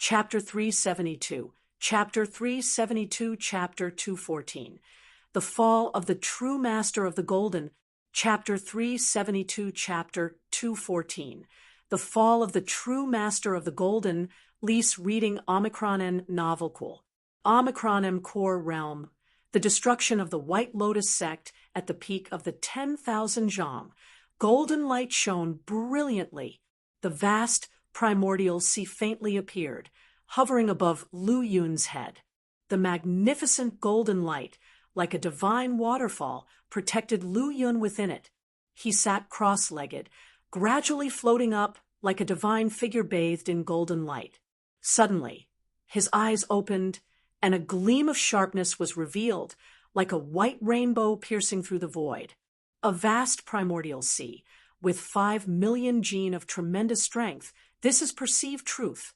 Chapter 372, Chapter 372, Chapter 214. The Fall of the True Master of the Golden, Chapter 372, Chapter 214. The Fall of the True Master of the Golden, Lise reading Omicronem Novelcool. Omicronem Core Realm. The destruction of the White Lotus sect at the peak of the 10,000 Zhang. Golden light shone brilliantly. The vast primordial sea faintly appeared, hovering above Lu Yun's head. The magnificent golden light, like a divine waterfall, protected Lu Yun within it. He sat cross-legged, gradually floating up like a divine figure bathed in golden light. Suddenly, his eyes opened, and a gleam of sharpness was revealed, like a white rainbow piercing through the void. A vast primordial sea, with 5 million gene of tremendous strength. This is perceived truth.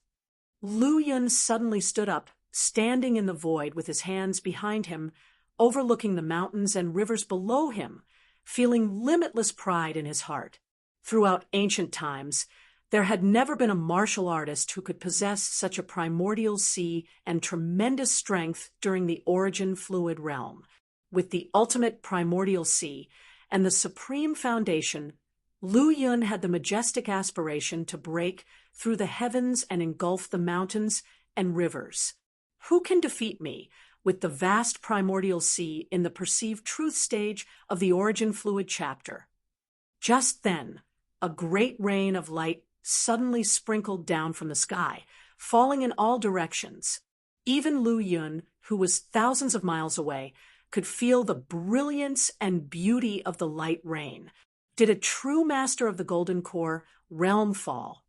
Lu Yun suddenly stood up, standing in the void with his hands behind him, overlooking the mountains and rivers below him, feeling limitless pride in his heart. Throughout ancient times, there had never been a martial artist who could possess such a primordial sea and tremendous strength during the origin fluid realm. With the ultimate primordial sea and the supreme foundation, Lu Yun had the majestic aspiration to break through the heavens and engulf the mountains and rivers. Who can defeat me with the vast primordial sea in the perceived truth stage of the origin fluid chapter? Just then, a great rain of light suddenly sprinkled down from the sky, falling in all directions. Even Lu Yun, who was thousands of miles away, could feel the brilliance and beauty of the light rain. Did a true master of the Golden Core realm fall?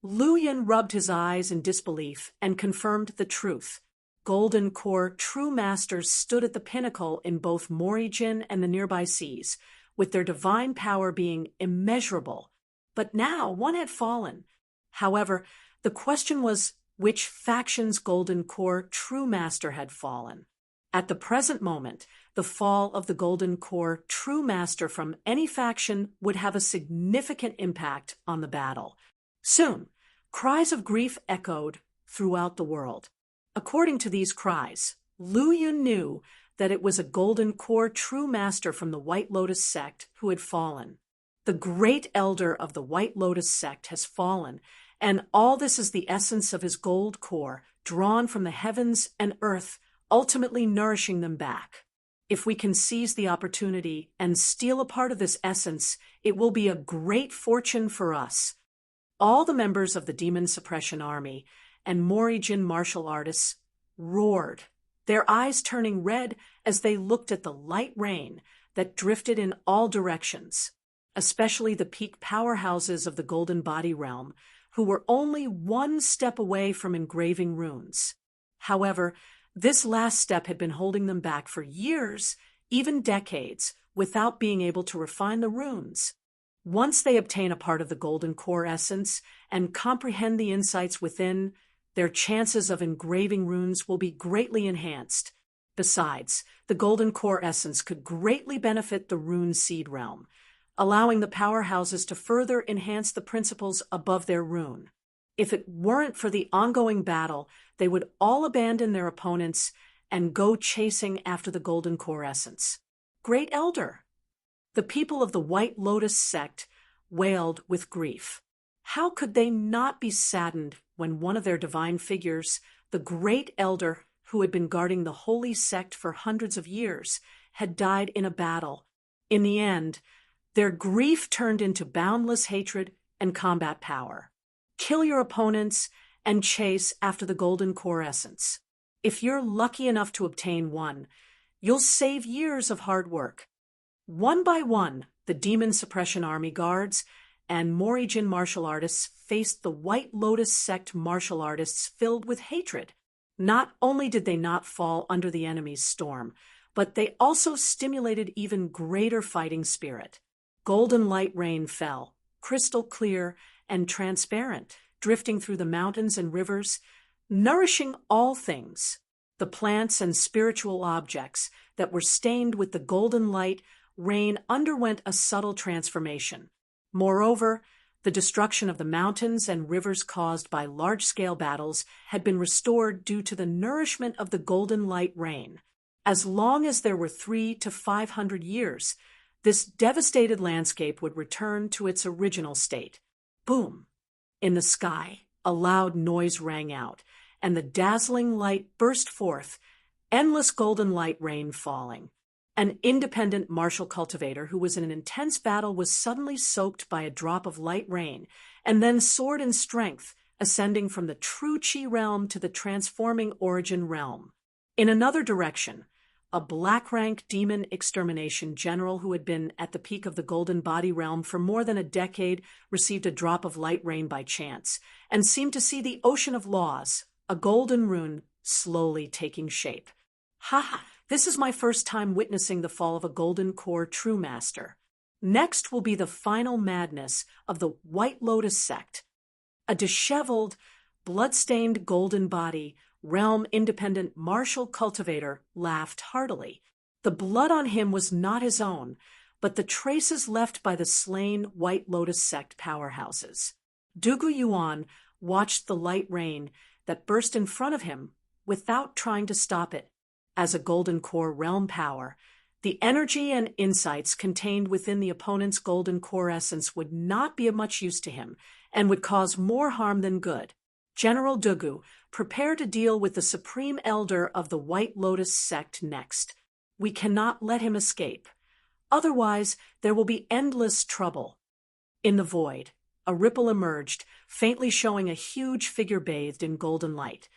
Lu Yun rubbed his eyes in disbelief and confirmed the truth. Golden Core true masters stood at the pinnacle in both Morijin and the nearby seas, with their divine power being immeasurable. But now one had fallen. However, the question was which faction's Golden Core true master had fallen. At the present moment, the fall of the Golden Core true master from any faction would have a significant impact on the battle. Soon, cries of grief echoed throughout the world. According to these cries, Lu Yun knew that it was a Golden Core true master from the White Lotus sect who had fallen. The great elder of the White Lotus sect has fallen, and all this is the essence of his gold core, drawn from the heavens and earth, ultimately nourishing them back. If we can seize the opportunity and steal a part of this essence, it will be a great fortune for us. All the members of the Demon Suppression Army and Morijin martial artists roared, their eyes turning red as they looked at the light rain that drifted in all directions, especially the peak powerhouses of the Golden Body Realm, who were only one step away from engraving runes. However, this last step had been holding them back for years, even decades, without being able to refine the runes. Once they obtain a part of the Golden Core essence and comprehend the insights within, their chances of engraving runes will be greatly enhanced. Besides, the Golden Core essence could greatly benefit the rune seed realm, allowing the powerhouses to further enhance the principles above their rune. If it weren't for the ongoing battle, they would all abandon their opponents and go chasing after the Golden Core essence. Great Elder! The people of the White Lotus sect wailed with grief. How could they not be saddened when one of their divine figures, the Great Elder who had been guarding the holy sect for hundreds of years, had died in a battle? In the end, their grief turned into boundless hatred and combat power. Kill your opponents and chase after the Golden Core essence. If you're lucky enough to obtain one, you'll save years of hard work. One by one, the Demon Suppression Army guards and Morijin martial artists faced the White Lotus sect martial artists filled with hatred. Not only did they not fall under the enemy's storm, but they also stimulated even greater fighting spirit. Golden light rain fell, crystal clear and transparent, drifting through the mountains and rivers, nourishing all things. The plants and spiritual objects that were stained with the golden light rain underwent a subtle transformation. Moreover, The destruction of the mountains and rivers caused by large-scale battles had been restored due to the nourishment of the golden light rain. As long as there were 300 to 500 years, this devastated landscape would return to its original state. Boom! In the sky, a loud noise rang out, and the dazzling light burst forth, endless golden light rain falling. An independent martial cultivator who was in an intense battle was suddenly soaked by a drop of light rain, and then soared in strength, ascending from the true Chi realm to the transforming origin realm. In another direction, a black-rank demon extermination general who had been at the peak of the golden body realm for more than a decade received a drop of light rain by chance, and seemed to see the ocean of laws, a golden rune, slowly taking shape. Ha! This is my first time witnessing the fall of a golden core true master. Next will be the final madness of the White Lotus sect. A disheveled, blood-stained golden body, realm-independent martial cultivator laughed heartily. The blood on him was not his own, but the traces left by the slain White Lotus sect powerhouses. Dugu Yuan watched the light rain that burst in front of him without trying to stop it. As a golden core realm power, the energy and insights contained within the opponent's golden core essence would not be of much use to him and would cause more harm than good. General Dugu, prepare to deal with the Supreme Elder of the White Lotus sect next. We cannot let him escape. Otherwise, there will be endless trouble. In the void, a ripple emerged, faintly showing a huge figure bathed in golden light.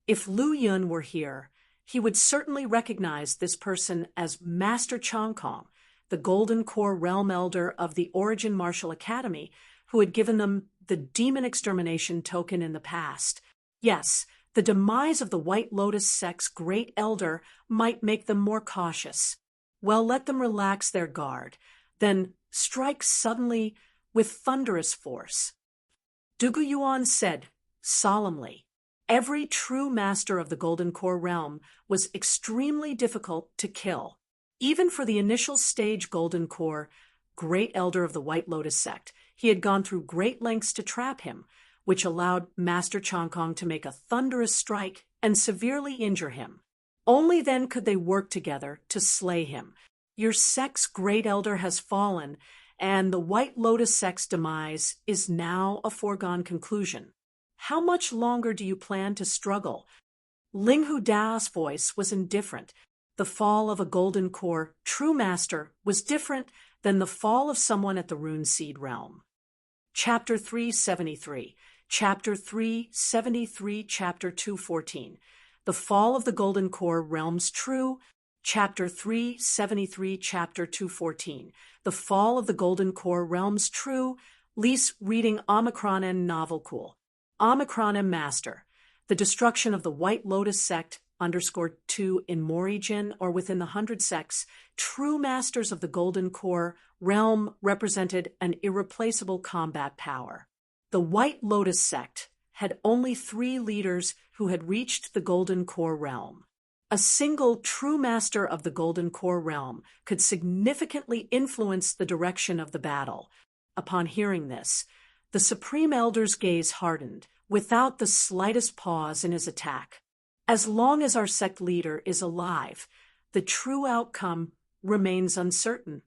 If Lu Yun were here, he would certainly recognize this person as Master Chong Kong, the Golden Core Realm Elder of the Origin Martial Academy, who had given them the demon extermination token in the past. Yes, the demise of the White Lotus sect's great elder might make them more cautious. Well, let them relax their guard, then strike suddenly with thunderous force. Dugu Yuan said, solemnly, every true master of the Golden Core realm was extremely difficult to kill. Even for the initial stage Golden Core, Great Elder of the White Lotus sect, he had gone through great lengths to trap him, which allowed Master Chong Kong to make a thunderous strike and severely injure him. Only then could they work together to slay him. Your sect's Great Elder has fallen, and the White Lotus sect's demise is now a foregone conclusion. How much longer do you plan to struggle? Ling Hu Dao's voice was indifferent. The fall of a golden core true master was different than the fall of someone at the Rune Seed realm. Chapter 373, Chapter 373, Chapter 214. The Fall of the Golden Core Realms True, Chapter 373, Chapter 214. The Fall of the Golden Core Realms True. Lise reading Omicron and Novel Cool. Omicron and Master. The destruction of the White Lotus sect _2 in Morijin or within the 100 sects, true masters of the Golden Core realm represented an irreplaceable combat power. The White Lotus sect had only 3 leaders who had reached the Golden Core realm. A single true master of the Golden Core realm could significantly influence the direction of the battle. Upon hearing this, the Supreme Elder's gaze hardened, without the slightest pause in his attack. As long as our sect leader is alive, the true outcome remains uncertain.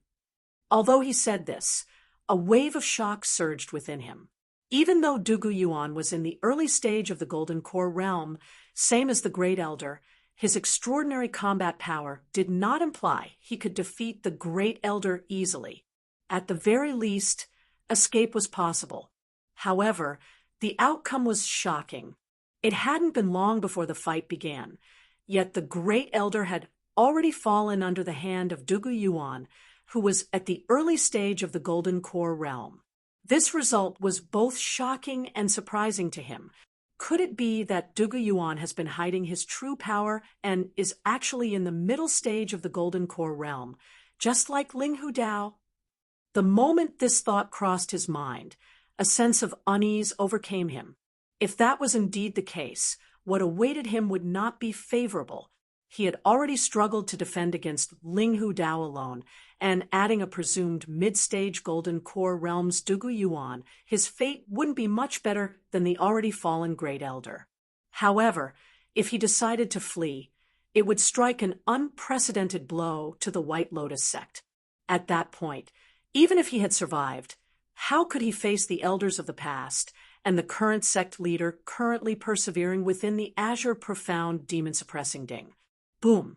Although he said this, a wave of shock surged within him. Even though Dugu Yuan was in the early stage of the Golden Core realm, same as the Great Elder, his extraordinary combat power did not imply he could defeat the Great Elder easily. At the very least, escape was possible. However, the outcome was shocking. It hadn't been long before the fight began, yet the Great Elder had already fallen under the hand of Dugu Yuan, who was at the early stage of the Golden Core realm. This result was both shocking and surprising to him. Could it be that Dugu Yuan has been hiding his true power and is actually in the middle stage of the Golden Core realm, just like Ling Hu Dao? The moment this thought crossed his mind, a sense of unease overcame him. If that was indeed the case, what awaited him would not be favorable. He had already struggled to defend against Ling Hu Dao alone, and adding a presumed mid-stage Golden Core realm's Dugu Yuan, his fate wouldn't be much better than the already fallen Great Elder. However, if he decided to flee, it would strike an unprecedented blow to the White Lotus sect. At that point, even if he had survived, how could he face the elders of the past and the current sect leader currently persevering within the Azure Profound demon-suppressing Ding? Boom!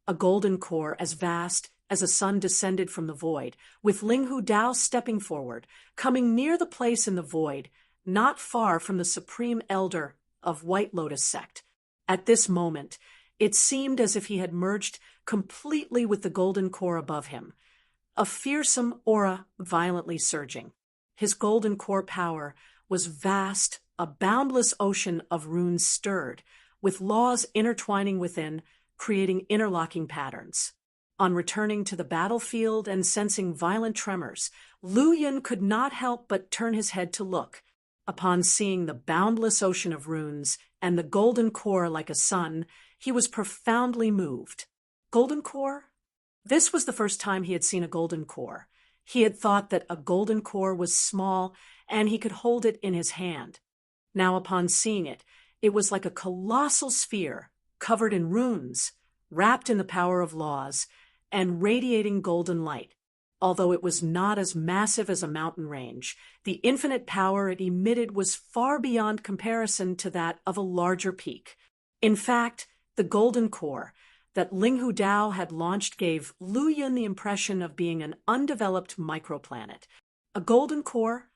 A golden core as vast as a sun descended from the void, with Linghu Dao stepping forward, coming near the place in the void, not far from the supreme elder of White Lotus sect. At this moment, it seemed as if he had merged completely with the golden core above him, a fearsome aura violently surging. His golden core power was vast, a boundless ocean of runes stirred, with laws intertwining within, creating interlocking patterns. On returning to the battlefield and sensing violent tremors, Lu Yin could not help but turn his head to look. Upon seeing the boundless ocean of runes and the golden core like a sun, he was profoundly moved. Golden core? This was the first time he had seen a golden core. He had thought that a golden core was small and he could hold it in his hand. Now upon seeing it, it was like a colossal sphere, covered in runes, wrapped in the power of laws, and radiating golden light. Although it was not as massive as a mountain range, the infinite power it emitted was far beyond comparison to that of a larger peak. In fact, the golden core that Linghu Dao had launched gave Lu Yin the impression of being an undeveloped microplanet. A golden core?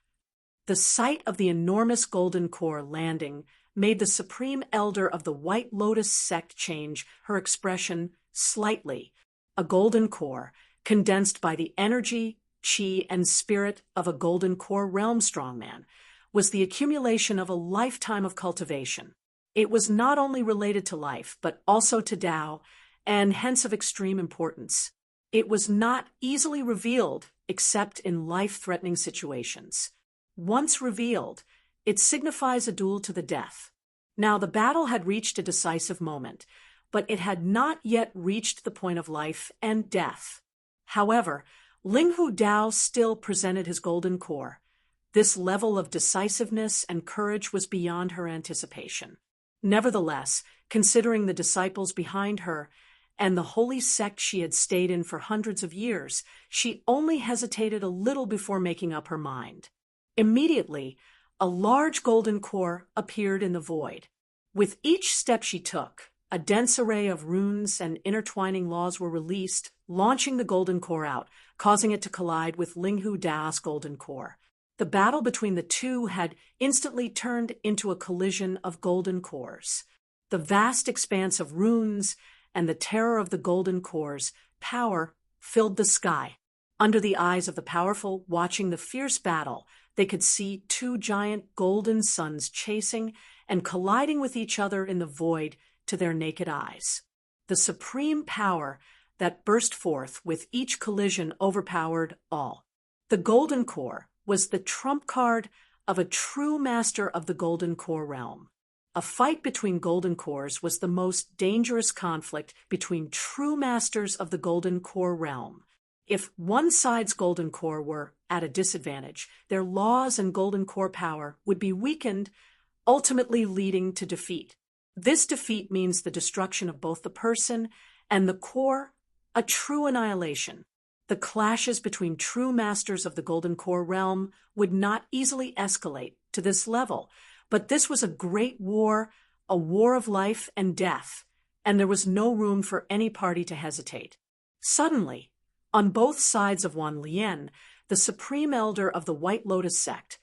The sight of the enormous golden core landing made the supreme elder of the White Lotus sect change her expression slightly. A golden core, condensed by the energy, chi, and spirit of a golden core realm strongman, was the accumulation of a lifetime of cultivation. It was not only related to life, but also to Tao, and hence of extreme importance. It was not easily revealed except in life-threatening situations. Once revealed, it signifies a duel to the death. Now the battle had reached a decisive moment, but it had not yet reached the point of life and death. However, Linghu Dao still presented his golden core. This level of decisiveness and courage was beyond her anticipation. Nevertheless, considering the disciples behind her and the holy sect she had stayed in for hundreds of years, she only hesitated a little before making up her mind. Immediately, a large golden core appeared in the void. With each step she took, a dense array of runes and intertwining laws were released, launching the golden core out, causing it to collide with Linghu Dao's golden core. The battle between the two had instantly turned into a collision of golden cores. The vast expanse of runes and the terror of the golden core's power filled the sky. Under the eyes of the powerful watching the fierce battle, they could see two giant golden suns chasing and colliding with each other in the void to their naked eyes. The supreme power that burst forth with each collision overpowered all. The golden core was the trump card of a true master of the golden core realm. A fight between golden cores was the most dangerous conflict between true masters of the golden core realm. If one side's golden core were at a disadvantage, their laws and golden core power would be weakened, ultimately leading to defeat. This defeat means the destruction of both the person and the core, a true annihilation. The clashes between true masters of the golden core realm would not easily escalate to this level, but this was a great war, a war of life and death, and there was no room for any party to hesitate. Suddenly, on both sides of Wan Lian, the supreme elder of the White Lotus sect,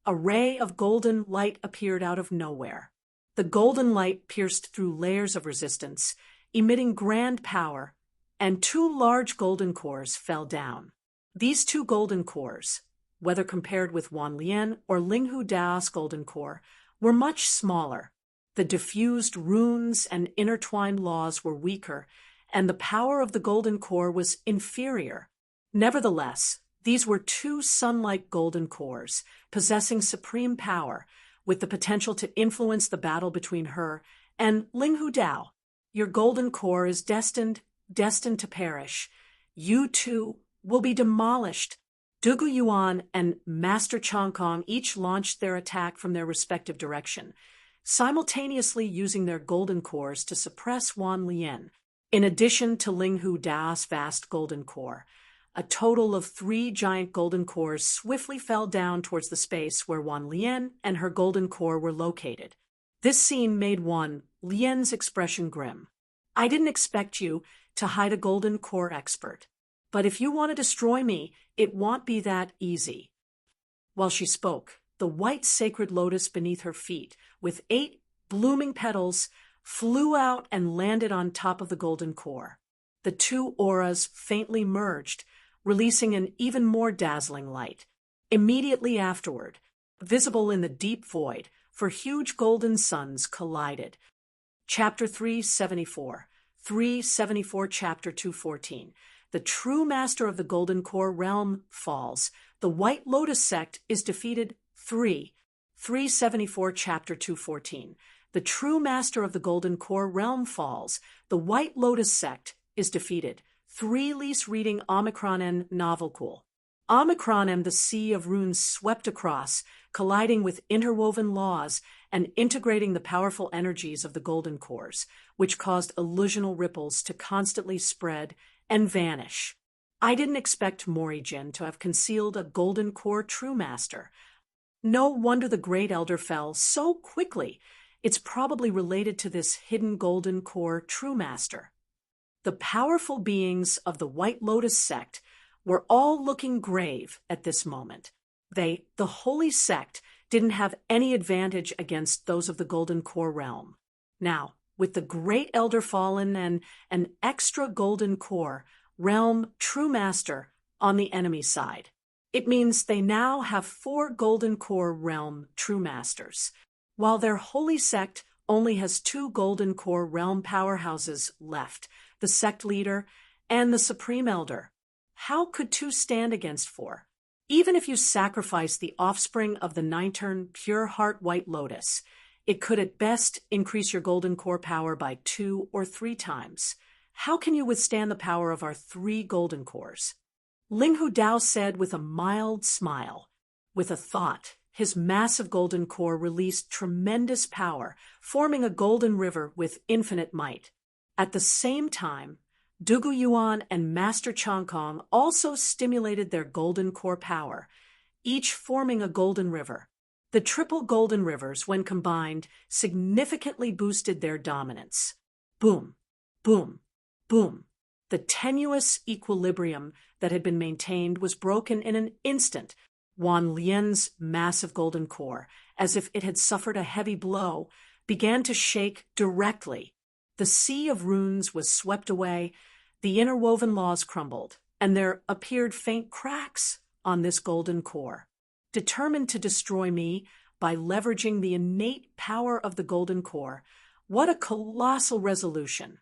a ray of golden light appeared out of nowhere. The golden light pierced through layers of resistance, emitting grand power, and two large golden cores fell down. These two golden cores, whether compared with Wan Lian or Linghu Dao's golden core, were much smaller. The diffused runes and intertwined laws were weaker, and the power of the golden core was inferior. Nevertheless, these were two sun-like golden cores, possessing supreme power, with the potential to influence the battle between her and Linghu Dao. Your golden core is destined to perish. You too will be demolished. Dugu Yuan and Master Chongkong each launched their attack from their respective direction, simultaneously using their golden cores to suppress Wan Lian. In addition to Ling Hu Dao's vast golden core, a total of 3 giant golden cores swiftly fell down towards the space where Wan Lian and her golden core were located. This scene made Wan Lian's expression grim. I didn't expect you to hide a golden core expert, but if you want to destroy me, it won't be that easy. While she spoke, the white sacred lotus beneath her feet, with 8 blooming petals, flew out and landed on top of the golden core. The 2 auras faintly merged, releasing an even more dazzling light. Immediately afterward, visible in the deep void, 4 huge golden suns collided. Chapter 374. 374 Chapter 214. The true master of the Golden Core realm falls. The White Lotus sect is defeated. 374 Chapter 214. The true master of the Golden Core realm falls. The White Lotus sect is defeated. 3 Lease reading Omicron and Novel Cool. Omicron and the sea of runes swept across, colliding with interwoven laws and integrating the powerful energies of the golden cores, which caused illusional ripples to constantly spread and vanish. I didn't expect Morijin to have concealed a golden core true master. No wonder the Great Elder fell so quickly. It's probably related to this hidden golden core true master. The powerful beings of the White Lotus sect were all looking grave at this moment. The Holy Sect, didn't have any advantage against those of the Golden Core realm. Now, with the Great Elder fallen and an extra Golden Core realm true master on the enemy side, it means they now have 4 Golden Core realm true masters, while their Holy Sect only has 2 Golden Core realm powerhouses left, the sect leader and the Supreme Elder. How could 2 stand against 4? Even if you sacrifice the offspring of the 9-turn Pure Heart White Lotus, it could at best increase your golden core power by 2 or 3 times. How can you withstand the power of our 3 golden cores? Ling Hu Dao said with a mild smile. With a thought, his massive golden core released tremendous power, forming a golden river with infinite might. At the same time, Dugu Yuan and Master Chongkong also stimulated their golden core power, each forming a golden river. The triple golden rivers, when combined, significantly boosted their dominance. Boom, boom, boom. The tenuous equilibrium that had been maintained was broken in an instant. Wan Lian's massive golden core, as if it had suffered a heavy blow, began to shake directly. The sea of runes was swept away, the interwoven laws crumbled, and there appeared faint cracks on this golden core. Determined to destroy me by leveraging the innate power of the golden core, what a colossal resolution!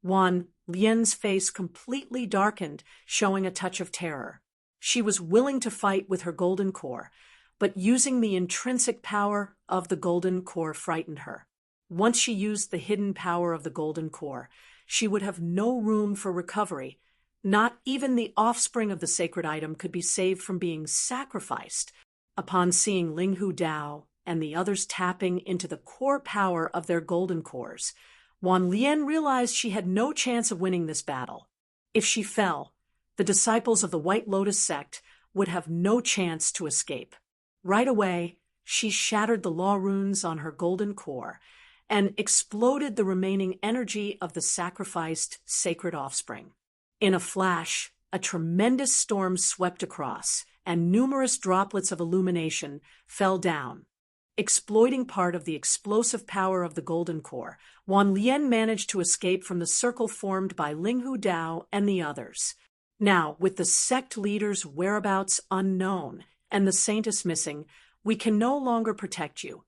Wan Lian's face completely darkened, showing a touch of terror. She was willing to fight with her golden core, but using the intrinsic power of the golden core frightened her. Once she used the hidden power of the golden core, she would have no room for recovery. Not even the offspring of the sacred item could be saved from being sacrificed. Upon seeing Ling Hu Dao and the others tapping into the core power of their golden cores, Wan Lian realized she had no chance of winning this battle. If she fell, the disciples of the White Lotus sect would have no chance to escape. Right away, she shattered the law runes on her golden core and exploded the remaining energy of the sacrificed sacred offspring. In a flash, a tremendous storm swept across, and numerous droplets of illumination fell down. Exploiting part of the explosive power of the golden core, Wan Lian managed to escape from the circle formed by Ling Hu Dao and the others. Now, with the sect leader's whereabouts unknown and the saintess missing, we can no longer protect you.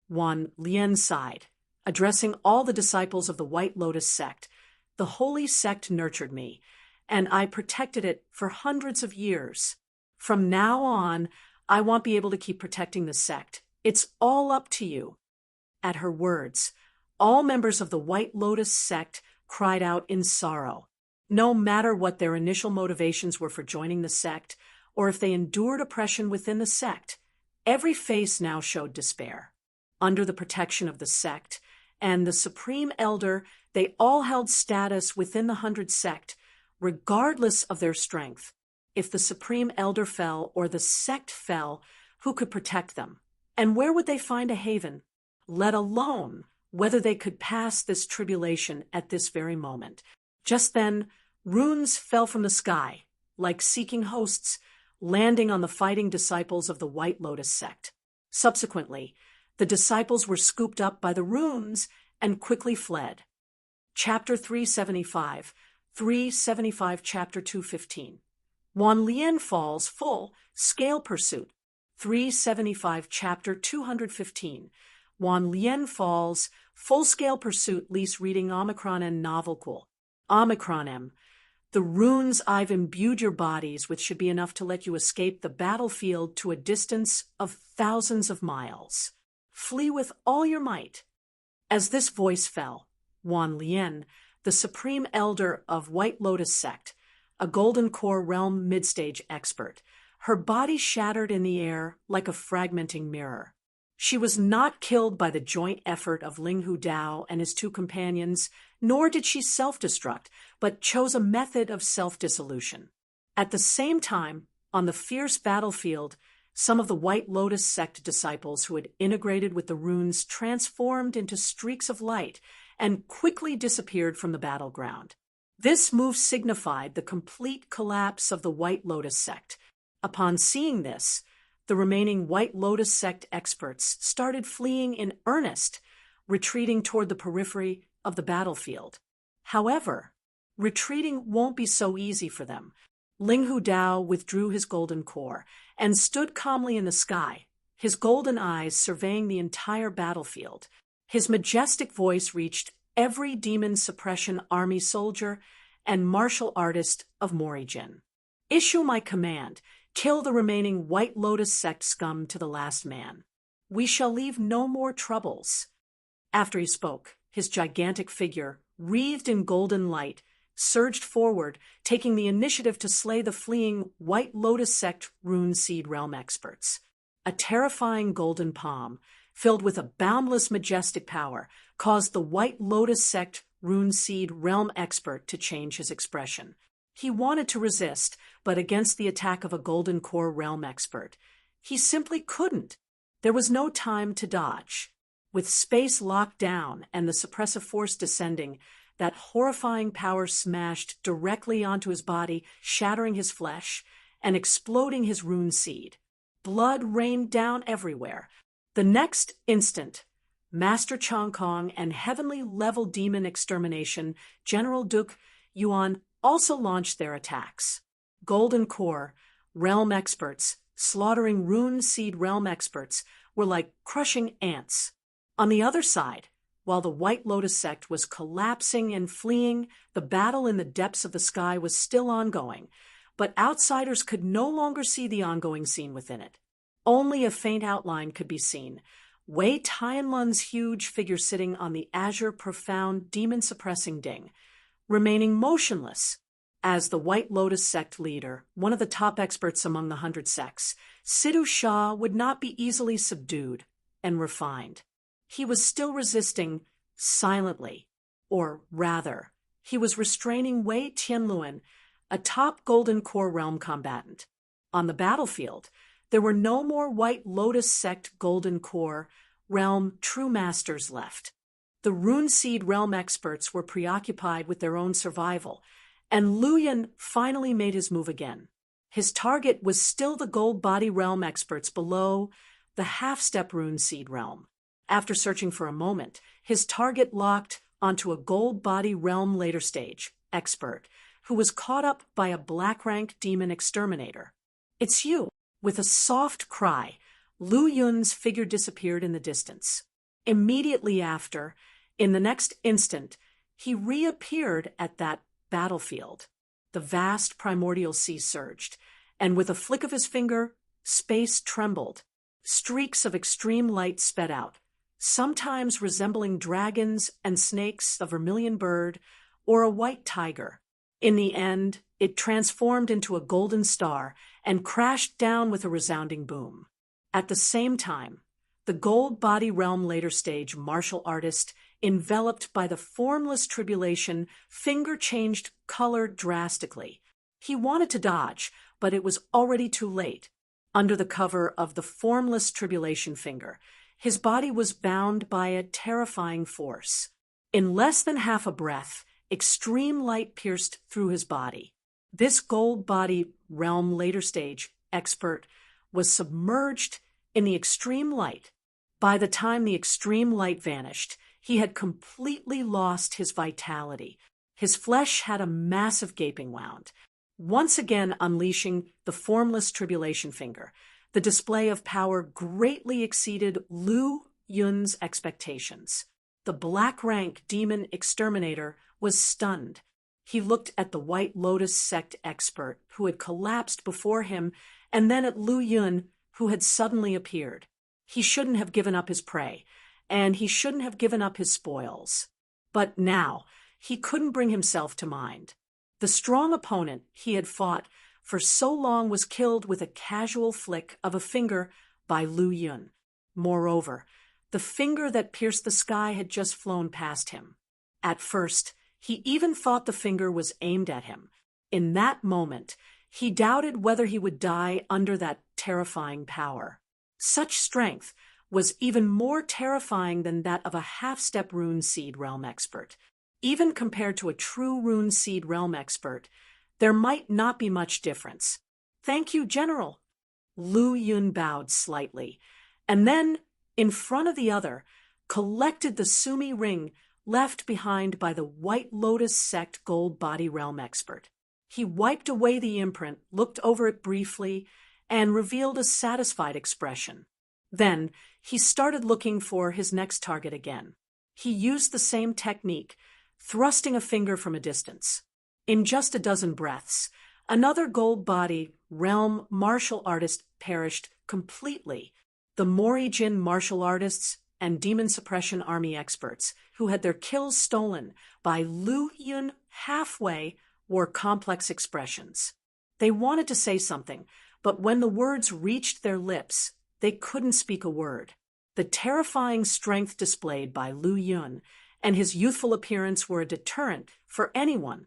Wan Lian sighed, addressing all the disciples of the White Lotus sect. The holy sect nurtured me, and I protected it for hundreds of years. From now on, I won't be able to keep protecting the sect. It's all up to you. At her words, all members of the White Lotus sect cried out in sorrow. No matter what their initial motivations were for joining the sect, or if they endured oppression within the sect, every face now showed despair. Under the protection of the sect and the Supreme Elder, they all held status within the 100 sect, regardless of their strength. If the Supreme Elder fell or the sect fell, who could protect them? And where would they find a haven? Let alone whether they could pass this tribulation at this very moment. Just then, runes fell from the sky, like seeking hosts, landing on the fighting disciples of the White Lotus sect. Subsequently, the disciples were scooped up by the runes and quickly fled. Chapter 375, 375, Chapter 215. Wan Lien Falls Full Scale Pursuit, 375, Chapter 215. Wan Lien Falls Full Scale Pursuit. Lease reading Omicron and Novel Cool. Omicron M. The runes I've imbued your bodies with should be enough to let you escape the battlefield to a distance of thousands of miles. Flee with all your might. As this voice fell, Wan Lien, the Supreme Elder of White Lotus sect, a Golden Core realm midstage expert, her body shattered in the air like a fragmenting mirror. She was not killed by the joint effort of Linghu Dao and his two companions, nor did she self-destruct, but chose a method of self-dissolution. At the same time, on the fierce battlefield, some of the White Lotus sect disciples who had integrated with the runes transformed into streaks of light and quickly disappeared from the battleground. This move signified the complete collapse of the White Lotus sect. Upon seeing this, the remaining White Lotus sect experts started fleeing in earnest, retreating toward the periphery of the battlefield. However, retreating won't be so easy for them. Linghu Dao withdrew his golden core and stood calmly in the sky, his golden eyes surveying the entire battlefield. His majestic voice reached every demon suppression army soldier and martial artist of Morijin. Issue my command. Kill the remaining White Lotus sect scum to the last man. We shall leave no more troubles. After he spoke, his gigantic figure, wreathed in golden light, surged forward, taking the initiative to slay the fleeing White Lotus sect rune seed realm experts. A terrifying golden palm, filled with a boundless majestic power, caused the White Lotus sect rune seed realm expert to change his expression. He wanted to resist, but against the attack of a Golden Core realm expert, he simply couldn't. There was no time to dodge. With space locked down and the suppressive force descending, that horrifying power smashed directly onto his body, shattering his flesh and exploding his rune seed. Blood rained down everywhere. The next instant, Master Chong Kong and heavenly level demon extermination General Duke Yuan also launched their attacks. Golden Core, realm experts, slaughtering rune seed realm experts were like crushing ants. On the other side, while the White Lotus sect was collapsing and fleeing, the battle in the depths of the sky was still ongoing, but outsiders could no longer see the ongoing scene within it. Only a faint outline could be seen. Wei Tianlun's huge figure sitting on the azure profound demon-suppressing ding, remaining motionless, as the White Lotus sect leader, one of the top experts among the 100 sects. Sidhu Shah would not be easily subdued and refined. He was still resisting silently, or rather, he was restraining Wei Tianlun, a top Golden Core realm combatant. On the battlefield, there were no more White Lotus sect Golden Core realm true masters left. The Rune Seed realm experts were preoccupied with their own survival, and Luyan finally made his move again. His target was still the Gold Body realm experts below the half-step Rune Seed realm. After searching for a moment, his target locked onto a Gold Body realm later stage expert, who was caught up by a black-rank demon exterminator. "It's you." With a soft cry, Lu Yun's figure disappeared in the distance. Immediately after, in the next instant, he reappeared at that battlefield. The vast primordial sea surged, and with a flick of his finger, space trembled. Streaks of extreme light sped out, sometimes resembling dragons and snakes, a vermilion bird, or a white tiger. In the end, it transformed into a golden star and crashed down with a resounding boom. At the same time, the gold body realm later stage martial artist, enveloped by the formless tribulation, finger changed color drastically. He wanted to dodge, but it was already too late. Under the cover of the formless tribulation finger, his body was bound by a terrifying force. In less than half a breath, extreme light pierced through his body. This gold body realm later stage expert was submerged in the extreme light. By the time the extreme light vanished, he had completely lost his vitality. His flesh had a massive gaping wound, once again unleashing the formless tribulation finger. The display of power greatly exceeded Lu Yun's expectations. The Black Rank Demon Exterminator was stunned. He looked at the White Lotus sect expert, who had collapsed before him, and then at Lu Yun, who had suddenly appeared. He shouldn't have given up his prey, and he shouldn't have given up his spoils. But now, he couldn't bring himself to mind. The strong opponent he had fought for so long was killed with a casual flick of a finger by Lu Yun. Moreover, the finger that pierced the sky had just flown past him. At first, he even thought the finger was aimed at him. In that moment, he doubted whether he would die under that terrifying power. Such strength was even more terrifying than that of a half-step rune seed realm expert. Even compared to a true rune seed realm expert, there might not be much difference. "Thank you, General." Lu Yun bowed slightly, and then, in front of the other, collected the Sumi ring left behind by the White Lotus sect gold body realm expert. He wiped away the imprint, looked over it briefly, and revealed a satisfied expression. Then he started looking for his next target again. He used the same technique, thrusting a finger from a distance. In just a dozen breaths, another gold body realm martial artist perished completely. The Morijin martial artists and demon suppression army experts, who had their kills stolen by Lu Yun halfway, wore complex expressions. They wanted to say something, but when the words reached their lips, they couldn't speak a word. The terrifying strength displayed by Lu Yun and his youthful appearance were a deterrent for anyone.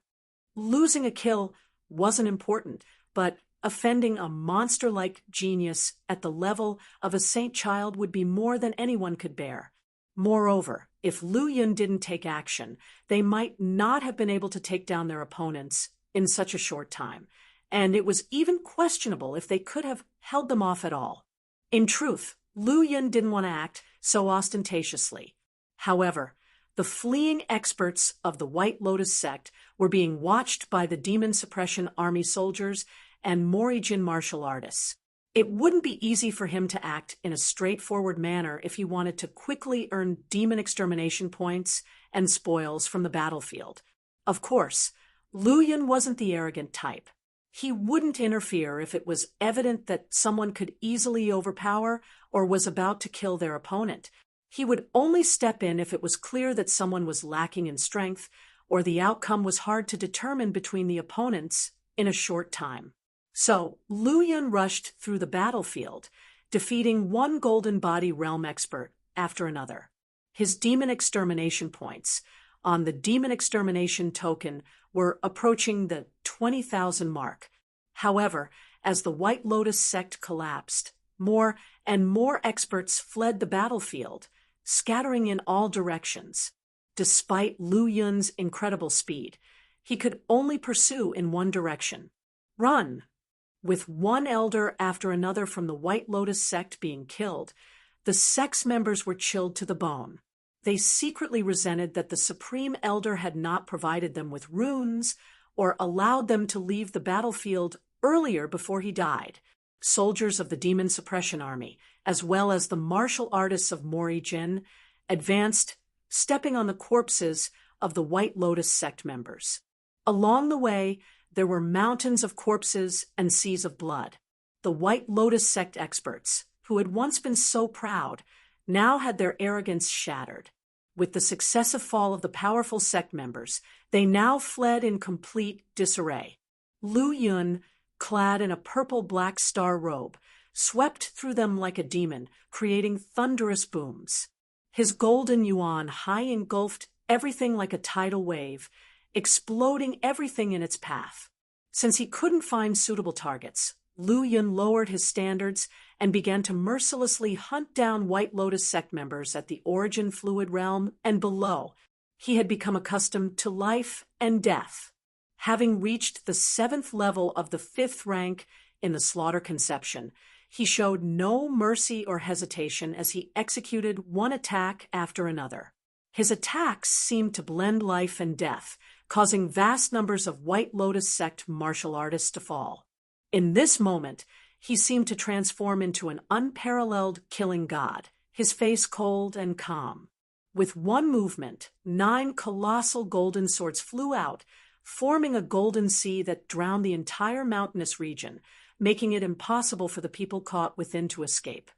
Losing a kill wasn't important, but offending a monster-like genius at the level of a saint child would be more than anyone could bear. Moreover, if Lu Yun didn't take action, they might not have been able to take down their opponents in such a short time, and it was even questionable if they could have held them off at all. In truth, Lu Yun didn't want to act so ostentatiously. However, the fleeing experts of the White Lotus sect were being watched by the demon suppression army soldiers and Morijin martial artists. It wouldn't be easy for him to act in a straightforward manner if he wanted to quickly earn demon extermination points and spoils from the battlefield. Of course, Lu Yun wasn't the arrogant type. He wouldn't interfere if it was evident that someone could easily overpower or was about to kill their opponent. He would only step in if it was clear that someone was lacking in strength or the outcome was hard to determine between the opponents in a short time. So, Lu Yun rushed through the battlefield, defeating one golden body realm expert after another. His demon extermination points on the demon extermination token were approaching the 20,000 mark. However, as the White Lotus sect collapsed, more and more experts fled the battlefield, scattering in all directions. Despite Lu Yun's incredible speed, he could only pursue in one direction: run. With one elder after another from the White Lotus sect being killed, the sect's members were chilled to the bone. They secretly resented that the Supreme Elder had not provided them with runes or allowed them to leave the battlefield earlier before he died. Soldiers of the Demon Suppression Army, as well as the martial artists of Morijin, advanced, stepping on the corpses of the White Lotus sect members. Along the way, there were mountains of corpses and seas of blood. The White Lotus sect experts, who had once been so proud, now had their arrogance shattered. With the successive fall of the powerful sect members, they now fled in complete disarray. Lu Yun, clad in a purple black star robe, swept through them like a demon, creating thunderous booms. His golden yuan high engulfed everything like a tidal wave, exploding everything in its path. Since he couldn't find suitable targets, Lu Yun lowered his standards and began to mercilessly hunt down White Lotus sect members at the Origin Fluid realm and below. He had become accustomed to life and death. Having reached the 7th level of the 5th rank in the Slaughter Conception, he showed no mercy or hesitation as he executed one attack after another. His attacks seemed to blend life and death, causing vast numbers of White Lotus sect martial artists to fall. In this moment, he seemed to transform into an unparalleled killing god, his face cold and calm. With one movement, 9 colossal golden swords flew out, forming a golden sea that drowned the entire mountainous region, making it impossible for the people caught within to escape.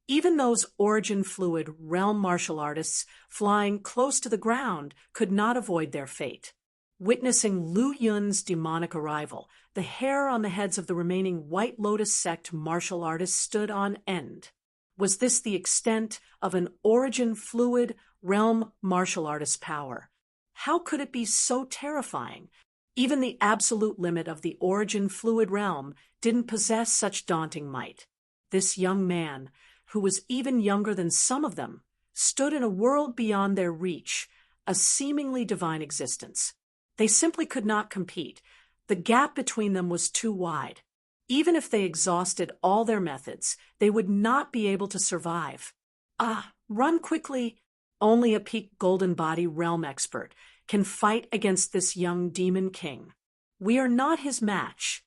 Even those Origin Fluid realm martial artists flying close to the ground could not avoid their fate. Witnessing Lu Yun's demonic arrival, the hair on the heads of the remaining White Lotus sect martial artists stood on end. Was this the extent of an Origin Fluid realm martial artist's power? How could it be so terrifying? Even the absolute limit of the Origin Fluid realm didn't possess such daunting might. This young man, who was even younger than some of them, stood in a world beyond their reach, a seemingly divine existence. They simply could not compete. The gap between them was too wide. Even if they exhausted all their methods, they would not be able to survive. Run quickly! Only a peak golden body realm expert can fight against this young demon king. We are not his match.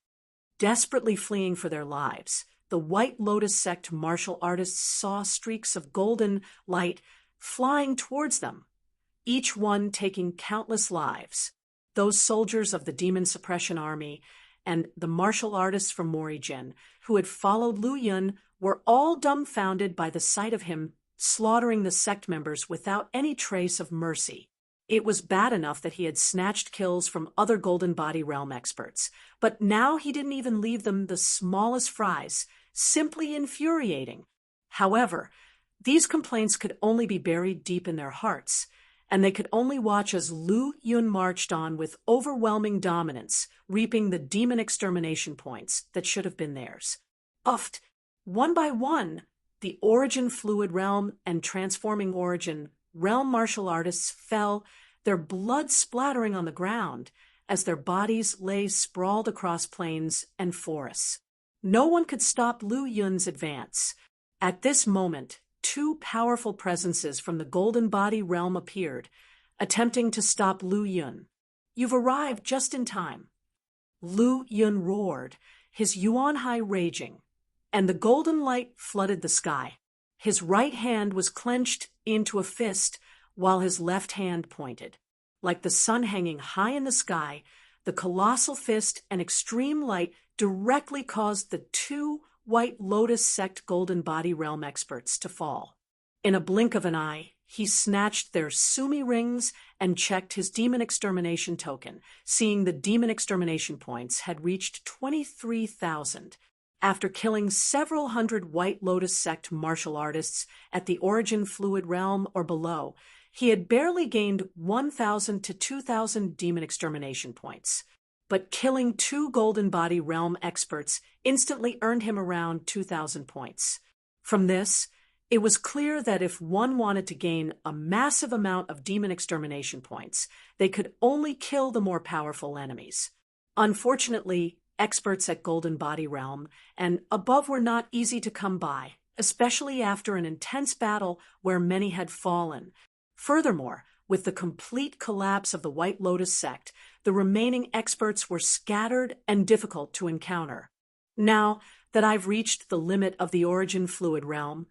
Desperately fleeing for their lives, the White Lotus sect martial artists saw streaks of golden light flying towards them, each one taking countless lives. Those soldiers of the Demon Suppression Army and the martial artists from Morrijin who had followed Lu Yun were all dumbfounded by the sight of him slaughtering the sect members without any trace of mercy. It was bad enough that he had snatched kills from other Golden Body Realm experts, but now he didn't even leave them the smallest fries, simply infuriating. However, these complaints could only be buried deep in their hearts, and they could only watch as Lu Yun marched on with overwhelming dominance, reaping the demon extermination points that should have been theirs. One by one, the Origin Fluid Realm and Transforming Origin Realm martial artists fell, their blood splattering on the ground as their bodies lay sprawled across plains and forests. No one could stop Lu Yun's advance. At this moment, 2 powerful presences from the Golden Body Realm appeared, attempting to stop Lu Yun. "You've arrived just in time." Lu Yun roared, his yuan high raging, and the golden light flooded the sky. His right hand was clenched into a fist while his left hand pointed. Like the sun hanging high in the sky, the colossal fist and extreme light directly caused the 2 White Lotus sect Golden Body Realm experts to fall. In a blink of an eye, he snatched their Sumi rings and checked his demon extermination token, seeing the demon extermination points had reached 23,000. After killing several hundred White Lotus sect martial artists at the Origin Fluid Realm or below, he had barely gained 1,000 to 2,000 demon extermination points. But killing 2 Golden Body Realm experts instantly earned him around 2,000 points. From this, it was clear that if one wanted to gain a massive amount of demon extermination points, they could only kill the more powerful enemies. Unfortunately, experts at Golden Body Realm and above were not easy to come by, especially after an intense battle where many had fallen. Furthermore, with the complete collapse of the White Lotus sect, the remaining experts were scattered and difficult to encounter. Now that I've reached the limit of the Origin Fluid Realm,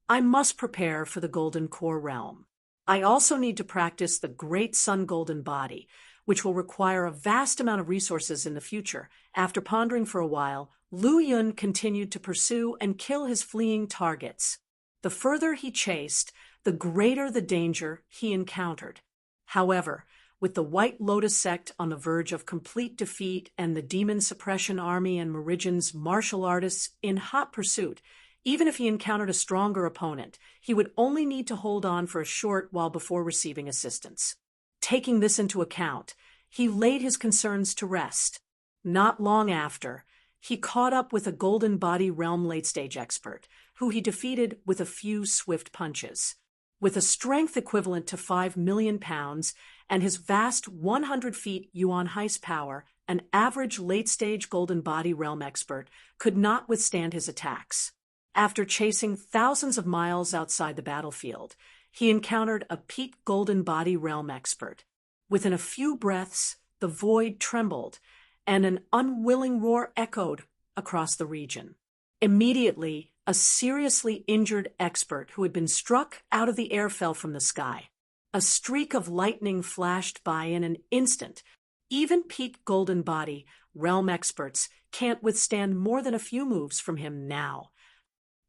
I must prepare for the Golden Core Realm. I also need to practice the Great Sun Golden Body, which will require a vast amount of resources in the future. After pondering for a while, Lu Yun continued to pursue and kill his fleeing targets. The further he chased, the greater the danger he encountered. However, with the White Lotus sect on the verge of complete defeat and the Demon Suppression Army and Meridian's martial artists in hot pursuit, even if he encountered a stronger opponent, he would only need to hold on for a short while before receiving assistance. Taking this into account, he laid his concerns to rest. Not long after, he caught up with a Golden Body Realm late-stage expert, who he defeated with a few swift punches. With a strength equivalent to 5 million pounds and his vast 100 feet Yuan heist power, an average late-stage Golden Body Realm expert could not withstand his attacks. After chasing thousands of miles outside the battlefield, he encountered a peak Golden Body Realm expert. Within a few breaths, the void trembled, and an unwilling roar echoed across the region. Immediately, a seriously injured expert who had been struck out of the air fell from the sky. A streak of lightning flashed by in an instant. Even peak Golden Body Realm experts can't withstand more than a few moves from him now.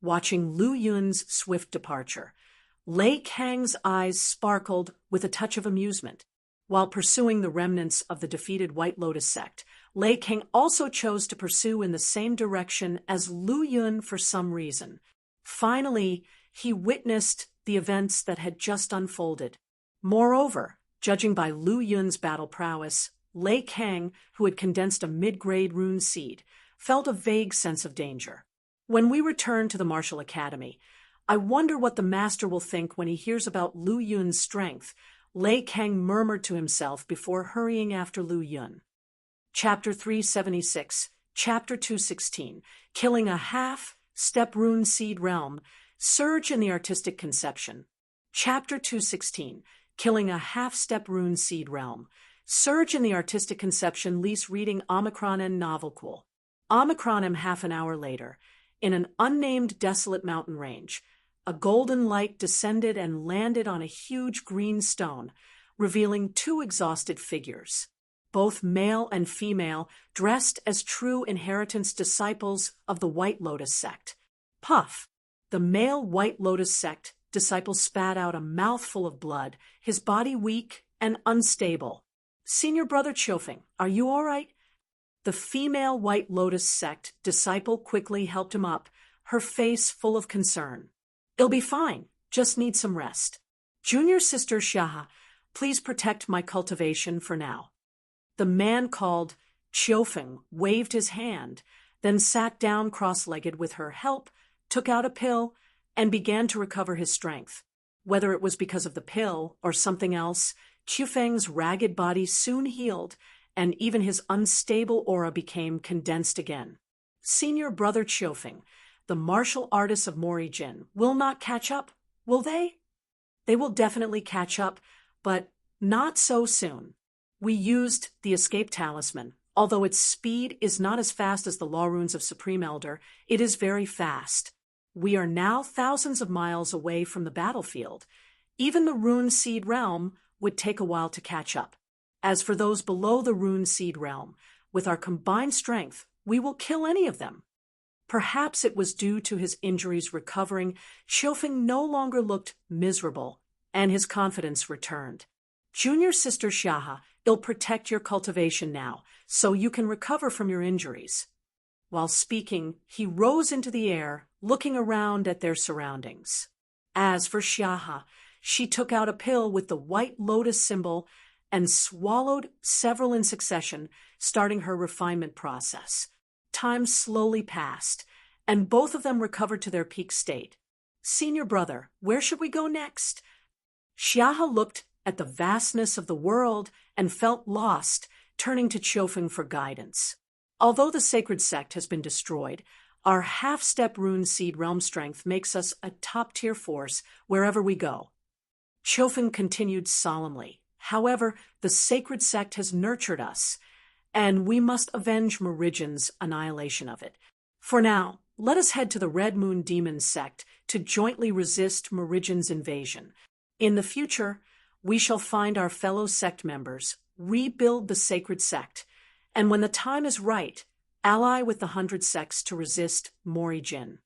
Watching Lu Yun's swift departure, Lei Kang's eyes sparkled with a touch of amusement. While pursuing the remnants of the defeated White Lotus sect, Lei Kang also chose to pursue in the same direction as Lu Yun for some reason. Finally, he witnessed the events that had just unfolded. Moreover, judging by Lu Yun's battle prowess, Lei Kang, who had condensed a mid-grade rune seed, felt a vague sense of danger. When we return to the Martial Academy, I wonder what the master will think when he hears about Lu Yun's strength, Lei Kang murmured to himself before hurrying after Lu Yun. Chapter 376, Chapter 216, Killing a Half-Step Rune Seed Realm, Surge in the Artistic Conception. Chapter 216, Killing a Half-Step Rune Seed Realm, Surge in the Artistic Conception. Lease reading Omicron and Novelcool. Omicron M. Half an hour later, in an unnamed desolate mountain range, a golden light descended and landed on a huge green stone, revealing two exhausted figures, both male and female, dressed as true inheritance disciples of the White Lotus sect. Puff! The male White Lotus sect disciple spat out a mouthful of blood, his body weak and unstable. "Senior Brother Chofeng, are you all right?" The female White Lotus sect disciple quickly helped him up, her face full of concern. "It'll be fine, just need some rest. Junior Sister Shaha, please protect my cultivation for now." The man called Chofeng waved his hand, then sat down cross-legged with her help, took out a pill, and began to recover his strength. Whether it was because of the pill or something else, Chofeng's ragged body soon healed, and even his unstable aura became condensed again. "Senior Brother Chofeng, the martial artists of Morijin will not catch up, will they?" "They will definitely catch up, but not so soon. We used the escape talisman. Although its speed is not as fast as the law runes of Supreme Elder, it is very fast. We are now thousands of miles away from the battlefield. Even the Rune Seed Realm would take a while to catch up. As for those below the Rune Seed Realm, with our combined strength, we will kill any of them." Perhaps it was due to his injuries recovering, Chofeng no longer looked miserable, and his confidence returned. "Junior Sister Shaha, it'll protect your cultivation now, so you can recover from your injuries." While speaking, he rose into the air, looking around at their surroundings. As for Shaha, she took out a pill with the White Lotus symbol and swallowed several in succession, starting her refinement process. Time slowly passed, and both of them recovered to their peak state. "Senior Brother, where should we go next?" Shaha looked at the vastness of the world and felt lost, turning to Chofeng for guidance. "Although the sacred sect has been destroyed, our half-step rune seed realm strength makes us a top-tier force wherever we go." Chofeng continued solemnly. "However, the sacred sect has nurtured us, and we must avenge Meridian's annihilation of it. For now, let us head to the Red Moon Demon sect to jointly resist Meridian's invasion. In the future, we shall find our fellow sect members, rebuild the sacred sect, and when the time is right, ally with the 100 sects to resist Morijin."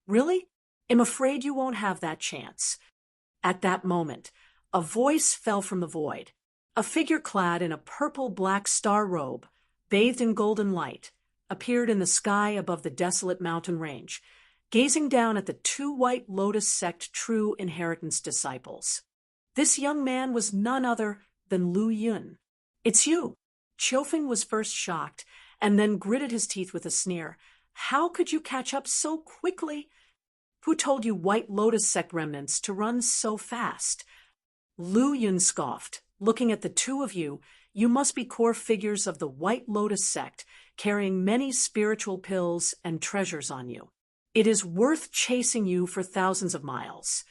"Really? I'm afraid you won't have that chance. At that moment, a voice fell from the void. A figure clad in a purple-black star robe, bathed in golden light, appeared in the sky above the desolate mountain range, gazing down at the two White Lotus sect true inheritance disciples. This young man was none other than Lu Yun. "It's you." Qiufeng was first shocked, and then gritted his teeth with a sneer. "How could you catch up so quickly? Who told you White Lotus sect remnants to run so fast?" Lu Yun scoffed. "Looking at the two of you, you must be core figures of the White Lotus sect, carrying many spiritual pills and treasures on you. It is worth chasing you for thousands of miles."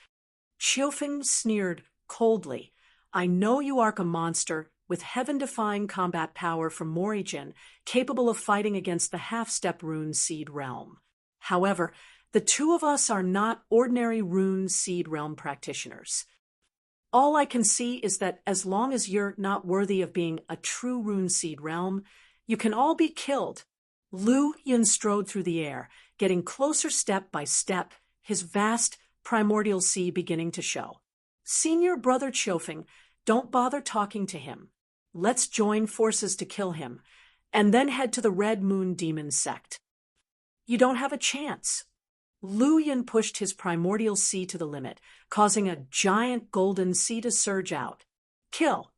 Qiufeng sneered coldly. "I know you are a monster with heaven-defying combat power from Morijin, capable of fighting against the half-step rune seed realm. However, the two of us are not ordinary rune seed realm practitioners. All I can see is that as long as you're not worthy of being a true rune seed realm, you can all be killed." Lu Yun strode through the air, getting closer step by step, his vast primordial sea beginning to show. "Senior brother Qiufeng, don't bother talking to him. Let's join forces to kill him, and then head to the Red Moon Demon sect. You don't have a chance." Lu Yun pushed his primordial sea to the limit, causing a giant golden sea to surge out. "Kill!"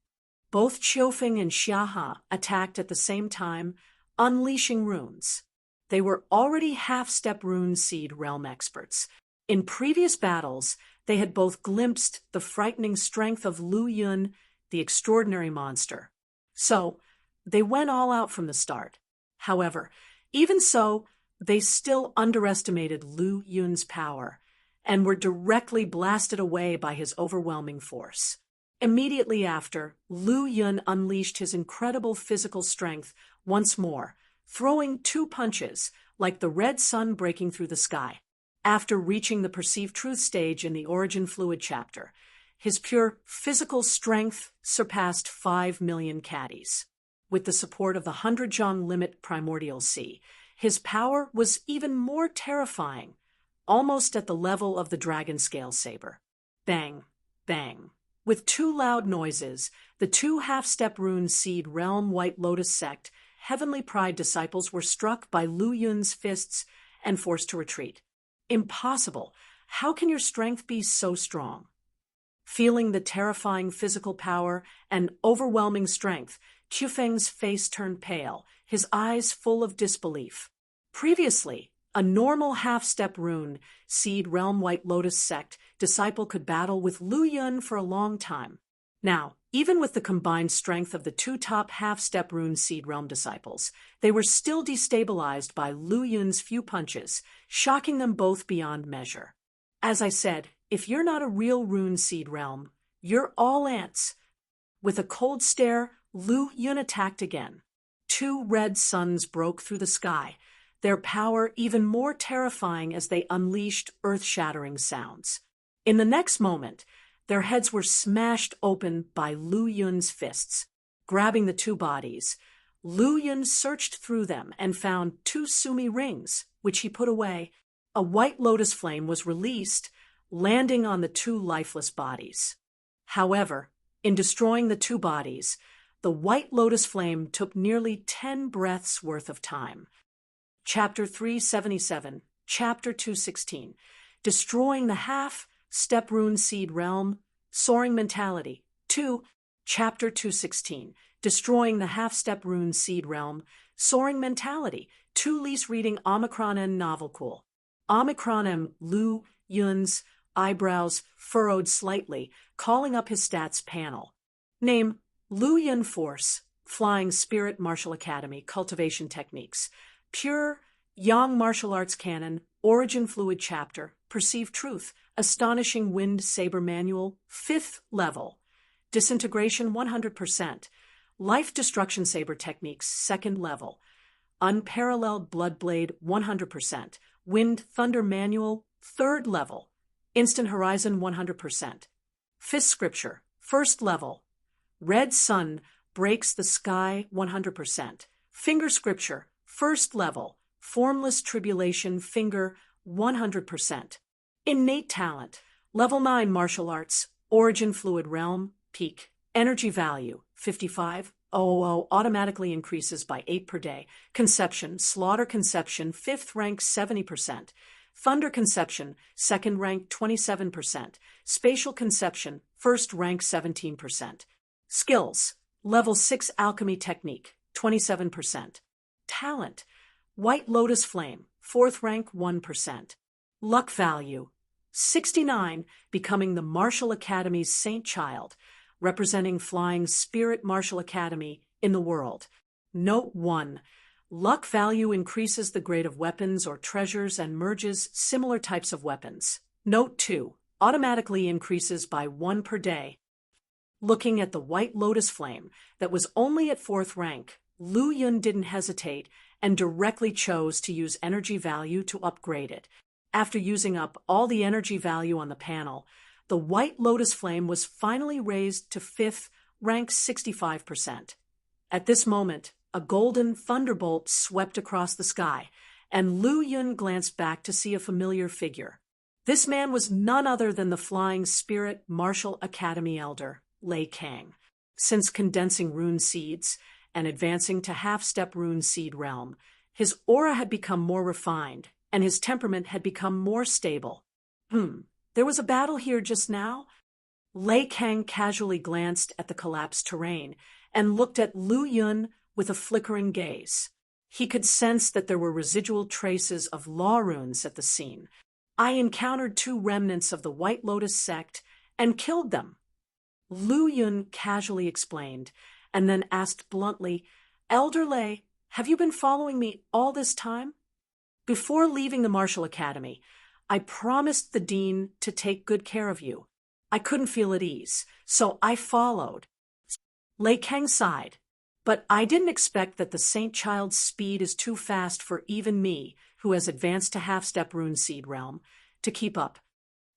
Both Qiufeng and Xiaha attacked at the same time, unleashing runes. They were already half-step rune seed realm experts. In previous battles, they had both glimpsed the frightening strength of Lu Yun, the extraordinary monster. So, they went all out from the start. However, even so, they still underestimated Lu Yun's power, and were directly blasted away by his overwhelming force. Immediately after, Lu Yun unleashed his incredible physical strength once more, throwing two punches, like the red sun breaking through the sky. After reaching the perceived truth stage in the Origin Fluid chapter, his pure physical strength surpassed 5 million caddies. With the support of the 100-Zhang limit primordial sea, his power was even more terrifying, almost at the level of the dragon scale saber. Bang, bang. With two loud noises, the two half-step rune seed realm White Lotus sect Heavenly Pride disciples were struck by Lu Yun's fists and forced to retreat. "Impossible! How can your strength be so strong?" Feeling the terrifying physical power and overwhelming strength, Qiufeng's face turned pale, his eyes full of disbelief. Previously, a normal half-step rune seed realm White Lotus sect disciple could battle with Lu Yun for a long time. Now, even with the combined strength of the two top half-step rune seed realm disciples, they were still destabilized by Lu Yun's few punches, shocking them both beyond measure. As I said, if you're not a real rune seed realm, you're all ants. With a cold stare, Lu Yun attacked again. Two red suns broke through the sky, their power even more terrifying as they unleashed earth-shattering sounds. In the next moment, their heads were smashed open by Lu Yun's fists. Grabbing the two bodies, Lu Yun searched through them and found two Sumi rings, which he put away. A white lotus flame was released, landing on the two lifeless bodies. However, in destroying the two bodies, the white lotus flame took nearly 10 breaths worth of time. Chapter 377, Chapter 216, Destroying the Half-Step Rune Seed Realm, Soaring Mentality. 2. Chapter 216, Destroying the Half-Step Rune Seed Realm, Soaring Mentality. 2 Lease reading Omicron N Novel Cool. Omicron M. Lu Yun's eyebrows furrowed slightly, calling up his stats panel. Name: Lu Yun Force, Flying Spirit Martial Academy, Cultivation Techniques. Pure Yang Martial Arts Canon, Origin Fluid Chapter, Perceived Truth, Astonishing Wind Saber Manual, 5th level. Disintegration 100%. Life Destruction Saber Techniques, 2nd level. Unparalleled Bloodblade 100%. Wind Thunder Manual, 3rd level. Instant Horizon 100%. 5th Scripture, 1st level. Red Sun Breaks the Sky 100%. Finger Scripture, 1st level. Formless Tribulation Finger 100%. Innate Talent, Level 9 Martial Arts, Origin Fluid Realm, Peak, Energy Value, 55, 000 automatically increases by 8 per day. Conception, Slaughter Conception, 5th rank 70%. Thunder Conception, 2nd rank 27%. Spatial Conception, 1st rank 17%. Skills, Level 6 Alchemy Technique, 27%. Talent, White Lotus Flame, 4th rank 1%. Luck Value, 69, becoming the Martial Academy's Saint Child, representing Flying Spirit Martial Academy in the world. Note 1. Luck value increases the grade of weapons or treasures and merges similar types of weapons. Note 2. Automatically increases by 1 per day. Looking at the White Lotus Flame that was only at 4th rank, Lu Yun didn't hesitate and directly chose to use energy value to upgrade it. After using up all the energy value on the panel, the White Lotus Flame was finally raised to 5th, rank 65%. At this moment, a golden thunderbolt swept across the sky, and Lu Yun glanced back to see a familiar figure. This man was none other than the Flying Spirit Martial Academy Elder, Lei Kang. Since condensing rune seeds and advancing to half-step rune seed realm, his aura had become more refined, and his temperament had become more stable. There was a battle here just now? Lei Kang casually glanced at the collapsed terrain and looked at Lu Yun with a flickering gaze. He could sense that there were residual traces of law runes at the scene. I encountered 2 remnants of the White Lotus sect and killed them, Lu Yun casually explained, and then asked bluntly, Elder Lei, have you been following me all this time? Before leaving the Martial Academy, I promised the Dean to take good care of you. I couldn't feel at ease, so I followed. Lei Kang sighed, but I didn't expect that the Saint Child's speed is too fast for even me, who has advanced to half-step rune seed realm, to keep up.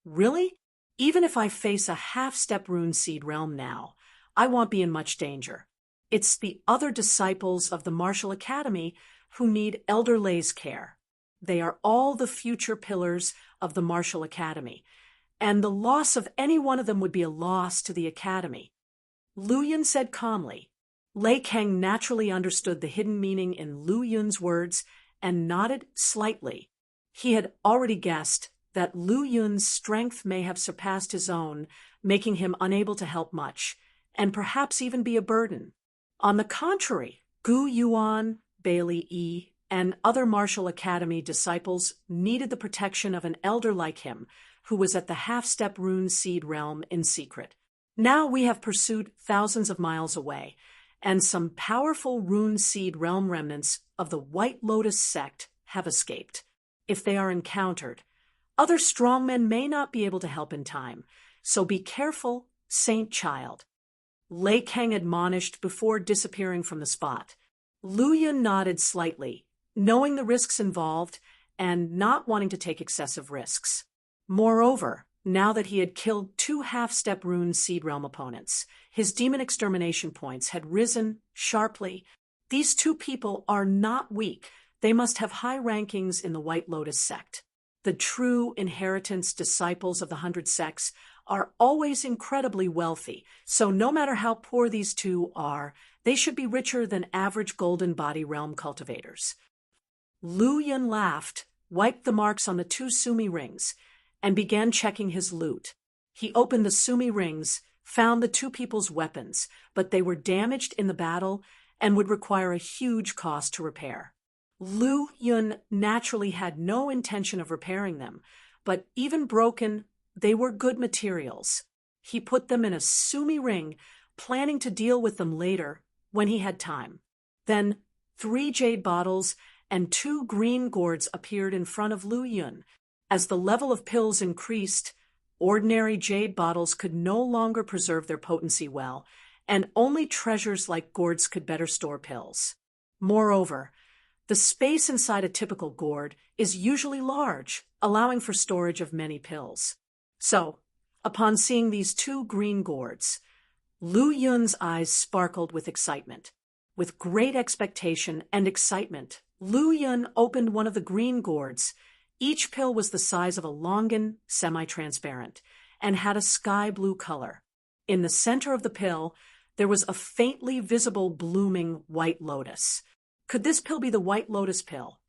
Really? Even if I face a half-step rune seed realm now, I won't be in much danger. It's the other disciples of the Martial Academy who need Elder Lei's care. They are all the future pillars of the Martial Academy, and the loss of any one of them would be a loss to the Academy. Lu Yun said calmly. Lei Kang naturally understood the hidden meaning in Lu Yun's words and nodded slightly. He had already guessed that Lu Yun's strength may have surpassed his own, making him unable to help much, and perhaps even be a burden. On the contrary, Gu Yuan, Bailey Yi, and other Martial Academy disciples needed the protection of an elder like him, who was at the half-step rune seed realm in secret. Now we have pursued thousands of miles away, and some powerful rune seed realm remnants of the White Lotus sect have escaped. If they are encountered, other strongmen may not be able to help in time, so be careful, Saint Child. Lei Kang admonished before disappearing from the spot. Lu Yun nodded slightly, knowing the risks involved and not wanting to take excessive risks. Moreover, now that he had killed 2 half-step rune seed realm opponents, his demon extermination points had risen sharply. These 2 people are not weak. They must have high rankings in the White Lotus sect. The true inheritance disciples of the 100 sects are always incredibly wealthy, so no matter how poor these 2 are, they should be richer than average golden body realm cultivators. Lu Yun laughed, wiped the marks on the 2 sumi rings, and began checking his loot. He opened the sumi rings, found the 2 people's weapons, but they were damaged in the battle and would require a huge cost to repair. Lu Yun naturally had no intention of repairing them, but even broken, they were good materials. He put them in a sumi ring, planning to deal with them later when he had time. Then 3 jade bottles and 2 green gourds appeared in front of Lu Yun. As the level of pills increased, ordinary jade bottles could no longer preserve their potency well, and only treasures like gourds could better store pills. Moreover, the space inside a typical gourd is usually large, allowing for storage of many pills. So, upon seeing these 2 green gourds, Lu Yun's eyes sparkled with excitement. With great expectation and excitement, Lu Yun opened one of the green gourds. Each pill was the size of a longan, semi-transparent, and had a sky blue color. In the center of the pill, there was a faintly visible blooming white lotus. Could this pill be the white lotus pill?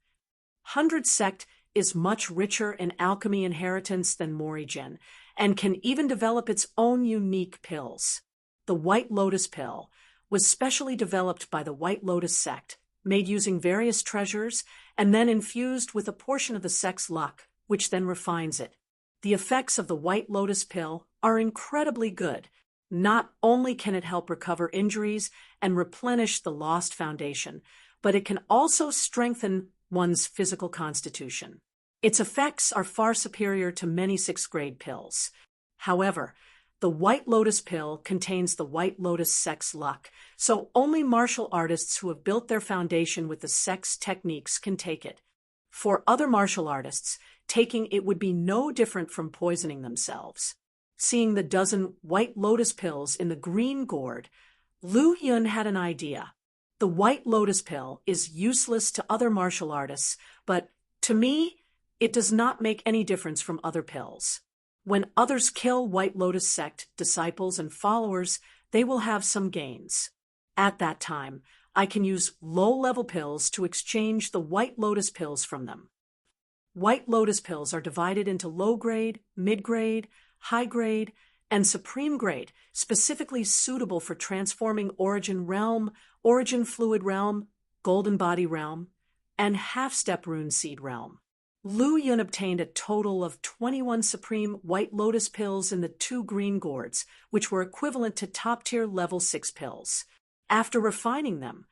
100 sect is much richer in alchemy inheritance than Morrigan, and can even develop its own unique pills. The white lotus pill was specially developed by the White Lotus sect, made using various treasures, and then infused with a portion of the sect's luck, which then refines it. The effects of the White Lotus pill are incredibly good. Not only can it help recover injuries and replenish the lost foundation, but it can also strengthen one's physical constitution. Its effects are far superior to many 6th grade pills. However, the White Lotus pill contains the White Lotus sect's luck, so only martial artists who have built their foundation with the sect's techniques can take it. For other martial artists, taking it would be no different from poisoning themselves. Seeing the dozen White Lotus pills in the green gourd, Lu Yun had an idea. The White Lotus pill is useless to other martial artists, but to me, it does not make any difference from other pills. When others kill White Lotus sect disciples and followers, they will have some gains. At that time, I can use low-level pills to exchange the White Lotus pills from them. White Lotus pills are divided into low-grade, mid-grade, high-grade, and supreme grade, specifically suitable for transforming Origin Realm, Origin Fluid Realm, Golden Body Realm, and Half-Step Rune Seed Realm. Lu Yun obtained a total of 21 Supreme White Lotus pills in the 2 green gourds, which were equivalent to top-tier level 6 pills. After refining them,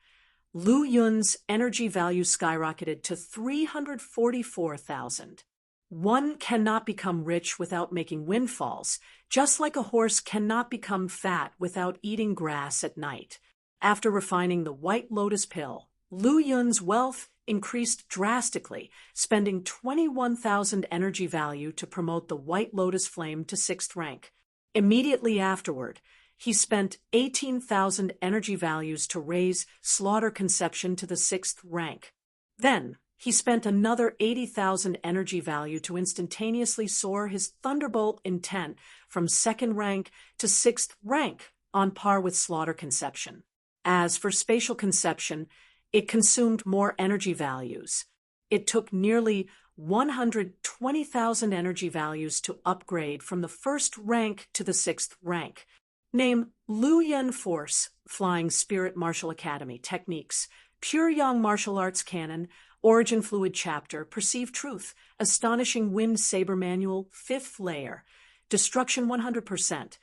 Lu Yun's energy value skyrocketed to 344,000. One cannot become rich without making windfalls, just like a horse cannot become fat without eating grass at night. After refining the White Lotus pill, Lu Yun's wealth increased drastically, spending 21,000 energy value to promote the White Lotus flame to 6th rank. Immediately afterward, he spent 18,000 energy values to raise Slaughter Conception to the 6th rank. Then, he spent another 80,000 energy value to instantaneously soar his Thunderbolt Intent from 2nd rank to 6th rank, on par with Slaughter Conception. As for Spatial Conception, it consumed more energy values. It took nearly 120,000 energy values to upgrade from the 1st rank to the 6th rank. Name Lu Yun Force, Flying Spirit Martial Academy, Techniques, Pure Yang Martial Arts Canon, Origin Fluid Chapter, Perceive Truth, Astonishing Wind Saber Manual, 5th layer, Destruction 100%,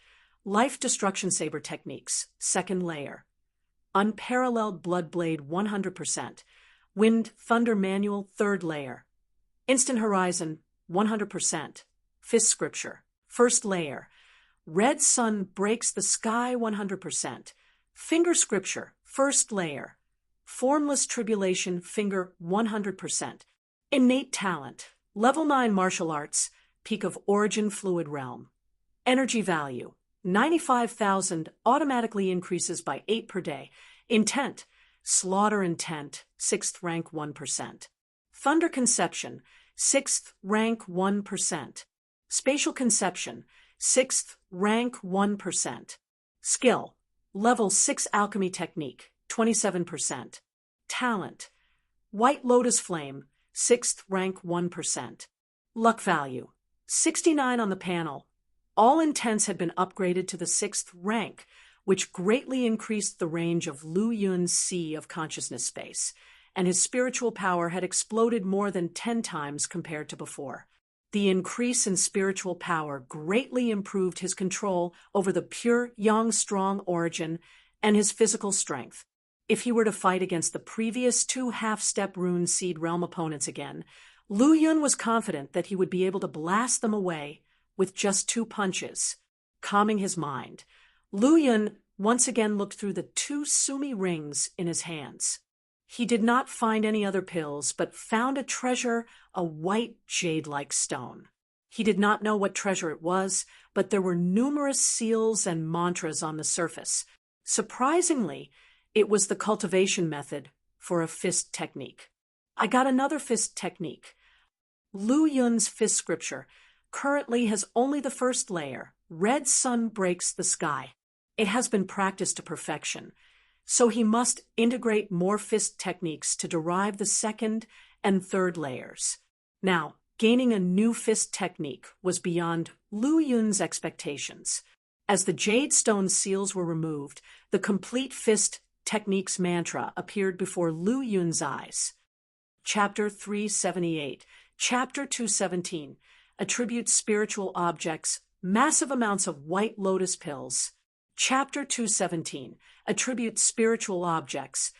Life Destruction Saber Techniques, 2nd layer, Unparalleled Bloodblade 100%, Wind Thunder Manual 3rd layer, Instant Horizon 100%, 5th Scripture, 1st layer, Red Sun Breaks the Sky 100%, Finger Scripture, 1st layer, Formless Tribulation Finger 100%, Innate Talent, Level 9 Martial Arts, Peak of Origin Fluid Realm, Energy Value 95,000 automatically increases by 8 per day. Intent, Slaughter Intent, 6th rank 1%. Thunder Conception, 6th rank 1%. Spatial Conception, 6th rank 1%. Skill, Level 6 Alchemy Technique, 27%. Talent, White Lotus Flame, 6th rank 1%. Luck Value, 69 on the panel. All intents had been upgraded to the 6th rank, which greatly increased the range of Lu Yun's sea of consciousness space, and his spiritual power had exploded more than 10 times compared to before. The increase in spiritual power greatly improved his control over the pure Yang strong origin and his physical strength. If he were to fight against the previous 2 half-step rune seed realm opponents again, Lu Yun was confident that he would be able to blast them away with just 2 punches. Calming his mind, Lu Yun once again looked through the 2 Sumi rings in his hands. He did not find any other pills, but found a treasure, a white jade-like stone. He did not know what treasure it was, but there were numerous seals and mantras on the surface. Surprisingly, it was the cultivation method for a fist technique. I got another fist technique. Lu Yun's fist scripture, currently has only the first layer. Red sun breaks the sky. It has been practiced to perfection, so he must integrate more fist techniques to derive the second and third layers. Now, gaining a new fist technique was beyond Lu Yun's expectations. As the jade stone seals were removed, the complete fist technique's mantra appeared before Lu Yun's eyes. Chapter 378. Chapter 217 attributes spiritual objects, massive amounts of white lotus pills. Chapter 217 attributes spiritual objects,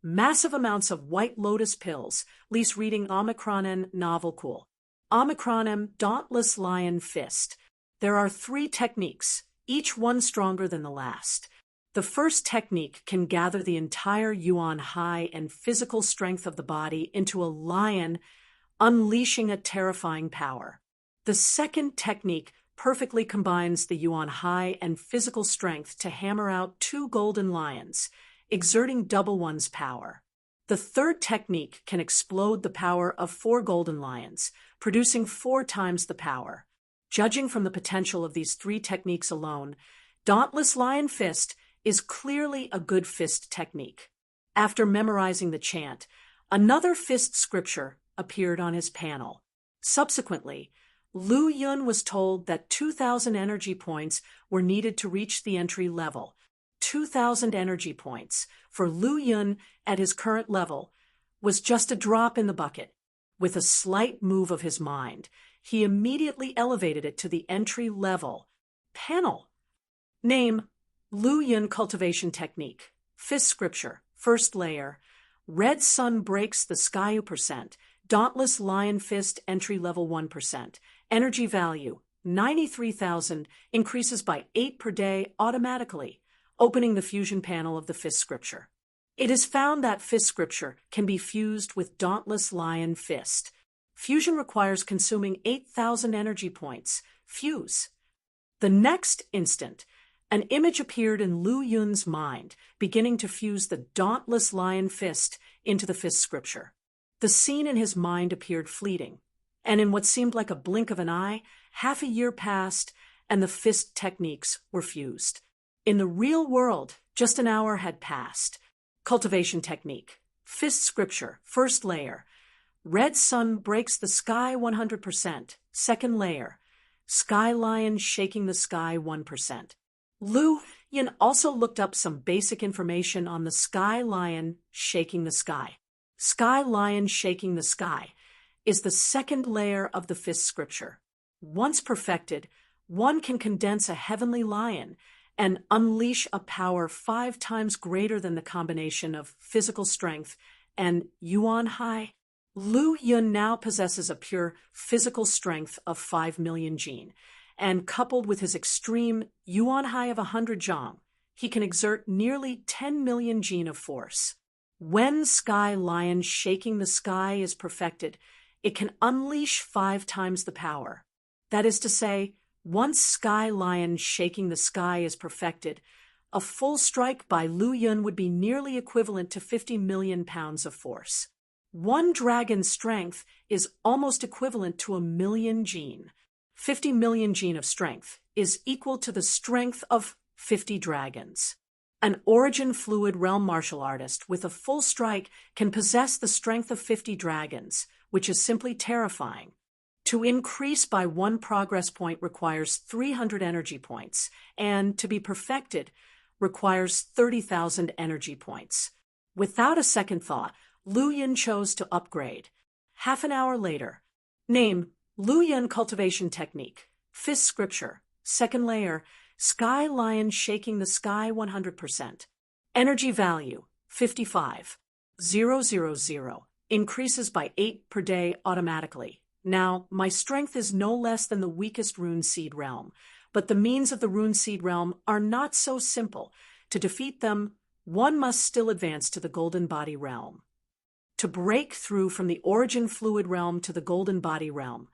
massive amounts of white lotus pills. Lease reading Omicron novel cool. Omicron Dauntless Lion Fist. There are 3 techniques, each one stronger than the last. The first technique can gather the entire Yuan Hai and physical strength of the body into a lion, unleashing a terrifying power. The second technique perfectly combines the Yuan Hai and physical strength to hammer out 2 golden lions, exerting double one's power. The third technique can explode the power of 4 golden lions, producing 4 times the power. Judging from the potential of these 3 techniques alone, Dauntless Lion Fist is clearly a good fist technique. After memorizing the chant, another fist scripture appeared on his panel. Subsequently, Lu Yun was told that 2,000 energy points were needed to reach the entry level. 2,000 energy points for Lu Yun at his current level was just a drop in the bucket. With a slight move of his mind, he immediately elevated it to the entry level panel. Name: Lu Yun Cultivation Technique. Fist Scripture. First layer. Red Sun breaks the sky 2%. Dauntless Lion Fist entry level 1%. Energy value 93,000, increases by 8 per day automatically, opening the fusion panel of the Fist Scripture. It is found that Fist Scripture can be fused with Dauntless Lion Fist. Fusion requires consuming 8,000 energy points. Fuse. The next instant, an image appeared in Lu Yun's mind, beginning to fuse the Dauntless Lion Fist into the Fist Scripture. The scene in his mind appeared fleeting, and in what seemed like a blink of an eye, half a year passed and the fist techniques were fused. In the real world, just an hour had passed. Cultivation technique. Fist Scripture. First layer. Red Sun breaks the sky 100%. Second layer. Sky Lion shaking the sky 1%. Lu Yun also looked up some basic information on the Sky Lion shaking the sky. Sky Lion shaking the sky is the second layer of the Fist Scripture. Once perfected, one can condense a heavenly lion and unleash a power 5 times greater than the combination of physical strength and Yuan Hai. Lu Yun now possesses a pure physical strength of 5 million jin, and coupled with his extreme Yuan Hai of 100 zhang, he can exert nearly 10 million jin of force. When Sky Lion shaking the sky is perfected, it can unleash 5 times the power. That is to say, once Sky Lion shaking the sky is perfected, a full strike by Lu Yun would be nearly equivalent to 50 million pounds of force. 1 dragon's strength is almost equivalent to 1 million jin. 50 million jin of strength is equal to the strength of 50 dragons. An origin fluid realm martial artist with a full strike can possess the strength of 50 dragons, which is simply terrifying. To increase by 1 progress point requires 300 energy points, and to be perfected requires 30,000 energy points. Without a second thought, Lu Yun chose to upgrade. Half an hour later. Name: Lu Yun Cultivation Technique. Fist Scripture. Second layer. Sky Lion shaking the sky 100%. Energy value 55,000. Increases by 8 per day automatically. Now, my strength is no less than the weakest rune seed realm, but the means of the rune seed realm are not so simple. To defeat them, one must still advance to the golden body realm. To break through from the origin fluid realm to the golden body realm,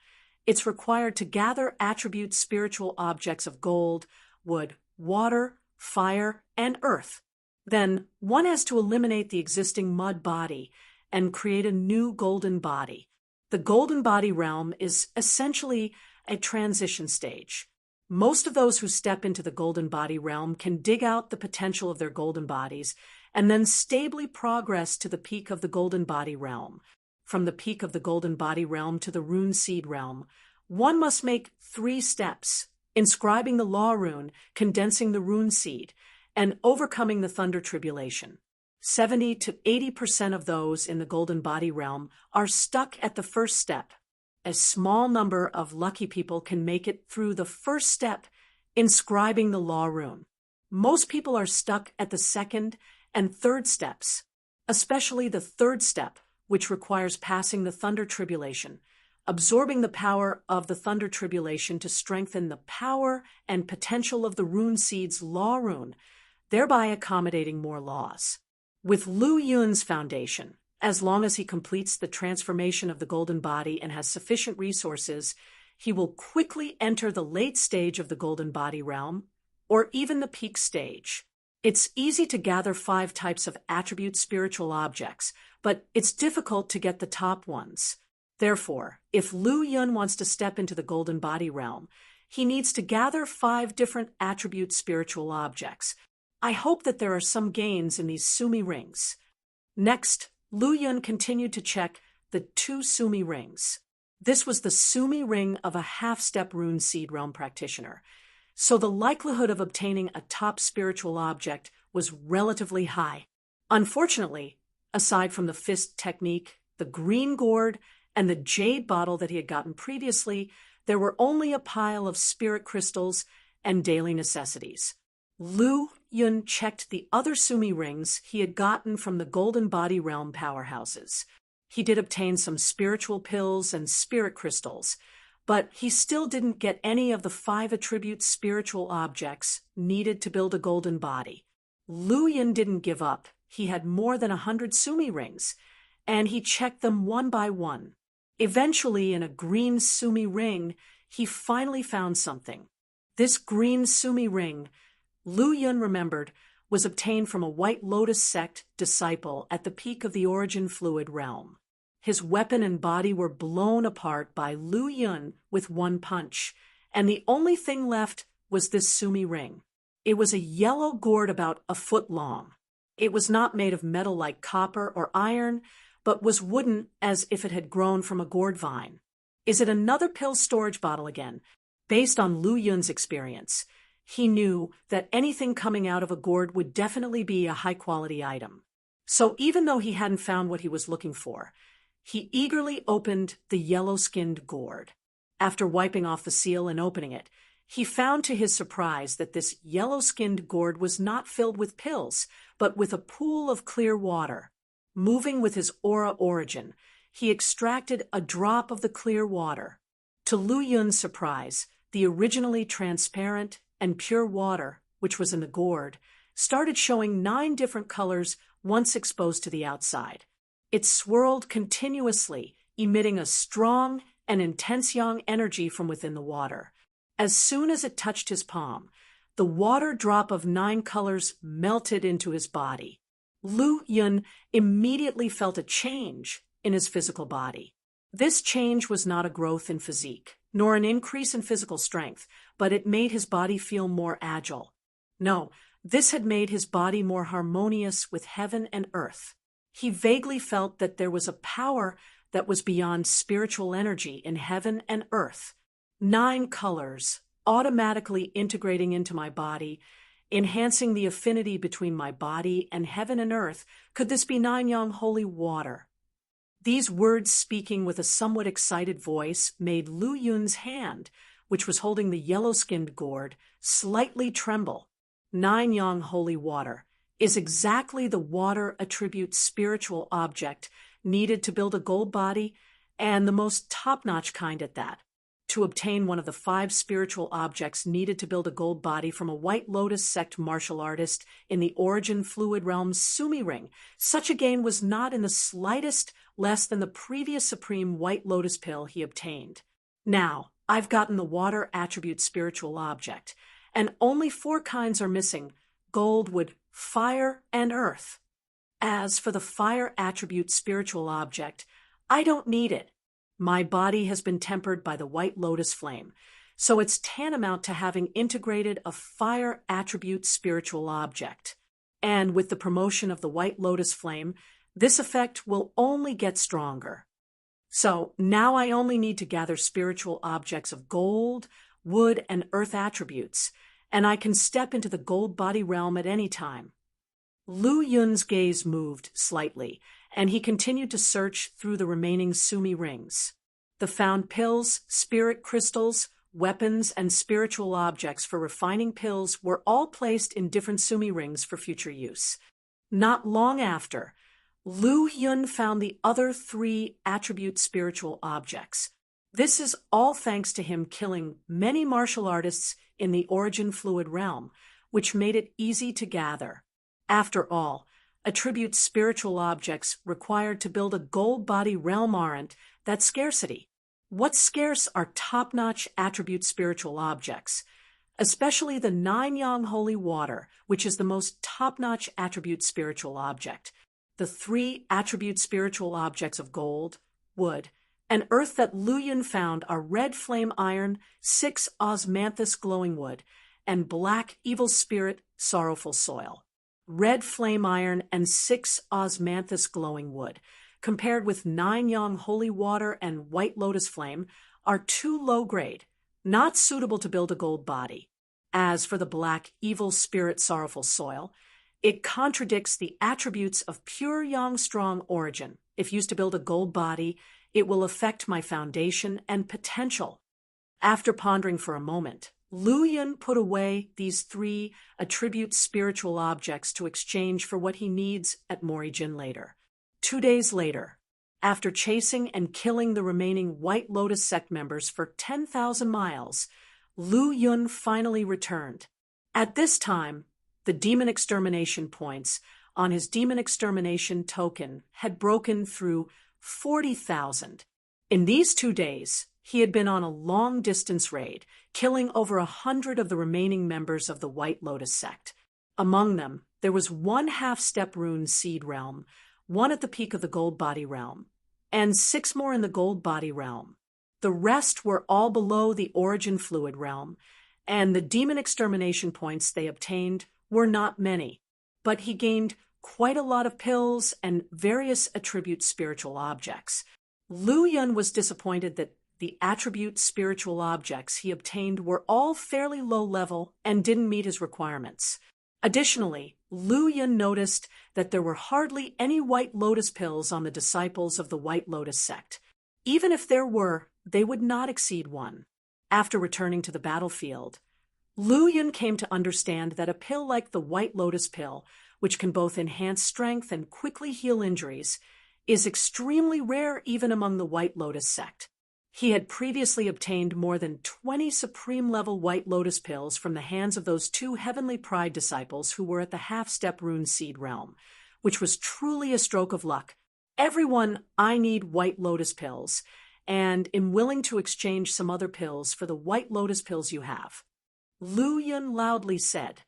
it's required to gather attribute spiritual objects of gold, wood, water, fire, and earth. Then one has to eliminate the existing mud body and create a new golden body. The golden body realm is essentially a transition stage. Most of those who step into the golden body realm can dig out the potential of their golden bodies and then stably progress to the peak of the golden body realm. From the peak of the golden body realm to the rune seed realm, one must make 3 steps: inscribing the law rune, condensing the rune seed, and overcoming the thunder tribulation. 70 to 80% of those in the golden body realm are stuck at the first step. A small number of lucky people can make it through the first step, inscribing the law rune. Most people are stuck at the second and third steps, especially the third step, which requires passing the thunder tribulation, absorbing the power of the thunder tribulation to strengthen the power and potential of the rune seed's law rune, thereby accommodating more laws. With Lu Yun's foundation, as long as he completes the transformation of the golden body and has sufficient resources, he will quickly enter the late stage of the golden body realm, or even the peak stage. It's easy to gather 5 types of attribute spiritual objects, but it's difficult to get the top ones. Therefore, if Lu Yun wants to step into the golden body realm, he needs to gather 5 different attribute spiritual objects. I hope that there are some gains in these Sumi rings. Next, Lu Yun continued to check the 2 Sumi rings. This was the Sumi ring of a half-step rune seed realm practitioner, so the likelihood of obtaining a top spiritual object was relatively high. Unfortunately, aside from the fist technique, the green gourd, and the jade bottle that he had gotten previously, there were only a pile of spirit crystals and daily necessities. Lu Yun checked the other Sumi rings he had gotten from the golden body realm powerhouses. He did obtain some spiritual pills and spirit crystals, but he still didn't get any of the 5 attribute spiritual objects needed to build a golden body. Lu Yun didn't give up. He had more than 100 Sumi rings, and he checked them one by one. Eventually, in a green Sumi ring, he finally found something. This green Sumi ring, Lu Yun remembered, was obtained from a White Lotus sect disciple at the peak of the origin fluid realm. His weapon and body were blown apart by Lu Yun with one punch, and the only thing left was this Sumi ring. It was a yellow gourd about a foot long. It was not made of metal like copper or iron, but was wooden as if it had grown from a gourd vine. Is it another pill storage bottle again? Based on Lu Yun's experience, he knew that anything coming out of a gourd would definitely be a high-quality item. So even though he hadn't found what he was looking for, he eagerly opened the yellow-skinned gourd. After wiping off the seal and opening it, he found to his surprise that this yellow-skinned gourd was not filled with pills, but with a pool of clear water. Moving with his aura origin, he extracted a drop of the clear water. To Lu Yun's surprise, the originally transparent and pure water, which was in the gourd, started showing 9 different colors once exposed to the outside. It swirled continuously, emitting a strong and intense yang energy from within the water. As soon as it touched his palm, the water drop of 9 colors melted into his body. Lu Yun immediately felt a change in his physical body. This change was not a growth in physique, nor an increase in physical strength, but it made his body feel more agile. No, this had made his body more harmonious with heaven and earth. He vaguely felt that there was a power that was beyond spiritual energy in heaven and earth. 9 colors, automatically integrating into my body, enhancing the affinity between my body and heaven and earth. Could this be 9 yang holy water? These words, speaking with a somewhat excited voice, made Lu Yun's hand, which was holding the yellow-skinned gourd, slightly tremble. 9 yang holy water is exactly the water attribute spiritual object needed to build a gold body, and the most top-notch kind at that. To obtain one of the 5 spiritual objects needed to build a gold body from a White Lotus sect martial artist in the origin fluid realm's Sumi ring, such a gain was not in the slightest less than the previous supreme White Lotus pill he obtained. Now, I've gotten the water attribute spiritual object, and only 4 kinds are missing: gold, wood, fire, and earth. As for the fire attribute spiritual object, I don't need it. My body has been tempered by the White Lotus flame, so it's tantamount to having integrated a fire attribute spiritual object. And with the promotion of the White Lotus flame, this effect will only get stronger. So now I only need to gather spiritual objects of gold, wood, and earth attributes, and I can step into the gold body realm at any time. Lu Yun's gaze moved slightly, and he continued to search through the remaining Sumi rings. The found pills, spirit crystals, weapons, and spiritual objects for refining pills were all placed in different Sumi rings for future use. Not long after, Lu Yun found the other 3 attribute spiritual objects. This is all thanks to him killing many martial artists in the origin fluid realm, which made it easy to gather. After all, attribute spiritual objects required to build a gold body realm aren't that scarcity. What's scarce are top-notch attribute spiritual objects, especially the 9-yang holy water, which is the most top-notch attribute spiritual object. The 3 attribute spiritual objects of gold, wood, and earth that Lu Yun found are red flame iron, 6 osmanthus glowing wood, and black evil spirit sorrowful soil. Red flame iron and 6 osmanthus glowing wood, compared with 9-yang holy water and white lotus flame, are too low grade, not suitable to build a gold body. As for the black evil spirit sorrowful soil, it contradicts the attributes of pure yang strong origin. If used to build a gold body, it will affect my foundation and potential. After pondering for a moment, Lu Yun put away these 3 attribute spiritual objects to exchange for what he needs at Morijin later. 2 days later, after chasing and killing the remaining White Lotus sect members for 10,000 miles, Lu Yun finally returned. At this time, the demon extermination points on his demon extermination token had broken through 40,000. In these 2 days, he had been on a long-distance raid, killing over 100 of the remaining members of the White Lotus sect. Among them, there was 1 half-step rune seed realm, 1 at the peak of the gold body realm, and 6 more in the gold body realm. The rest were all below the origin fluid realm, and the demon extermination points they obtained were not many, but he gained quite a lot of pills and various attribute spiritual objects. Lu Yun was disappointed that the attribute spiritual objects he obtained were all fairly low level and didn't meet his requirements. Additionally, Lu Yun noticed that there were hardly any White Lotus pills on the disciples of the White Lotus sect. Even if there were, they would not exceed 1. After returning to the battlefield, Lu Yun came to understand that a pill like the White Lotus pill, which can both enhance strength and quickly heal injuries, is extremely rare even among the White Lotus sect. He had previously obtained more than 20 supreme-level White Lotus pills from the hands of those 2 Heavenly Pride disciples who were at the half-step rune seed realm, which was truly a stroke of luck. Everyone, I need White Lotus pills, and am willing to exchange some other pills for the White Lotus pills you have. Lu Yun loudly said.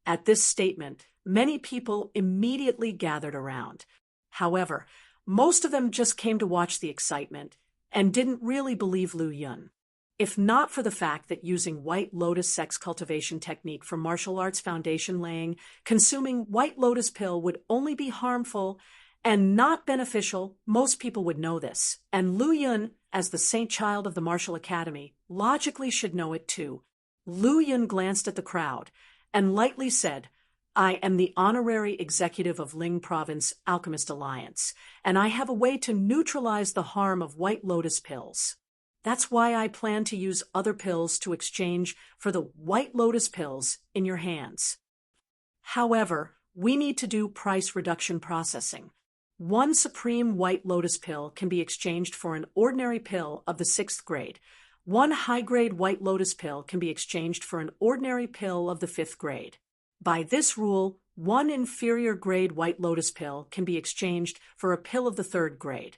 At this statement, many people immediately gathered around. However, most of them just came to watch the excitement and didn't really believe Lu Yun. If not for the fact that using White Lotus sex cultivation technique for martial arts foundation laying, consuming White Lotus pill would only be harmful and not beneficial, most people would know this. And Lu Yun, as the saint child of the martial academy, logically should know it too. Lu Yun glanced at the crowd and lightly said, I am the honorary executive of Ling Province Alchemist Alliance, and I have a way to neutralize the harm of White Lotus pills. That's why I plan to use other pills to exchange for the White Lotus pills in your hands. However, we need to do price reduction processing. 1 supreme White Lotus pill can be exchanged for an ordinary pill of the 6th grade. 1 high-grade White Lotus pill can be exchanged for an ordinary pill of the 5th grade. By this rule, 1 inferior grade White Lotus pill can be exchanged for a pill of the 3rd grade.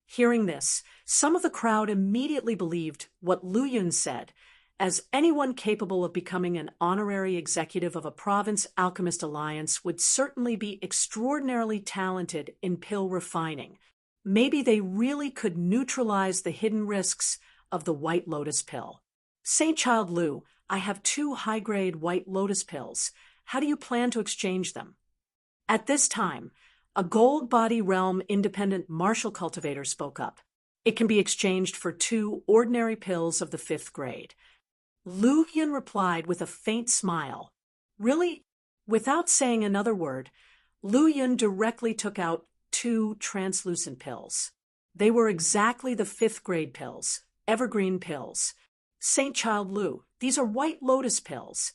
Hearing this, some of the crowd immediately believed what Lu Yun said, as anyone capable of becoming an honorary executive of a Province Alchemist Alliance would certainly be extraordinarily talented in pill refining. Maybe they really could neutralize the hidden risks of the White Lotus pill. Saint Child Lu, I have 2 high-grade White Lotus pills. How do you plan to exchange them? At this time, a Gold Body Realm independent martial cultivator spoke up. It can be exchanged for 2 ordinary pills of the 5th grade. Lu Yun replied with a faint smile. Really? Without saying another word, Lu Yun directly took out 2 translucent pills. They were exactly the 5th grade pills, evergreen pills. Saint Child Lu, these are White Lotus pills.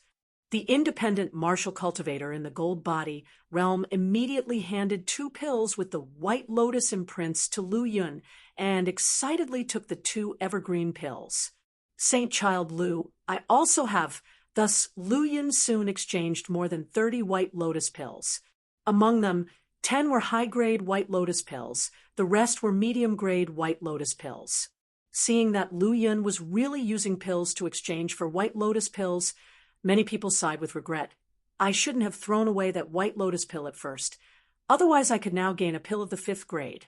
The independent martial cultivator in the Gold Body Realm immediately handed 2 pills with the White Lotus imprints to Lu Yun and excitedly took the 2 evergreen pills. Saint Child Lu, I also have. Thus, Lu Yun soon exchanged more than 30 White Lotus pills. Among them, 10 were high-grade White Lotus pills. The rest were medium-grade White Lotus pills. Seeing that Lu Yun was really using pills to exchange for White Lotus pills, many people sighed with regret. I shouldn't have thrown away that White Lotus pill at first. Otherwise, I could now gain a pill of the 5th grade.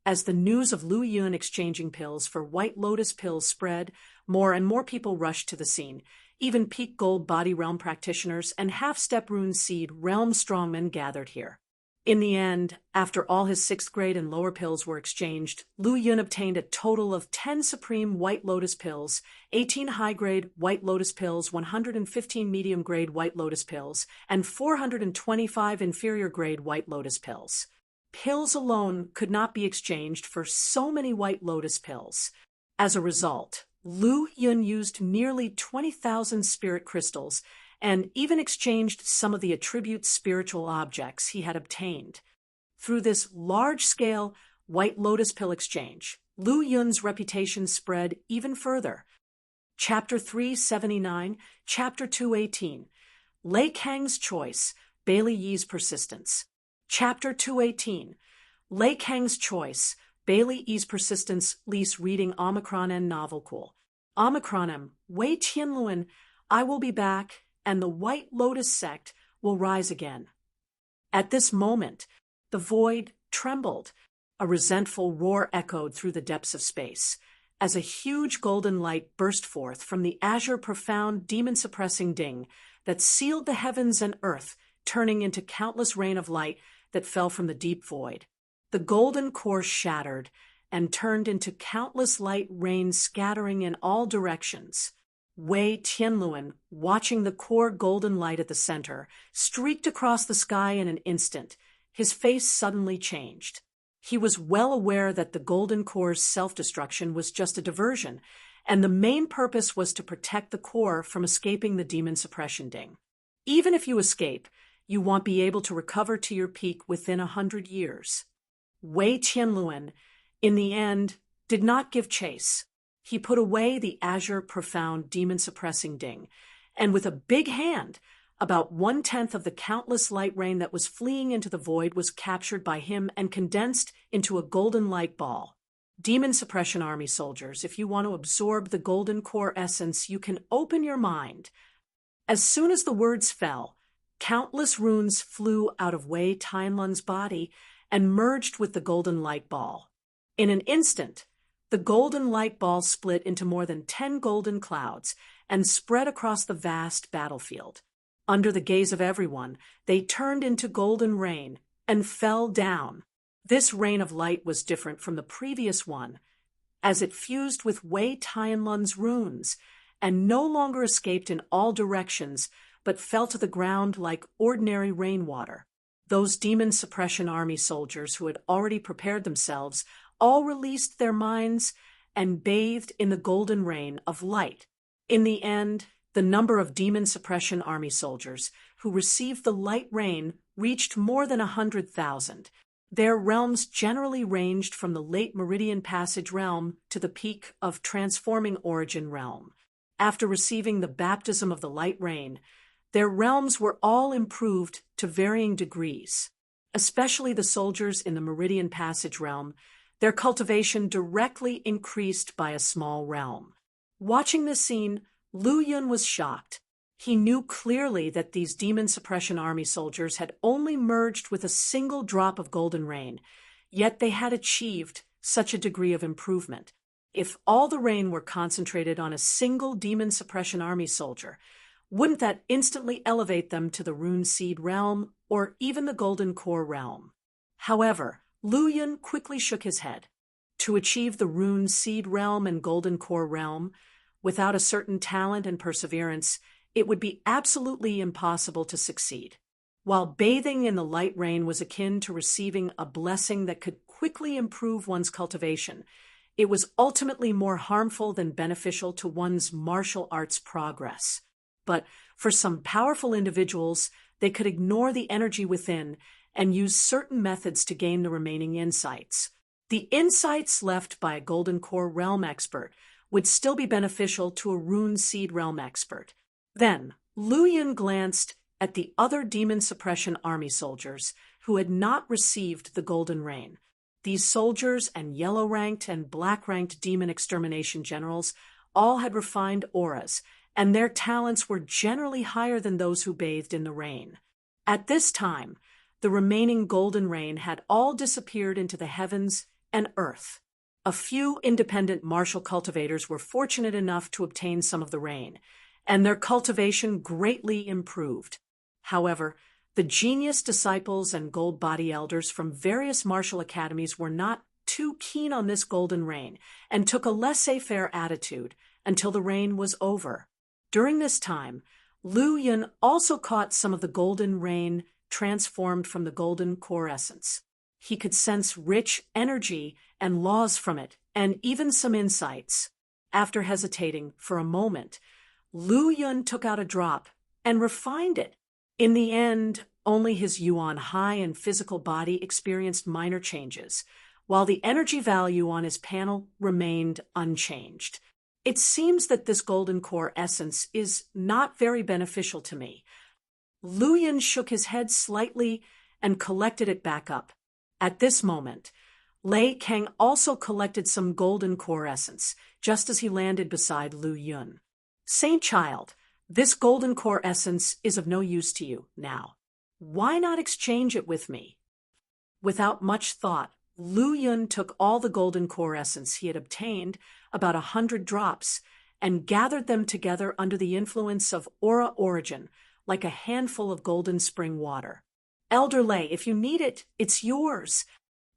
As the news of Lu Yun exchanging pills for White Lotus pills spread, more and more people rushed to the scene. Even peak Gold Body Realm practitioners and half-step Rune Seed Realm strongmen gathered here. In the end, after all his 6th grade and lower pills were exchanged, Lu Yun obtained a total of 10 Supreme White Lotus pills, 18 high-grade White Lotus pills, 115 medium-grade White Lotus pills, and 425 inferior-grade White Lotus pills. Pills alone could not be exchanged for so many White Lotus pills. As a result, Lu Yun used nearly 20,000 spirit crystals and even exchanged some of the attribute spiritual objects he had obtained. Through this large-scale White Lotus pill exchange, Lu Yun's reputation spread even further. Chapter 379, Chapter 218, Lei Kang's Choice, Bailey Yi's Persistence. Chapter 218, Lei Kang's Choice, Bailey Yi's Persistence, Lease Reading Omicron and Novel Cool. Omicron M, Wei Tianluan, I will be back, and the White Lotus sect will rise again. At this moment, the void trembled. A resentful roar echoed through the depths of space, as a huge golden light burst forth from the azure profound demon-suppressing ding that sealed the heavens and earth, turning into countless rain of light that fell from the deep void. The golden core shattered and turned into countless light rain scattering in all directions. Wei Tianluan, watching the core golden light at the center, streaked across the sky in an instant. His face suddenly changed. He was well aware that the golden core's self-destruction was just a diversion, and the main purpose was to protect the core from escaping the demon suppression ding. Even if you escape, you won't be able to recover to your peak within 100 years. Wei Tianluan, in the end, did not give chase. He put away the azure profound demon-suppressing ding, and with a big hand, about 1/10 of the countless light rain that was fleeing into the void was captured by him and condensed into a golden light ball. Demon Suppression Army soldiers, if you want to absorb the golden core essence, you can open your mind. As soon as the words fell, countless runes flew out of Wei Tianlun's body and merged with the golden light ball. In an instant, the golden light ball split into more than 10 golden clouds and spread across the vast battlefield. Under the gaze of everyone, they turned into golden rain and fell down. This rain of light was different from the previous one, as it fused with Wei Tianlun's runes and no longer escaped in all directions, but fell to the ground like ordinary rainwater. Those Demon Suppression Army soldiers who had already prepared themselves all released their minds and bathed in the golden rain of light. In the end, the number of Demon Suppression Army soldiers who received the light rain reached more than 100,000. Their realms generally ranged from the late Meridian Passage realm to the peak of Transforming Origin realm. After receiving the baptism of the light rain, their realms were all improved to varying degrees. Especially the soldiers in the Meridian Passage realm, their cultivation directly increased by a small realm. Watching this scene, Lu Yun was shocked. He knew clearly that these Demon Suppression Army soldiers had only merged with a single drop of golden rain, Yet they had achieved such a degree of improvement. If all the rain were concentrated on a single demon suppression army soldier, wouldn't that instantly elevate them to the Rune Seed realm or even the Golden Core realm? However, Lu Yun quickly shook his head. To achieve the Rune Seed realm and Golden Core realm, without a certain talent and perseverance, it would be absolutely impossible to succeed. While bathing in the light rain was akin to receiving a blessing that could quickly improve one's cultivation, it was ultimately more harmful than beneficial to one's martial arts progress. But for some powerful individuals, they could ignore the energy within and use certain methods to gain the remaining insights. The insights left by a Golden Core realm expert would still be beneficial to a Rune Seed realm expert. Then, Lu Yun glanced at the other demon suppression army soldiers who had not received the Golden Rain. These soldiers and yellow-ranked and black-ranked demon extermination generals all had refined auras, and their talents were generally higher than those who bathed in the rain. At this time, the remaining Golden Rain had all disappeared into the heavens and earth. A few independent martial cultivators were fortunate enough to obtain some of the rain, and their cultivation greatly improved. However, the genius disciples and gold body elders from various martial academies were not too keen on this Golden Rain and took a laissez-faire attitude until the rain was over. During this time, Lu Yun also caught some of the Golden Rain transformed from the Golden Core essence. He could sense rich energy and laws from it, and even some insights. After hesitating for a moment, Lu Yun took out a drop and refined it. In the end, only his Yuan High and physical body experienced minor changes, while the energy value on his panel remained unchanged. It seems that this Golden Core essence is not very beneficial to me. Lu Yun shook his head slightly and collected it back up. At this moment, Lei Kang also collected some Golden Core essence, just as he landed beside Lu Yun. "Saint Child, this Golden Core essence is of no use to you now. Why not exchange it with me?" Without much thought, Lu Yun took all the Golden Core essence he had obtained, about 100 drops, and gathered them together under the influence of Aura Origin, like a handful of golden spring water. "Elder Lei, if you need it, it's yours."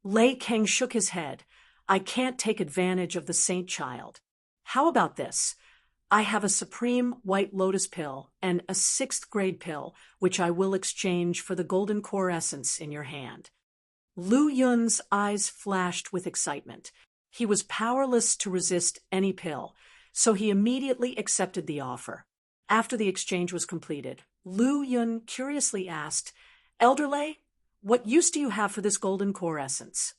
Lei Kang shook his head. "I can't take advantage of the Saint Child. How about this? I have a Supreme White Lotus pill and a 6th grade pill, which I will exchange for the Golden Core essence in your hand." Lu Yun's eyes flashed with excitement. He was powerless to resist any pill, so he immediately accepted the offer. After the exchange was completed, Lu Yun curiously asked, "Elder Lei, what use do you have for this Golden Core essence?"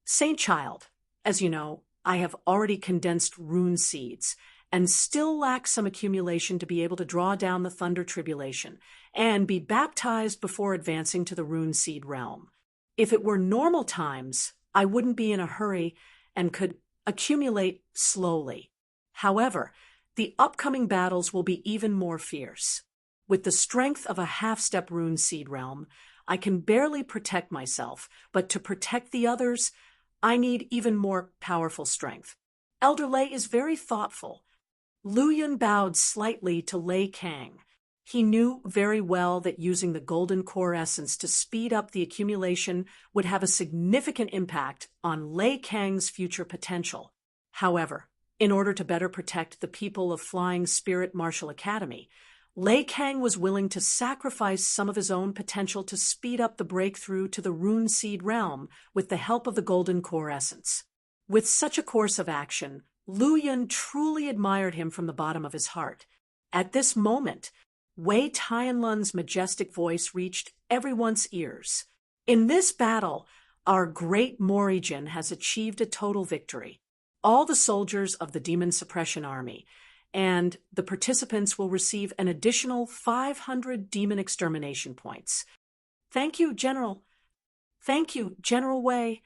"Saint Child, as you know, I have already condensed rune seeds, and still lack some accumulation to be able to draw down the Thunder Tribulation and be baptized before advancing to the Rune Seed realm. If it were normal times, I wouldn't be in a hurry and could accumulate slowly. However, the upcoming battles will be even more fierce. With the strength of a half-step Rune Seed realm, I can barely protect myself, but to protect the others, I need even more powerful strength." Elder Lei is very thoughtful. Lu Yun bowed slightly to Lei Kang. He knew very well that using the Golden Core essence to speed up the accumulation would have a significant impact on Lei Kang's future potential. However, in order to better protect the people of Flying Spirit Martial Academy, Lei Kang was willing to sacrifice some of his own potential to speed up the breakthrough to the Rune Seed realm with the help of the Golden Core essence. With such a course of action, Lu Yun truly admired him from the bottom of his heart. At this moment, Wei Tianlun's majestic voice reached everyone's ears. "In this battle, our great Morijin has achieved a total victory. All the soldiers of the Demon Suppression Army and the participants will receive an additional 500 demon extermination points." "Thank you, General. Thank you, General Wei."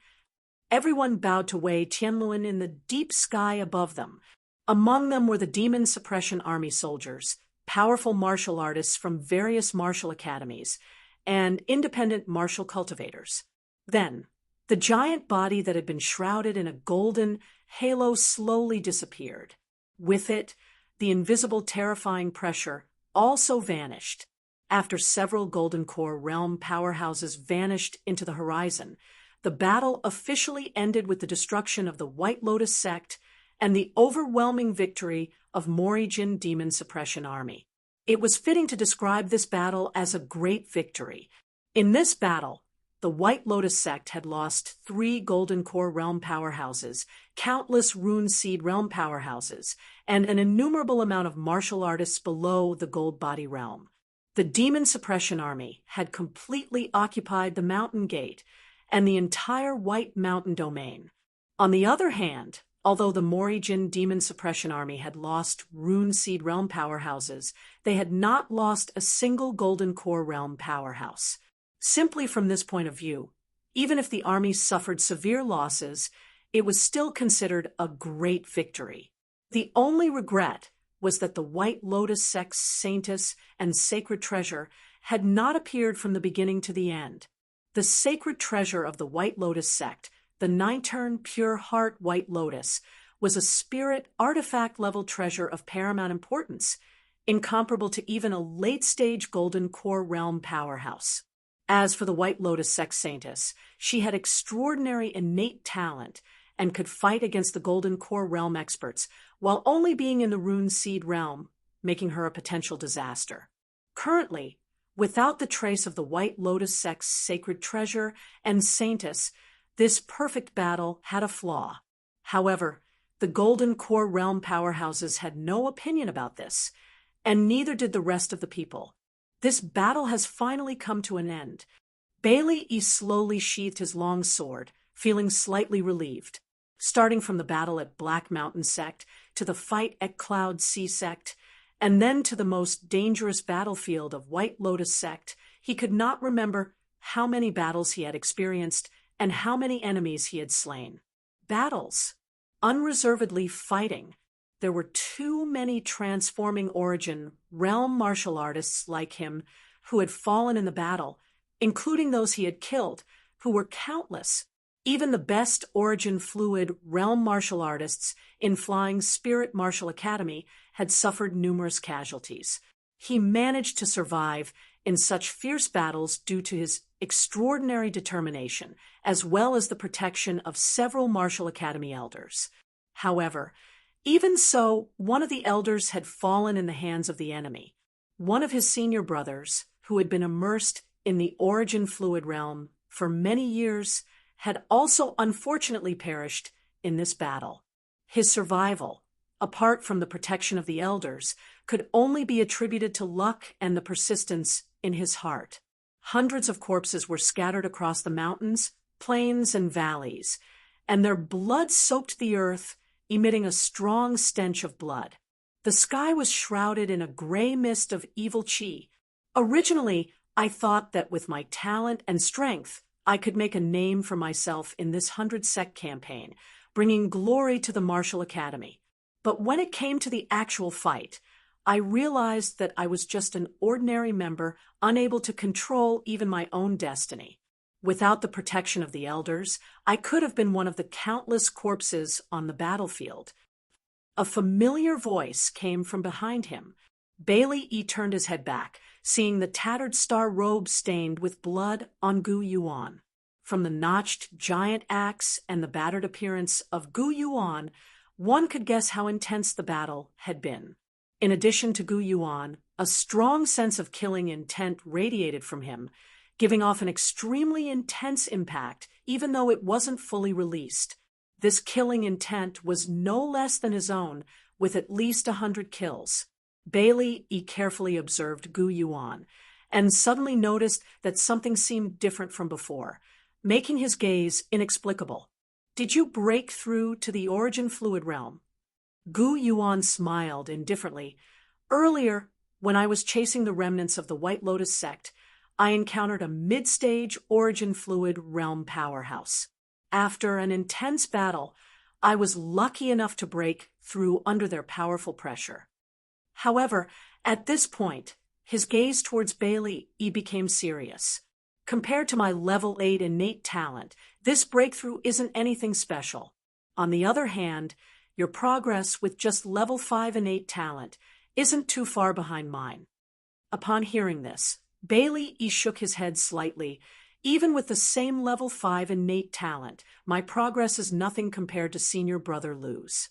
Everyone bowed to Wei Tianlun in the deep sky above them. Among them were the Demon Suppression Army soldiers, powerful martial artists from various martial academies, and independent martial cultivators. Then, The giant body that had been shrouded in a golden halo slowly disappeared. With it, the invisible terrifying pressure also vanished. After several Golden Core realm powerhouses vanished into the horizon, the battle officially ended with the destruction of the White Lotus sect and the overwhelming victory of Morrijin Demon Suppression Army. It was fitting to describe this battle as a great victory. In this battle, the White Lotus sect had lost 3 Golden Core realm powerhouses, countless Rune Seed realm powerhouses, and an innumerable amount of martial artists below the Gold Body realm. The Demon Suppression Army had completely occupied the Mountain Gate and the entire White Mountain domain. On the other hand, although the Morrijin Demon Suppression Army had lost Rune Seed realm powerhouses, they had not lost a single Golden Core realm powerhouse. Simply from this point of view, even if the army suffered severe losses, it was still considered a great victory. The only regret was that the White Lotus sect's Saintess and Sacred Treasure had not appeared from the beginning to the end. The Sacred Treasure of the White Lotus sect, the Nitern Pure Heart White Lotus, was a spirit artifact-level treasure of paramount importance, incomparable to even a late-stage Golden Core realm powerhouse. As for the White Lotus sect Saintess, she had extraordinary innate talent and could fight against the Golden Core realm experts while only being in the Rune Seed realm, making her a potential disaster. Currently, without the trace of the White Lotus sect's Sacred Treasure and Saintess, this perfect battle had a flaw. However, the Golden Core realm powerhouses had no opinion about this, and neither did the rest of the people. This battle has finally come to an end. Bailey slowly sheathed his long sword, feeling slightly relieved. Starting from the battle at Black Mountain Sect, to the fight at Cloud Sea Sect, and then to the most dangerous battlefield of White Lotus Sect, he could not remember how many battles he had experienced and how many enemies he had slain. Battles. Unreservedly fighting. There were too many transforming origin realm martial artists like him who had fallen in the battle, including those he had killed, who were countless. Even the best origin fluid realm martial artists in Flying Spirit Martial Academy had suffered numerous casualties. He managed to survive in such fierce battles due to his extraordinary determination, as well as the protection of several Martial Academy elders. However, even so, one of the elders had fallen in the hands of the enemy. One of his senior brothers, who had been immersed in the origin fluid realm for many years, had also unfortunately perished in this battle. His survival, apart from the protection of the elders, could only be attributed to luck and the persistence in his heart. Hundreds of corpses were scattered across the mountains, plains, and valleys, and their blood soaked the earth, emitting a strong stench of blood. The sky was shrouded in a gray mist of evil chi. Originally, I thought that with my talent and strength, I could make a name for myself in this 100-sect campaign, bringing glory to the Martial Academy. But when it came to the actual fight, I realized that I was just an ordinary member, unable to control even my own destiny. Without the protection of the elders, I could have been one of the countless corpses on the battlefield. A familiar voice came from behind him. Bailey turned his head back, seeing the tattered star robe stained with blood on Gu Yuan. From the notched giant axe and the battered appearance of Gu Yuan, one could guess how intense the battle had been. In addition to Gu Yuan, a strong sense of killing intent radiated from him, giving off an extremely intense impact, even though it wasn't fully released. This killing intent was no less than his own, with at least 100 kills. Bailey carefully observed Gu Yuan, and suddenly noticed that something seemed different from before, making his gaze inexplicable. "Did you break through to the origin fluid realm?" Gu Yuan smiled indifferently. "Earlier, when I was chasing the remnants of the White Lotus sect, I encountered a mid-stage origin fluid realm powerhouse. After an intense battle, I was lucky enough to break through under their powerful pressure." However, at this point, his gaze towards Bailey became serious. Compared to my level 8 innate talent, this breakthrough isn't anything special. On the other hand, your progress with just level 5 innate talent isn't too far behind mine." Upon hearing this, Bailey shook his head slightly. "Even with the same level 5 innate talent, my progress is nothing compared to Senior Brother Lu's."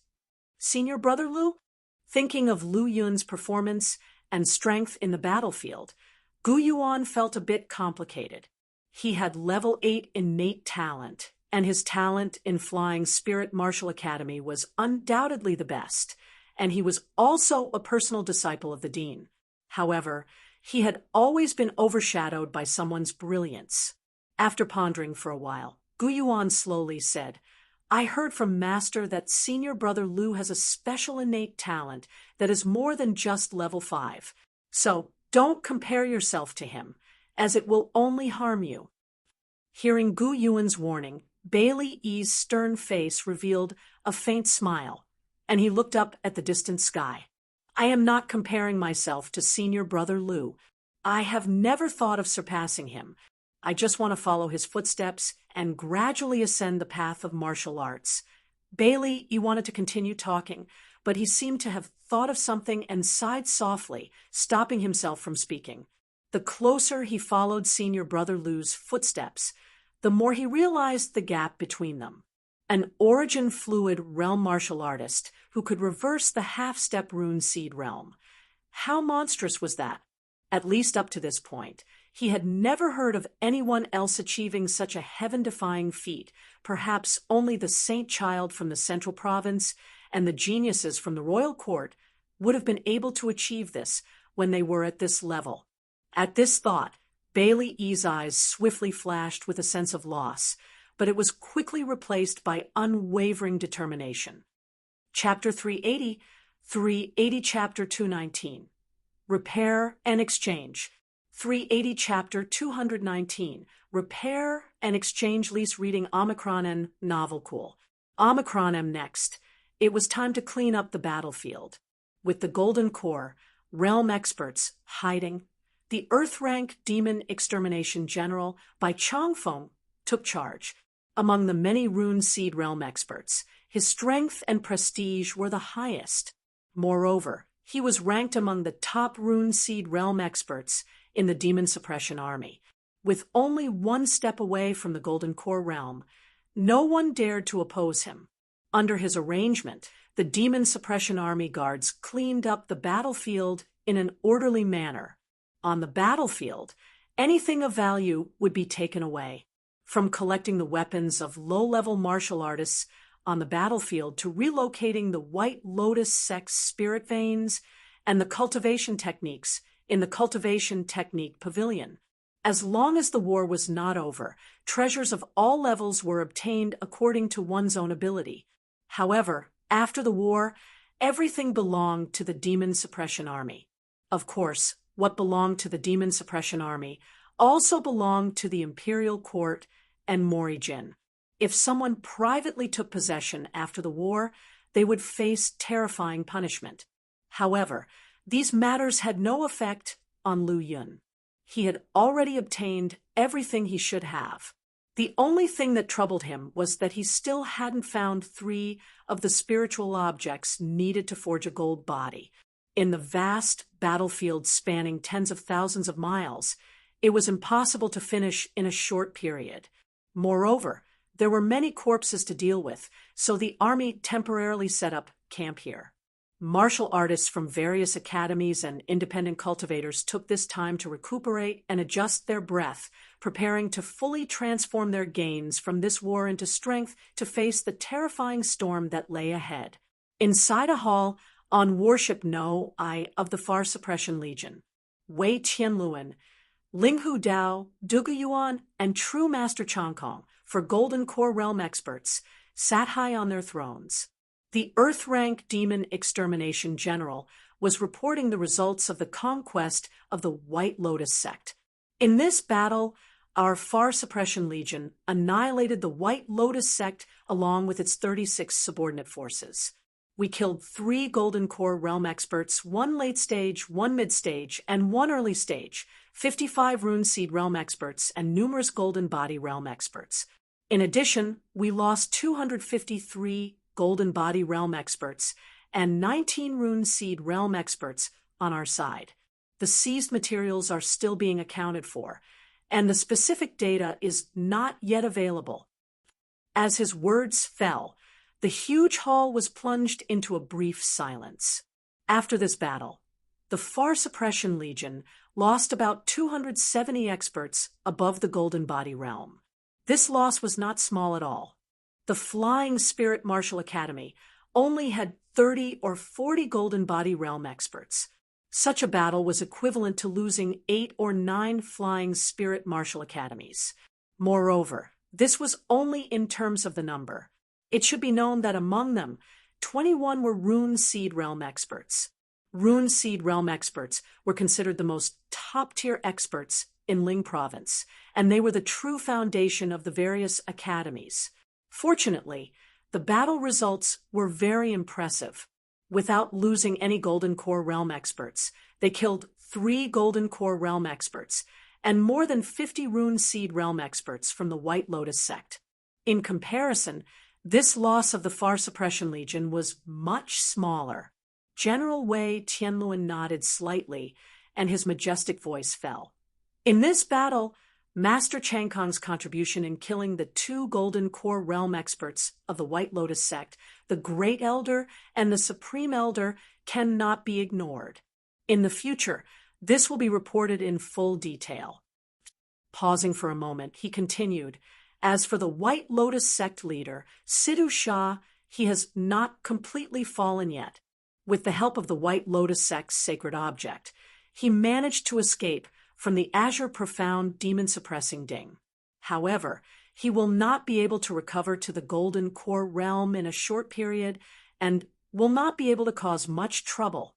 Senior Brother Lu? Thinking of Lu Yun's performance and strength in the battlefield, Gu Yuan felt a bit complicated. He had level 8 innate talent, and his talent in flying Spirit Martial Academy was undoubtedly the best, and he was also a personal disciple of the Dean. However, he had always been overshadowed by someone's brilliance. After pondering for a while, Gu Yuan slowly said, "I heard from Master that Senior Brother Lu has a special innate talent that is more than just level 5. So, don't compare yourself to him, as it will only harm you." Hearing Gu Yuan's warning, Bailey Yi's stern face revealed a faint smile, and he looked up at the distant sky. "I am not comparing myself to Senior Brother Lu. I have never thought of surpassing him. I just want to follow his footsteps and gradually ascend the path of martial arts." Bailey Yi wanted to continue talking, but he seemed to have thought of something and sighed softly, stopping himself from speaking. The closer he followed Senior Brother Lu's footsteps, the more he realized the gap between them. An origin fluid realm martial artist who could reverse the half-step rune seed realm. How monstrous was that? At least up to this point, he had never heard of anyone else achieving such a heaven-defying feat. Perhaps only the saint child from the central province and the geniuses from the royal court would have been able to achieve this when they were at this level. At this thought, Bailey Yi's eyes swiftly flashed with a sense of loss, but it was quickly replaced by unwavering determination. Chapter 380, 380 Chapter 219. Repair and Exchange. 380 Chapter 219. Repair and Exchange. Lease reading Omicron and Novel Cool. Omicron M next. It was time to clean up the battlefield. With the Golden Core, realm experts hiding, the Earth-rank Demon Extermination General by Changfeng took charge. Among the many Rune Seed realm experts, his strength and prestige were the highest. Moreover, he was ranked among the top Rune Seed realm experts in the Demon Suppression Army. With only one step away from the Golden Core realm, no one dared to oppose him. Under his arrangement, the Demon Suppression Army guards cleaned up the battlefield in an orderly manner. On the battlefield, anything of value would be taken away, from collecting the weapons of low-level martial artists on the battlefield to relocating the White Lotus Sect's spirit veins and the cultivation techniques in the Cultivation Technique Pavilion. As long as the war was not over, treasures of all levels were obtained according to one's own ability. However, after the war, everything belonged to the Demon Suppression Army. Of course, what belonged to the Demon Suppression Army also belonged to the Imperial Court and Morijin. If someone privately took possession after the war, they would face terrifying punishment. However, these matters had no effect on Lu Yun. He had already obtained everything he should have. The only thing that troubled him was that he still hadn't found 3 of the spiritual objects needed to forge a gold body. In the vast battlefield spanning tens of thousands of miles, it was impossible to finish in a short period. Moreover, there were many corpses to deal with, so the army temporarily set up camp here. Martial artists from various academies and independent cultivators took this time to recuperate and adjust their breath, preparing to fully transform their gains from this war into strength to face the terrifying storm that lay ahead. Inside a hall on Warship No. I of the Far Suppression Legion, Wei Qianluan, Linghu Dao, Dugu Yuan, and True Master Changkong, for Golden Core realm experts, sat high on their thrones. The Earth-rank Demon Extermination General was reporting the results of the conquest of the White Lotus Sect. In this battle, our Far Suppression Legion annihilated the White Lotus Sect along with its 36 subordinate forces. We killed 3 Golden Core Realm experts, 1 late stage, 1 mid stage, and 1 early stage, 55 Rune Seed Realm experts, and numerous Golden Body Realm experts. In addition, we lost 253 Golden Body Realm experts and 19 Rune Seed Realm experts on our side. The seized materials are still being accounted for, and the specific data is not yet available. As his words fell, the huge hall was plunged into a brief silence. After this battle, the Far Suppression Legion lost about 270 experts above the Golden Body Realm. This loss was not small at all. The Flying Spirit Martial Academy only had 30 or 40 Golden Body Realm experts. Such a battle was equivalent to losing 8 or 9 Flying Spirit Martial Academies. Moreover, this was only in terms of the number. It should be known that among them, 21 were Rune Seed Realm experts. Rune Seed Realm experts were considered the most top-tier experts in Ling Province, and they were the true foundation of the various academies. Fortunately, the battle results were very impressive. Without losing any Golden Core Realm experts, they killed 3 Golden Core Realm experts and more than 50 Rune Seed Realm experts from the White Lotus sect. In comparison, this loss of the Far Suppression Legion was much smaller. General Wei Tianluan nodded slightly, and his majestic voice fell. In this battle, Master Changkong's contribution in killing the 2 Golden Core Realm experts of the White Lotus sect, the Great Elder and the Supreme Elder, cannot be ignored. In the future, this will be reported in full detail. Pausing for a moment, he continued, as for the White Lotus sect leader, Sidhu Shah, he has not completely fallen yet. With the help of the White Lotus sect's sacred object, he managed to escape from the Azure Profound demon-suppressing Ding. However, he will not be able to recover to the Golden Core Realm in a short period and will not be able to cause much trouble.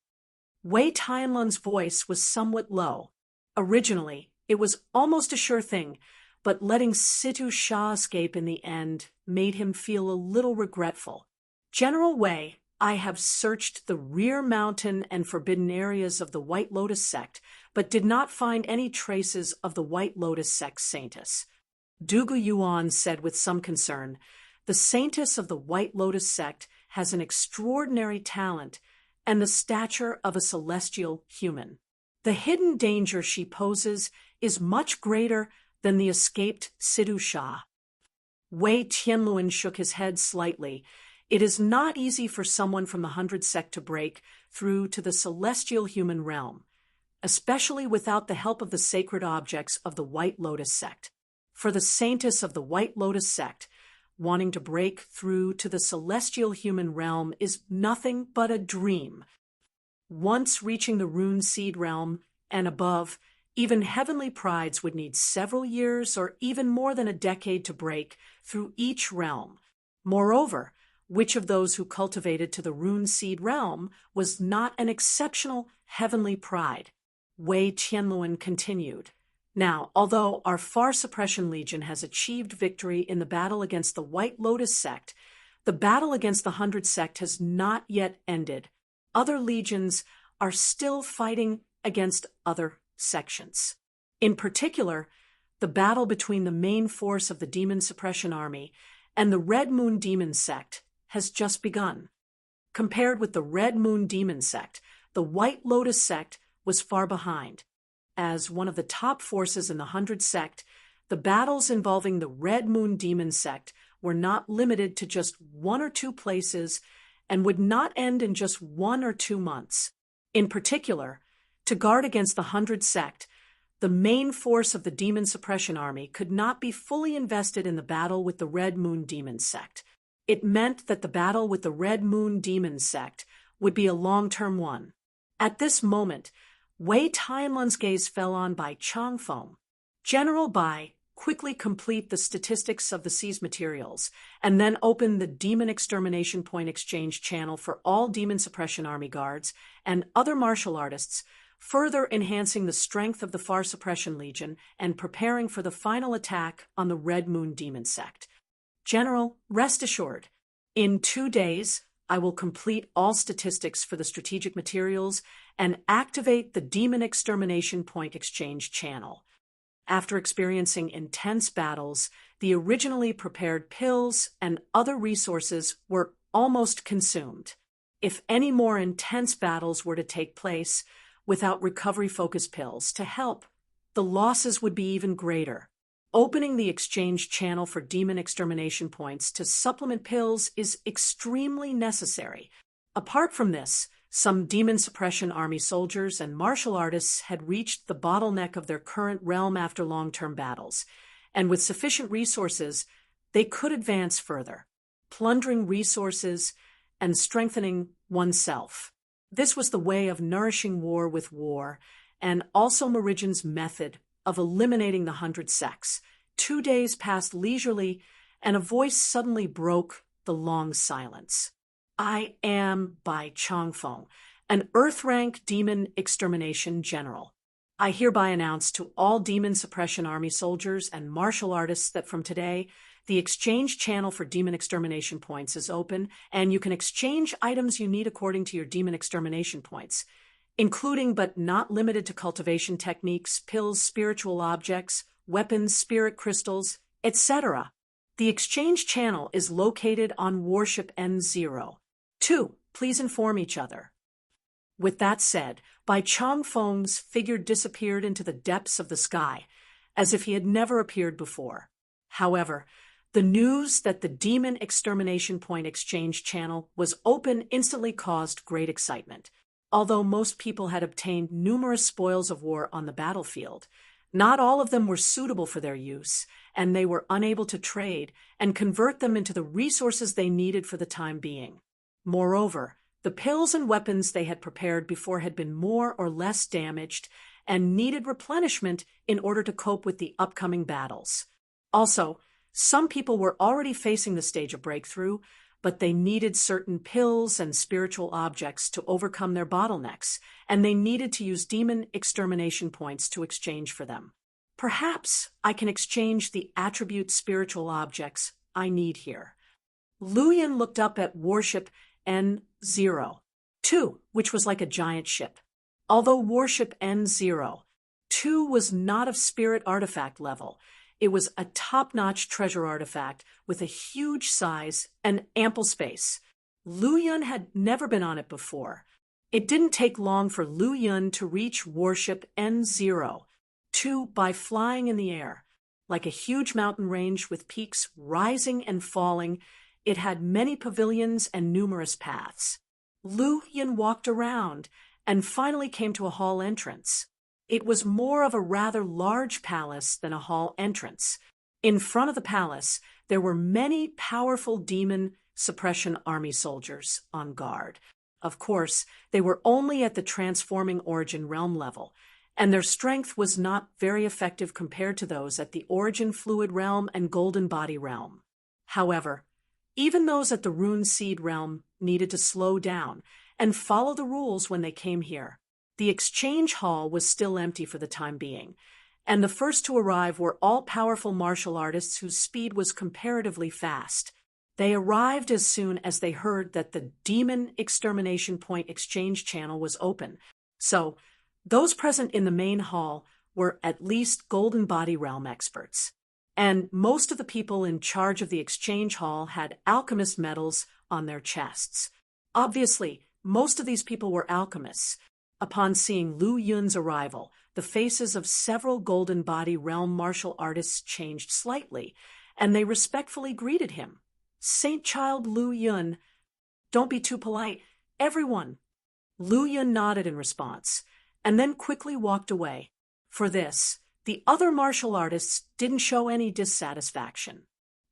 Wei Tianlun's voice was somewhat low. Originally, it was almost a sure thing, but letting Sidhu Shah escape in the end made him feel a little regretful. General Wei, I have searched the rear mountain and forbidden areas of the White Lotus sect, but did not find any traces of the White Lotus sect Saintess. Dugu Yuan said with some concern, the Saintess of the White Lotus sect has an extraordinary talent and the stature of a celestial human. The hidden danger she poses is much greater than the escaped Sidhu Shah. Wei Tianluan shook his head slightly. It is not easy for someone from the 100 sect to break through to the celestial human realm, especially without the help of the sacred objects of the White Lotus sect. For the Saintess of the White Lotus sect, wanting to break through to the celestial human realm is nothing but a dream. Once reaching the Rune Seed realm and above, even heavenly prides would need several years or even more than a decade to break through each realm. Moreover, which of those who cultivated to the Rune Seed realm was not an exceptional heavenly pride? Wei Tianluan continued. Now, although our Far Suppression Legion has achieved victory in the battle against the White Lotus sect, the battle against the 100 sect has not yet ended. Other legions are still fighting against other sections. In particular, the battle between the main force of the Demon Suppression Army and the Red Moon Demon sect has just begun. Compared with the Red Moon Demon sect, the White Lotus sect was far behind. As one of the top forces in the 100 sect, the battles involving the Red Moon Demon sect were not limited to just 1 or 2 places and would not end in just 1 or 2 months. In particular, to guard against the 100 sect, the main force of the Demon Suppression Army could not be fully invested in the battle with the Red Moon Demon sect. It meant that the battle with the Red Moon Demon sect would be a long-term one. At this moment, Wei Tianlun's gaze fell on Bai Changfeng. General Bai, quickly complete the statistics of the seized materials, and then open the Demon Extermination Point exchange channel for all Demon Suppression Army guards and other martial artists, further enhancing the strength of the Far Suppression Legion and preparing for the final attack on the Red Moon Demon sect. General, rest assured, in 2 days, I will complete all statistics for the strategic materials and activate the Demon Extermination Point Exchange channel. After experiencing intense battles, the originally prepared pills and other resources were almost consumed. If any more intense battles were to take place without recovery-focused pills to help, the losses would be even greater. Opening the exchange channel for demon extermination points to supplement pills is extremely necessary. Apart from this, some demon suppression army soldiers and martial artists had reached the bottleneck of their current realm after long-term battles, and with sufficient resources, they could advance further, plundering resources and strengthening oneself. This was the way of nourishing war with war, and also Meridian's method of eliminating the 100 sects. 2 days passed leisurely, and a voice suddenly broke the long silence. I am Bai Changfeng, an Earth-rank demon extermination general. I hereby announce to all demon suppression army soldiers and martial artists that from today, the exchange channel for demon extermination points is open, and you can exchange items you need according to your demon extermination points, including but not limited to cultivation techniques, pills, spiritual objects, weapons, spirit crystals, etc. The exchange channel is located on Warship N0. 2. Please inform each other. With that said, Bai Changfeng's figure disappeared into the depths of the sky, as if he had never appeared before. However, the news that the Demon Extermination Point exchange channel was open instantly caused great excitement. Although most people had obtained numerous spoils of war on the battlefield, not all of them were suitable for their use, and they were unable to trade and convert them into the resources they needed for the time being. Moreover, the pills and weapons they had prepared before had been more or less damaged and needed replenishment in order to cope with the upcoming battles. Also, some people were already facing the stage of breakthrough, but they needed certain pills and spiritual objects to overcome their bottlenecks, and they needed to use demon extermination points to exchange for them. Perhaps I can exchange the attribute spiritual objects I need here. Luyan looked up at Warship N0, 2, which was like a giant ship. Although Warship N0, 2 was not of spirit artifact level, it was a top-notch treasure artifact with a huge size and ample space. Lu Yun had never been on it before. It didn't take long for Lu Yun to reach Warship N0, 2 by flying in the air. Like a huge mountain range with peaks rising and falling, it had many pavilions and numerous paths. Lu Yun walked around and finally came to a hall entrance. It was more of a rather large palace than a hall entrance. In front of the palace, there were many powerful demon suppression army soldiers on guard. Of course, they were only at the transforming origin realm level, and their strength was not very effective compared to those at the origin fluid realm and golden body realm. However, even those at the rune seed realm needed to slow down and follow the rules when they came here. The exchange hall was still empty for the time being, and the first to arrive were all-powerful martial artists whose speed was comparatively fast. They arrived as soon as they heard that the Demon Extermination Point exchange channel was open, so those present in the main hall were at least Golden Body Realm experts. And most of the people in charge of the exchange hall had alchemist medals on their chests. Obviously, most of these people were alchemists. Upon seeing Lu Yun's arrival, the faces of several Golden Body Realm martial artists changed slightly, and they respectfully greeted him. Saint Child Lu Yun, don't be too polite, everyone. Lu Yun nodded in response, and then quickly walked away. For this, the other martial artists didn't show any dissatisfaction.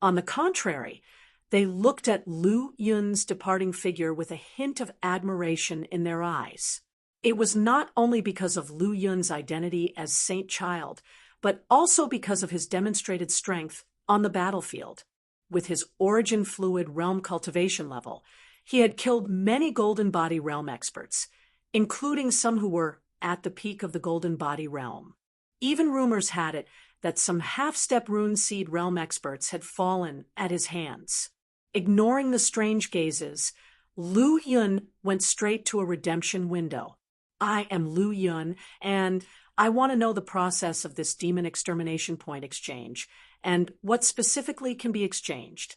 On the contrary, they looked at Lu Yun's departing figure with a hint of admiration in their eyes. It was not only because of Lu Yun's identity as Saint Child, but also because of his demonstrated strength on the battlefield. With his origin fluid realm cultivation level, he had killed many Golden Body Realm experts, including some who were at the peak of the Golden Body Realm. Even rumors had it that some half-step rune seed realm experts had fallen at his hands. Ignoring the strange gazes, Lu Yun went straight to a redemption window. I am Lu Yun, and I want to know the process of this demon extermination point exchange, and what specifically can be exchanged.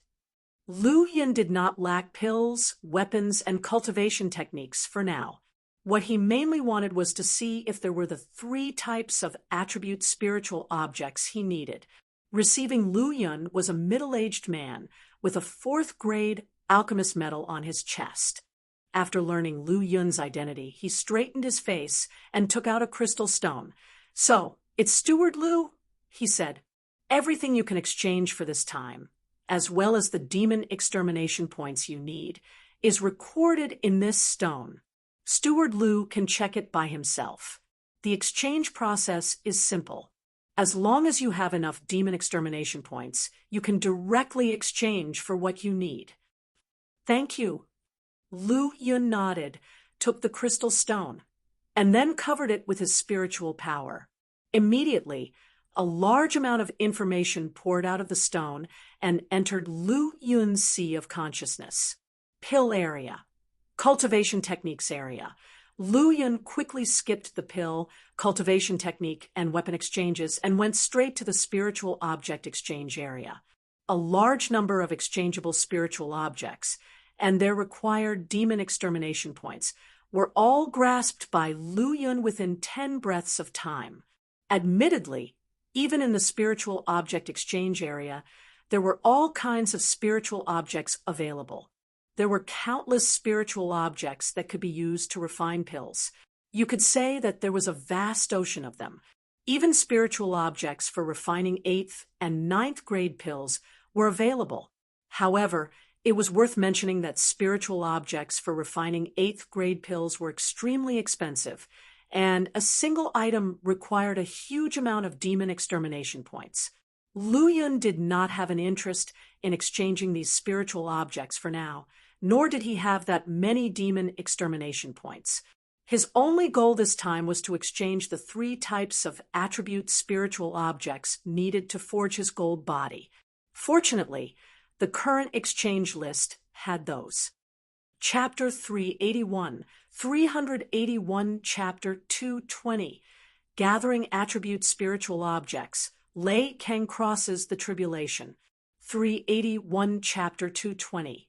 Lu Yun did not lack pills, weapons, and cultivation techniques for now. What he mainly wanted was to see if there were the 3 types of attribute spiritual objects he needed. Receiving Lu Yun was a middle-aged man with a 4th grade alchemist medal on his chest. After learning Lu Yun's identity, he straightened his face and took out a crystal stone. "So, it's Steward Lu?" he said. "Everything you can exchange for this time, as well as the demon extermination points you need, is recorded in this stone. Steward Lu can check it by himself. The exchange process is simple. As long as you have enough demon extermination points, you can directly exchange for what you need." "Thank you." Lu Yun nodded, took the crystal stone, and then covered it with his spiritual power. Immediately, a large amount of information poured out of the stone and entered Lu Yun's sea of consciousness. Pill area. Cultivation techniques area. Lu Yun quickly skipped the pill, cultivation technique, and weapon exchanges and went straight to the spiritual object exchange area. A large number of exchangeable spiritual objects, and their required demon extermination points, were all grasped by Lu Yun within 10 breaths of time. Admittedly, even in the spiritual object exchange area, there were all kinds of spiritual objects available. There were countless spiritual objects that could be used to refine pills. You could say that there was a vast ocean of them. Even spiritual objects for refining 8th and 9th grade pills were available. However, it was worth mentioning that spiritual objects for refining 8th grade pills were extremely expensive, and a single item required a huge amount of demon extermination points. Lu Yun did not have an interest in exchanging these spiritual objects for now, nor did he have that many demon extermination points. His only goal this time was to exchange the 3 types of attribute spiritual objects needed to forge his gold body. Fortunately, the current exchange list had those. Chapter 381, 381, Chapter 220, Gathering Attribute Spiritual Objects, Lei Kang Crosses the Tribulation. 381, Chapter 220,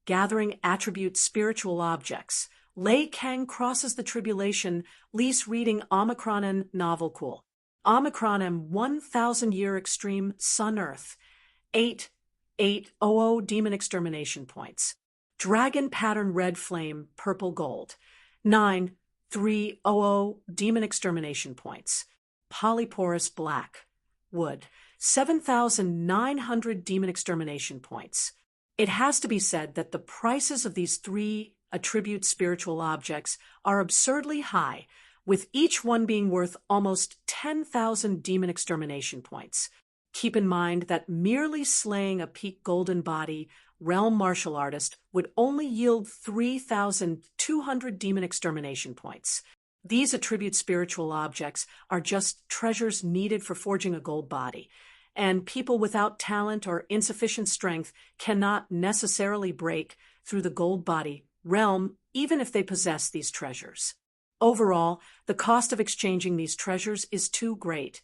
Gathering Attribute Spiritual Objects, Lei Kang Crosses the Tribulation, Lease Reading Omicron Novel Cool. Omicron 1000-Year Extreme Sun Earth, 800 Demon Extermination Points. Dragon Pattern Red Flame Purple Gold, 9300 Demon Extermination Points. Polyporous Black Wood, 7,900 Demon Extermination Points. It has to be said that the prices of these 3 attribute spiritual objects are absurdly high, with each one being worth almost 10,000 demon extermination points. Keep in mind that merely slaying a peak golden body realm martial artist would only yield 3,200 demon extermination points. These attribute spiritual objects are just treasures needed for forging a gold body, and people without talent or insufficient strength cannot necessarily break through the gold body realm even if they possess these treasures. Overall, the cost of exchanging these treasures is too great,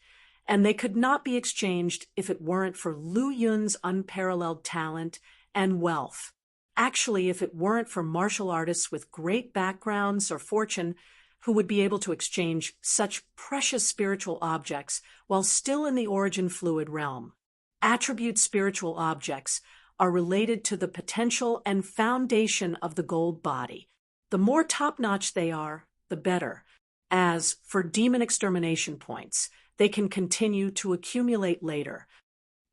and they could not be exchanged if it weren't for Lu Yun's unparalleled talent and wealth. Actually, if it weren't for martial artists with great backgrounds or fortune who would be able to exchange such precious spiritual objects while still in the origin fluid realm. Attribute spiritual objects are related to the potential and foundation of the gold body. The more top-notch they are, the better. As for demon extermination points, they can continue to accumulate later.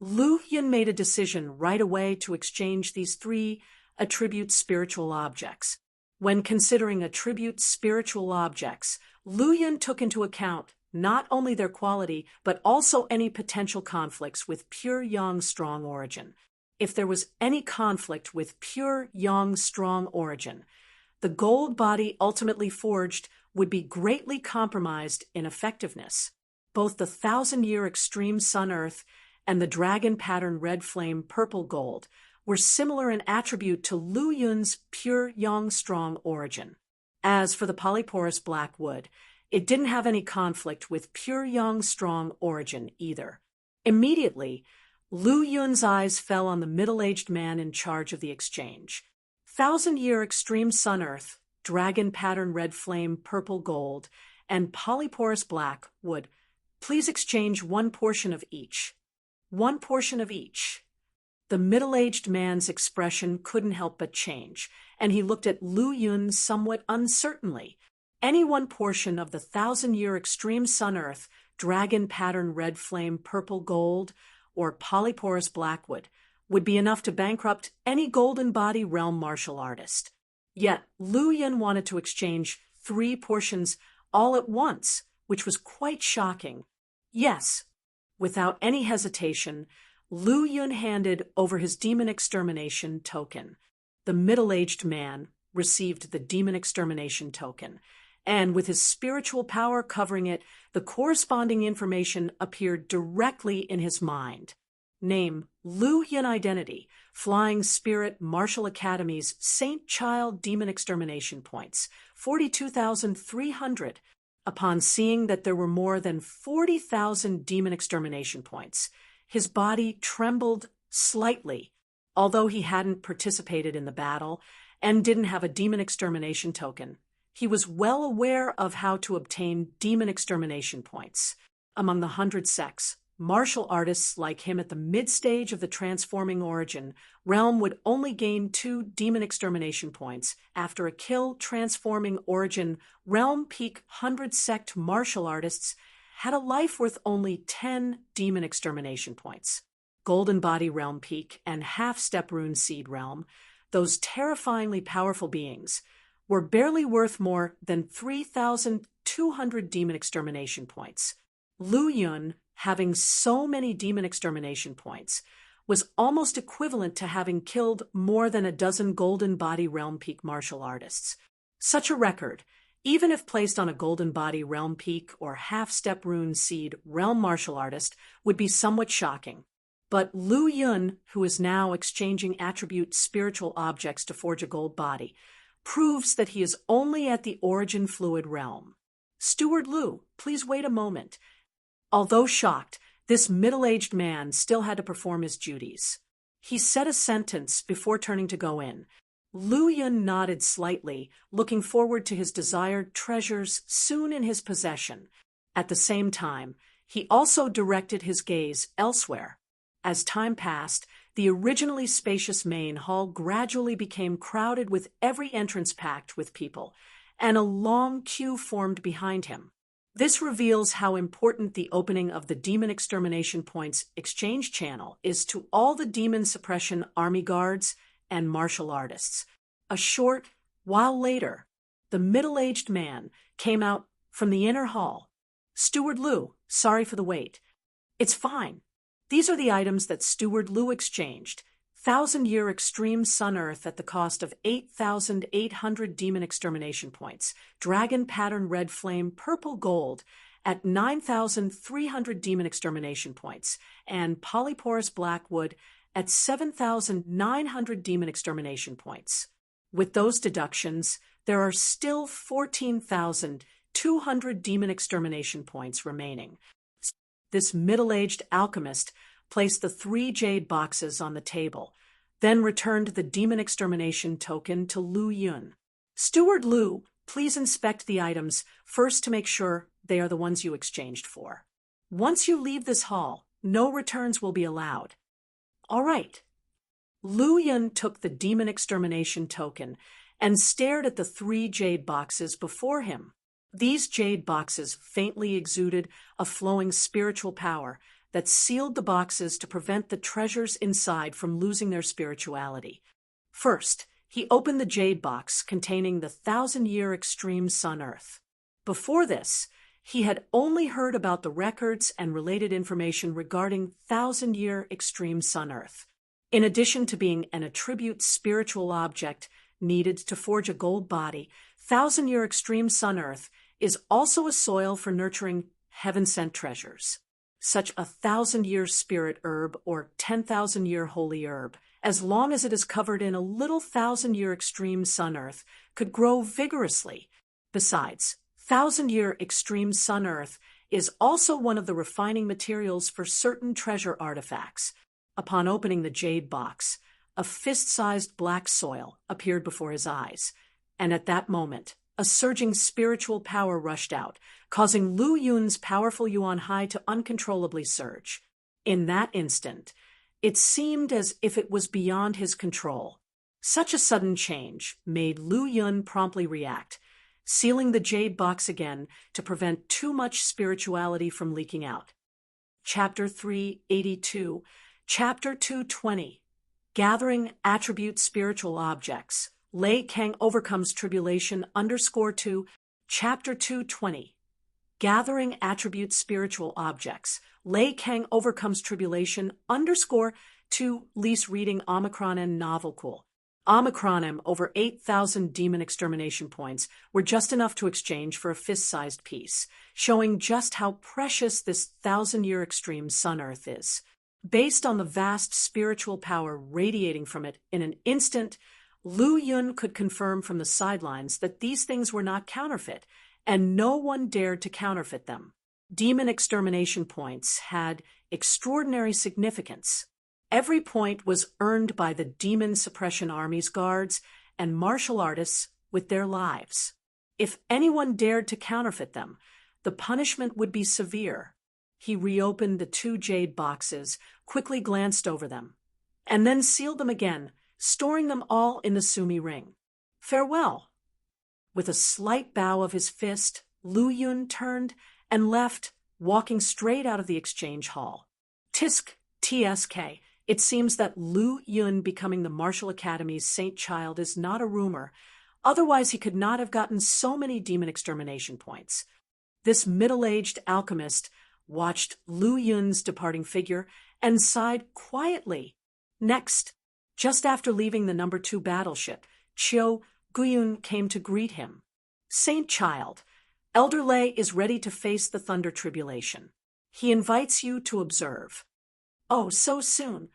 Lu Yun made a decision right away to exchange these 3 attribute spiritual objects. When considering attribute spiritual objects, Lu Yun took into account not only their quality, but also any potential conflicts with pure yang strong origin. If there was any conflict with pure yang strong origin, the gold body ultimately forged would be greatly compromised in effectiveness. Both the 1000-Year Extreme Sun Earth and the dragon pattern red flame purple gold were similar in attribute to Lu Yun's pure yang strong origin. As for the polyporous black wood, it didn't have any conflict with pure yang strong origin either. Immediately, Lu Yun's eyes fell on the middle-aged man in charge of the exchange. 1,000-year extreme sun earth, dragon pattern red flame purple gold, and polyporous black wood. Please exchange one portion of each. One portion of each. The middle-aged man's expression couldn't help but change, and he looked at Lu Yun somewhat uncertainly. Any one portion of the 1,000-year extreme sun earth, dragon pattern red flame purple gold, or polyporous blackwood would be enough to bankrupt any golden body realm martial artist. Yet Lu Yun wanted to exchange 3 portions all at once, which was quite shocking. Yes, without any hesitation, Lu Yun handed over his demon extermination token. The middle-aged man received the demon extermination token, and with his spiritual power covering it, the corresponding information appeared directly in his mind. Name, Lu Yun identity, Flying Spirit Martial Academy's Saint Child Demon Extermination points, 42,300. Upon seeing that there were more than 40,000 demon extermination points, his body trembled slightly, although he hadn't participated in the battle and didn't have a demon extermination token. He was well aware of how to obtain demon extermination points. Among the 100 sects, martial artists like him at the mid-stage of the transforming origin realm would only gain 2 demon extermination points. After a kill transforming origin realm peak 100 sect martial artists had a life worth only 10 demon extermination points. Golden body realm peak and half-step rune seed realm, those terrifyingly powerful beings, were barely worth more than 3,200 demon extermination points. Lu Yun, having so many demon extermination points, was almost equivalent to having killed more than a dozen golden body realm peak martial artists. Such a record, even if placed on a golden body realm peak or half-step rune seed realm martial artist, would be somewhat shocking. But Lu Yun, who is now exchanging attribute spiritual objects to forge a gold body, proves that he is only at the origin fluid realm. Steward Lu, please wait a moment. Although shocked, this middle-aged man still had to perform his duties. He said a sentence before turning to go in. Lu Yun nodded slightly, looking forward to his desired treasures soon in his possession. At the same time, he also directed his gaze elsewhere. As time passed, the originally spacious main hall gradually became crowded with every entrance packed with people, and a long queue formed behind him. This reveals how important the opening of the Demon Extermination Points exchange channel is to all the demon suppression army guards and martial artists. A short while later, the middle-aged man came out from the inner hall. Steward Lu, sorry for the wait. It's fine. These are the items that Steward Lu exchanged. 1,000-year extreme sun earth at the cost of 8,800 demon extermination points. Dragon pattern red flame purple gold at 9,300 demon extermination points. And polyporous black wood at 7,900 demon extermination points. With those deductions, there are still 14,200 demon extermination points remaining. This middle-aged alchemist placed the 3 jade boxes on the table, then returned the demon extermination token to Lu Yun. Steward Lu, please inspect the items first to make sure they are the ones you exchanged for. Once you leave this hall, no returns will be allowed. All right. Lu Yun took the demon extermination token and stared at the 3 jade boxes before him. These jade boxes faintly exuded a flowing spiritual power that sealed the boxes to prevent the treasures inside from losing their spirituality. First, he opened the jade box containing the 1,000-year extreme sun earth. Before this, he had only heard about the records and related information regarding 1,000-year extreme sun earth. In addition to being an attribute spiritual object needed to forge a gold body, 1,000-year extreme sun earth is also a soil for nurturing heaven-sent treasures. such a 1,000-year spirit herb or 10,000-year holy herb, as long as it is covered in a little 1,000-year extreme sun earth, could grow vigorously. Besides, 1,000-year extreme sun earth is also one of the refining materials for certain treasure artifacts. Upon opening the jade box, a fist-sized black soil appeared before his eyes, and at that moment, a surging spiritual power rushed out, causing Lu Yun's powerful Yuan Hai to uncontrollably surge. In that instant, it seemed as if it was beyond his control. Such a sudden change made Lu Yun promptly react, sealing the jade box again to prevent too much spirituality from leaking out. Chapter 382, Chapter 220, Gathering Attribute Spiritual Objects. Lei Kang overcomes tribulation _2, Chapter 220. Gathering Attribute Spiritual Objects. Lei Kang overcomes tribulation _2, lease reading Omicron and novel cool. Omicron M over 8,000 demon extermination points were just enough to exchange for a fist-sized piece, showing just how precious this 1,000-year extreme sun earth is. Based on the vast spiritual power radiating from it in an instant, Lu Yun could confirm from the sidelines that these things were not counterfeit, and no one dared to counterfeit them. Demon extermination points had extraordinary significance. Every point was earned by the Demon Suppression Army's guards and martial artists with their lives. If anyone dared to counterfeit them, the punishment would be severe. He reopened the 2 jade boxes, quickly glanced over them, and then sealed them again, storing them all in the Sumi ring. Farewell. With a slight bow of his fist, Lu Yun turned and left, walking straight out of the exchange hall. TSK. It seems that Lu Yun becoming the Martial Academy's Saint Child is not a rumor, otherwise he could not have gotten so many demon extermination points. This middle-aged alchemist watched Lu Yun's departing figure and sighed quietly. Next, just after leaving the No. 2 battleship, Chiu Guyun came to greet him. Saint Child, Elder Lei is ready to face the Thunder Tribulation. He invites you to observe. Oh, so soon.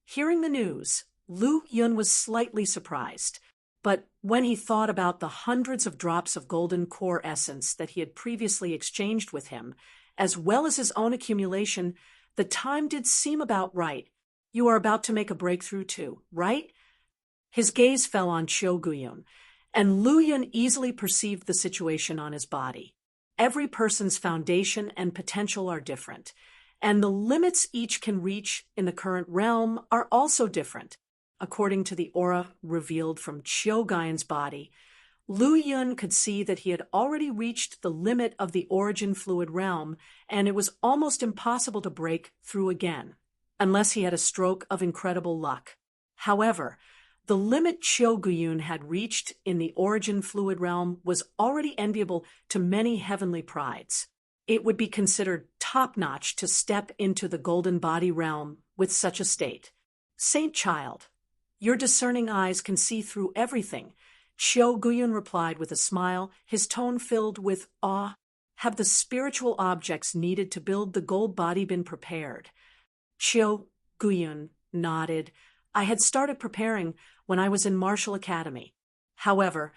Hearing the news, Lu Yun was slightly surprised, but when he thought about the hundreds of drops of golden core essence that he had previously exchanged with him, as well as his own accumulation, the time did seem about right. You are about to make a breakthrough too, right? His gaze fell on Chiu Guyun, and Lu Yun easily perceived the situation on his body. Every person's foundation and potential are different, and the limits each can reach in the current realm are also different. According to the aura revealed from Chiu Guyun's body, Lu Yun could see that he had already reached the limit of the origin fluid realm, and it was almost impossible to break through again, unless he had a stroke of incredible luck. However, the limit Chiu Guyun had reached in the origin fluid realm was already enviable to many heavenly prides. It would be considered top-notch to step into the golden body realm with such a state. Saint Child, your discerning eyes can see through everything, Chiu Guyun replied with a smile, his tone filled with awe. Have the spiritual objects needed to build the gold body been prepared? Chiu Guyun nodded. I had started preparing when I was in Martial Academy. However,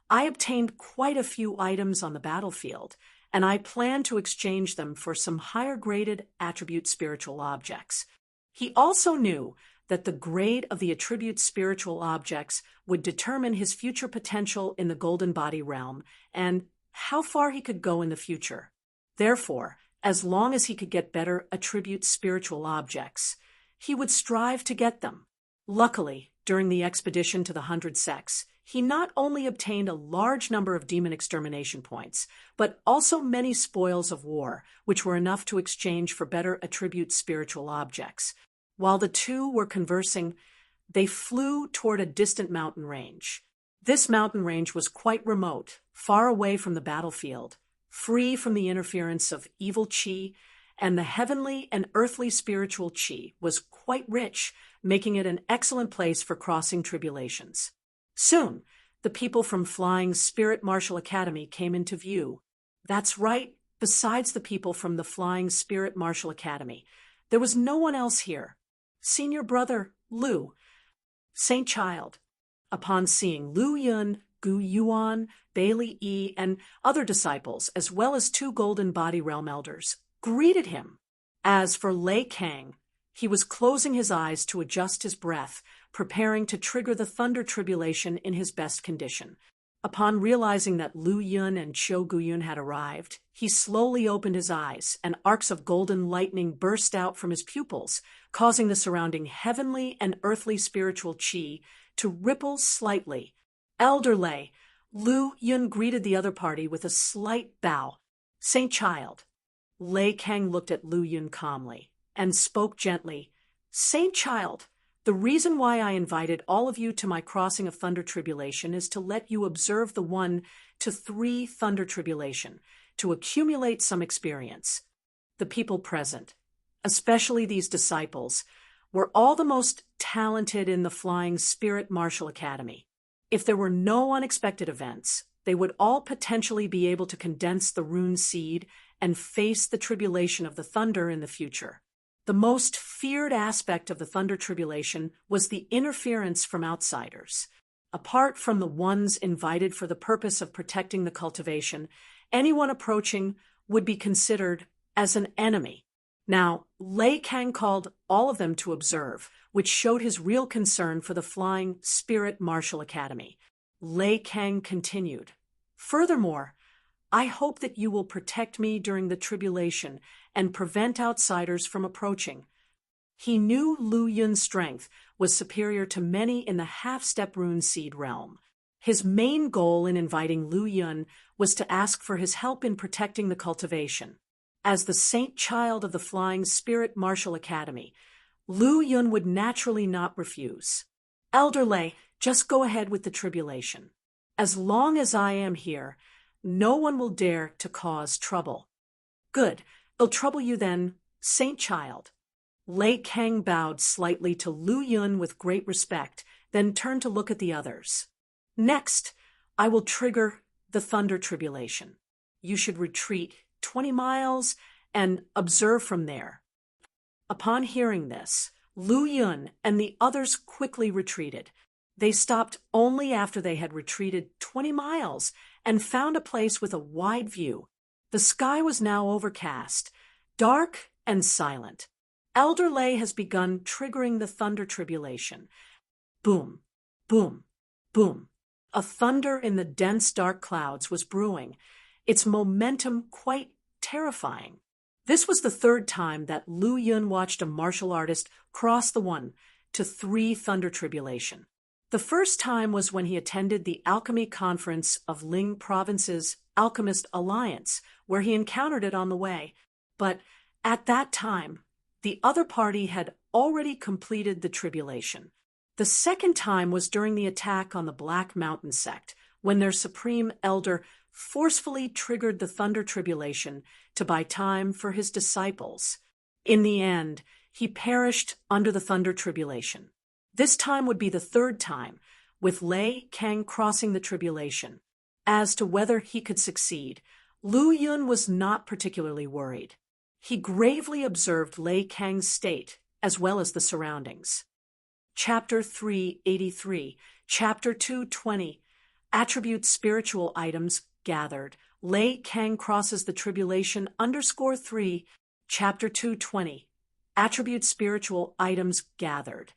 I obtained quite a few items on the battlefield, and I plan to exchange them for some higher-graded attribute spiritual objects. He also knew that the grade of the attribute spiritual objects would determine his future potential in the golden body realm and how far he could go in the future. Therefore, as long as he could get better attribute spiritual objects, he would strive to get them. Luckily, during the expedition to the 100 Sects, he not only obtained a large number of demon extermination points, but also many spoils of war, which were enough to exchange for better attribute spiritual objects. While the two were conversing, they flew toward a distant mountain range. This mountain range was quite remote, far away from the battlefield, free from the interference of evil chi, and the heavenly and earthly spiritual chi was quite rich, making it an excellent place for crossing tribulations. Soon, the people from Flying Spirit Martial Academy came into view. That's right, Besides the people from the Flying Spirit Martial Academy, there was no one else here. Senior brother, Lu, Saint Child. Upon seeing Lu Yun, Gu Yuan, Bailey Yi, and other disciples, as well as 2 Golden Body Realm elders, greeted him. As for Lei Kang, he was closing his eyes to adjust his breath, preparing to trigger the thunder tribulation in his best condition. Upon realizing that Lu Yun and Qiu Guyun had arrived, he slowly opened his eyes, and arcs of golden lightning burst out from his pupils, causing the surrounding heavenly and earthly spiritual qi to ripple slightly. Elder Lei, Lu Yun greeted the other party with a slight bow. Saint Child. Lei Kang looked at Lu Yun calmly and spoke gently. Saint Child, the reason why I invited all of you to my crossing of thunder tribulation is to let you observe the 1 to 3 thunder tribulation, to accumulate some experience. The people present, especially these disciples, were all the most talented in the Flying Spirit Martial Academy. If there were no unexpected events, they would all potentially be able to condense the rune seed and face the tribulation of the thunder in the future. The most feared aspect of the thunder tribulation was the interference from outsiders. Apart from the ones invited for the purpose of protecting the cultivation, anyone approaching would be considered as an enemy. Now, Lei Kang called all of them to observe, which showed his real concern for the Flying Spirit Martial Academy. Lei Kang continued, Furthermore, I hope that you will protect me during the tribulation and prevent outsiders from approaching. He knew Lu Yun's strength was superior to many in the half-step rune seed realm. His main goal in inviting Lu Yun was to ask for his help in protecting the cultivation. As the Saint Child of the Flying Spirit Martial Academy, Lu Yun would naturally not refuse. Elder Lei, just go ahead with the tribulation. As long as I am here, no one will dare to cause trouble. Good. They'll trouble you then, Saint Child. Lei Kang bowed slightly to Lu Yun with great respect, then turned to look at the others. Next, I will trigger the thunder tribulation. You should retreat 20 miles and observe from there. Upon hearing this, Lu Yun and the others quickly retreated. They stopped only after they had retreated 20 miles and found a place with a wide view. The sky was now overcast, dark and silent. Elder Lei has begun triggering the thunder tribulation. Boom, boom, boom. A thunder in the dense dark clouds was brewing, its momentum quite terrifying. This was the 3rd time that Lu Yun watched a martial artist cross the 1 to 3 thunder tribulation. The first time was when he attended the alchemy conference of Ling Province's Alchemist Alliance, where he encountered it on the way. But at that time, the other party had already completed the tribulation. The second time was during the attack on the Black Mountain sect, when their supreme elder forcefully triggered the thunder tribulation to buy time for his disciples. In the end, he perished under the thunder tribulation. This time would be the 3rd time, with Lei Kang crossing the tribulation. As to whether he could succeed, Lu Yun was not particularly worried. He gravely observed Lei Kang's state, as well as the surroundings. Chapter 383, Chapter 220, Attribute Spiritual Items Gathered. Lei Kang crosses the tribulation _3, Chapter 220, Attribute Spiritual Items Gathered.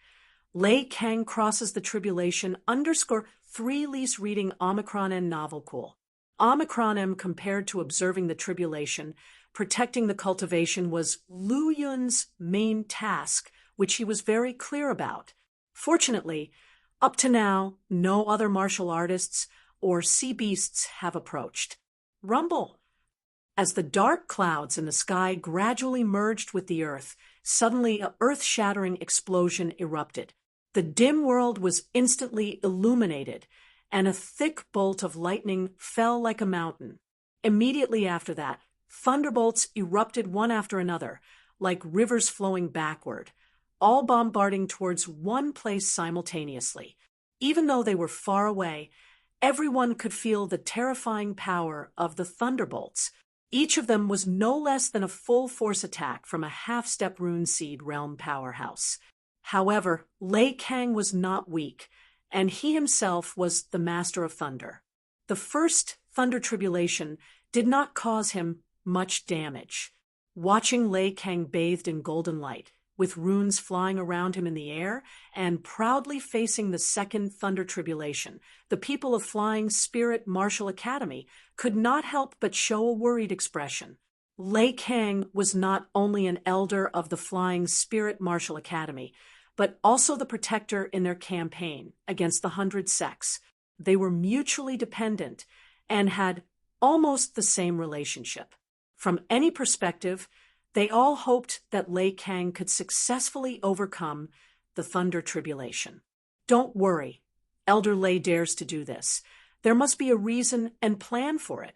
Lei Kang crosses the tribulation _3 lease reading Omicron N novel cool. Omicron M compared to observing the tribulation, protecting the cultivation was Lu Yun's main task, which he was very clear about. Fortunately, up to now, no other martial artists or sea beasts have approached. Rumble. As the dark clouds in the sky gradually merged with the earth, suddenly an earth-shattering explosion erupted. The dim world was instantly illuminated, and a thick bolt of lightning fell like a mountain. Immediately after that, thunderbolts erupted one after another, like rivers flowing backward, all bombarding towards one place simultaneously. Even though they were far away, everyone could feel the terrifying power of the thunderbolts. Each of them was no less than a full-force attack from a half-step rune seed realm powerhouse. However, Lei Kang was not weak, and he himself was the Master of Thunder. The first Thunder Tribulation did not cause him much damage. Watching Lei Kang bathed in golden light, with runes flying around him in the air, and proudly facing the second Thunder Tribulation, the people of Flying Spirit Martial Academy could not help but show a worried expression. Lei Kang was not only an elder of the Flying Spirit Martial Academy, but also the protector in their campaign against the 100 sects. They were mutually dependent and had almost the same relationship. From any perspective, they all hoped that Lei Kang could successfully overcome the Thunder Tribulation. Don't worry, Elder Lei dares to do this. There must be a reason and plan for it.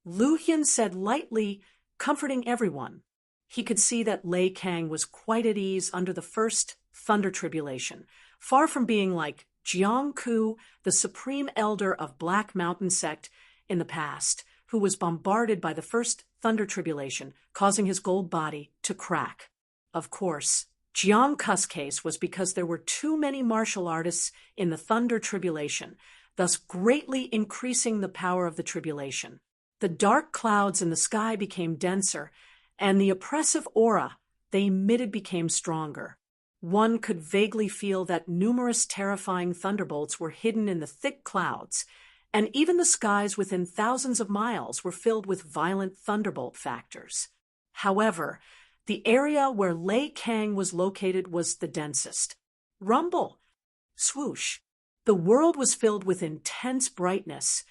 Lu Hyun said lightly, comforting everyone. He could see that Lei Kang was quite at ease under the first Thunder Tribulation, far from being like Jiang Ku, the supreme elder of Black Mountain sect in the past, who was bombarded by the first Thunder Tribulation, causing his gold body to crack. Of course, Jiang Ku's case was because there were too many martial artists in the Thunder Tribulation, thus greatly increasing the power of the tribulation. The dark clouds in the sky became denser, and the oppressive aura they emitted became stronger. One could vaguely feel that numerous terrifying thunderbolts were hidden in the thick clouds, and even the skies within thousands of miles were filled with violent thunderbolt factors. However, the area where Lei Kang was located was the densest. Rumble! Swoosh! The world was filled with intense brightness,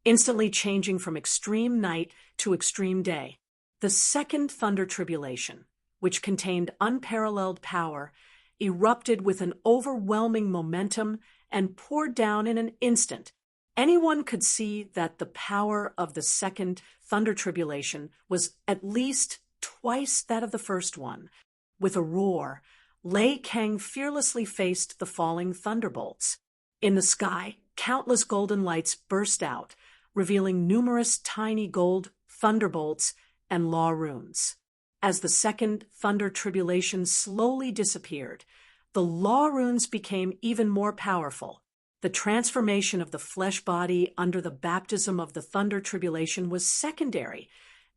instantly changing from extreme night to extreme day. The second Thunder Tribulation, which contained unparalleled power, erupted with an overwhelming momentum and poured down in an instant. Anyone could see that the power of the second Thunder Tribulation was at least twice that of the first one. With a roar, Lei Kang fearlessly faced the falling thunderbolts. In the sky, countless golden lights burst out, revealing numerous tiny gold thunderbolts and law runes. As the second Thunder Tribulation slowly disappeared, the law runes became even more powerful. The transformation of the flesh body under the baptism of the Thunder Tribulation was secondary.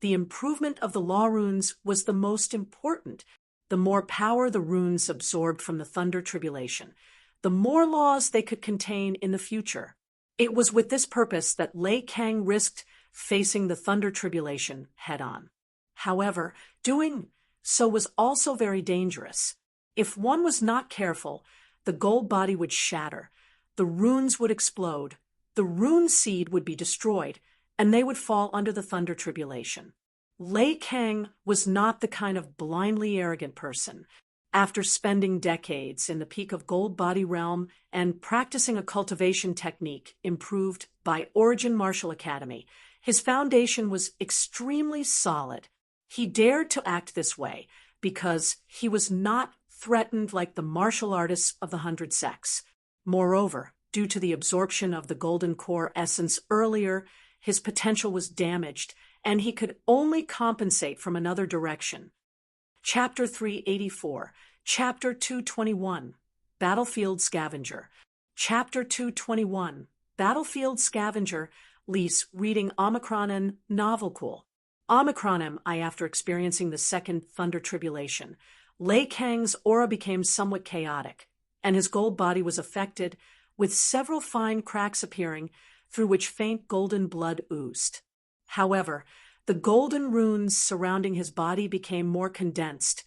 The improvement of the law runes was the most important. The more power the runes absorbed from the Thunder Tribulation, the more laws they could contain in the future. It was with this purpose that Lei Kang risked facing the Thunder Tribulation head-on. However, doing so was also very dangerous. If one was not careful, the gold body would shatter, the runes would explode, the rune seed would be destroyed, and they would fall under the Thunder Tribulation. Lei Kang was not the kind of blindly arrogant person. After spending decades in the peak of gold body realm and practicing a cultivation technique improved by Origin Martial Academy, his foundation was extremely solid. He dared to act this way because he was not threatened like the martial artists of the 100 sects. Moreover, due to the absorption of the golden core essence earlier, his potential was damaged, and he could only compensate from another direction. Chapter 384, Chapter 221, Battlefield Scavenger. Chapter 221, Battlefield Scavenger, Lise reading Omicronen Novel Cool. Omicronem I after experiencing the second Thunder Tribulation. Lei Kang's aura became somewhat chaotic, and his gold body was affected, with several fine cracks appearing through which faint golden blood oozed. However, the golden runes surrounding his body became more condensed,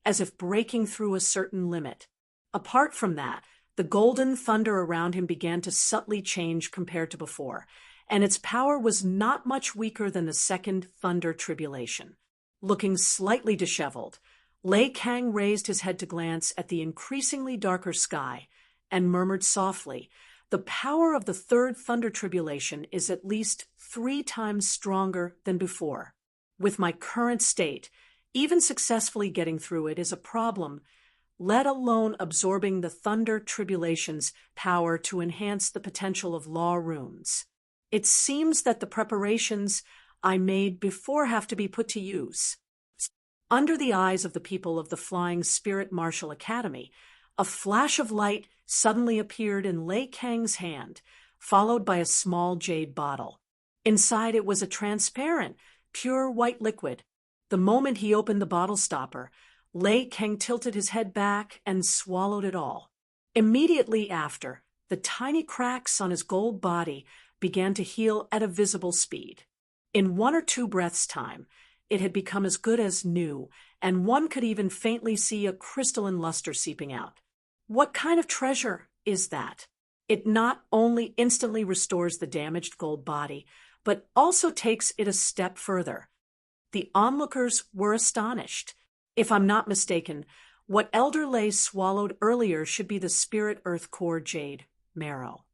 as if breaking through a certain limit. Apart from that, the golden thunder around him began to subtly change compared to before, and its power was not much weaker than the second Thunder Tribulation. Looking slightly disheveled, Lei Kang raised his head to glance at the increasingly darker sky and murmured softly, "The power of the third Thunder Tribulation is at least 3 times stronger than before. With my current state, even successfully getting through it is a problem, let alone absorbing the Thunder Tribulation's power to enhance the potential of law runes. It seems that the preparations I made before have to be put to use. Under the eyes of the people of the Flying Spirit Martial Academy, a flash of light suddenly appeared in Lei Kang's hand, followed by a small jade bottle. Inside it was a transparent, pure white liquid. The moment he opened the bottle stopper, Lei Kang tilted his head back and swallowed it all. Immediately after, the tiny cracks on his gold body began to heal at a visible speed. In 1 or 2 breaths' time, it had become as good as new, and one could even faintly see a crystalline luster seeping out. What kind of treasure is that? It not only instantly restores the damaged gold body, but also takes it a step further. The onlookers were astonished. If I'm not mistaken, what Elder Lei swallowed earlier should be the Spirit Earth Core Jade Marrow.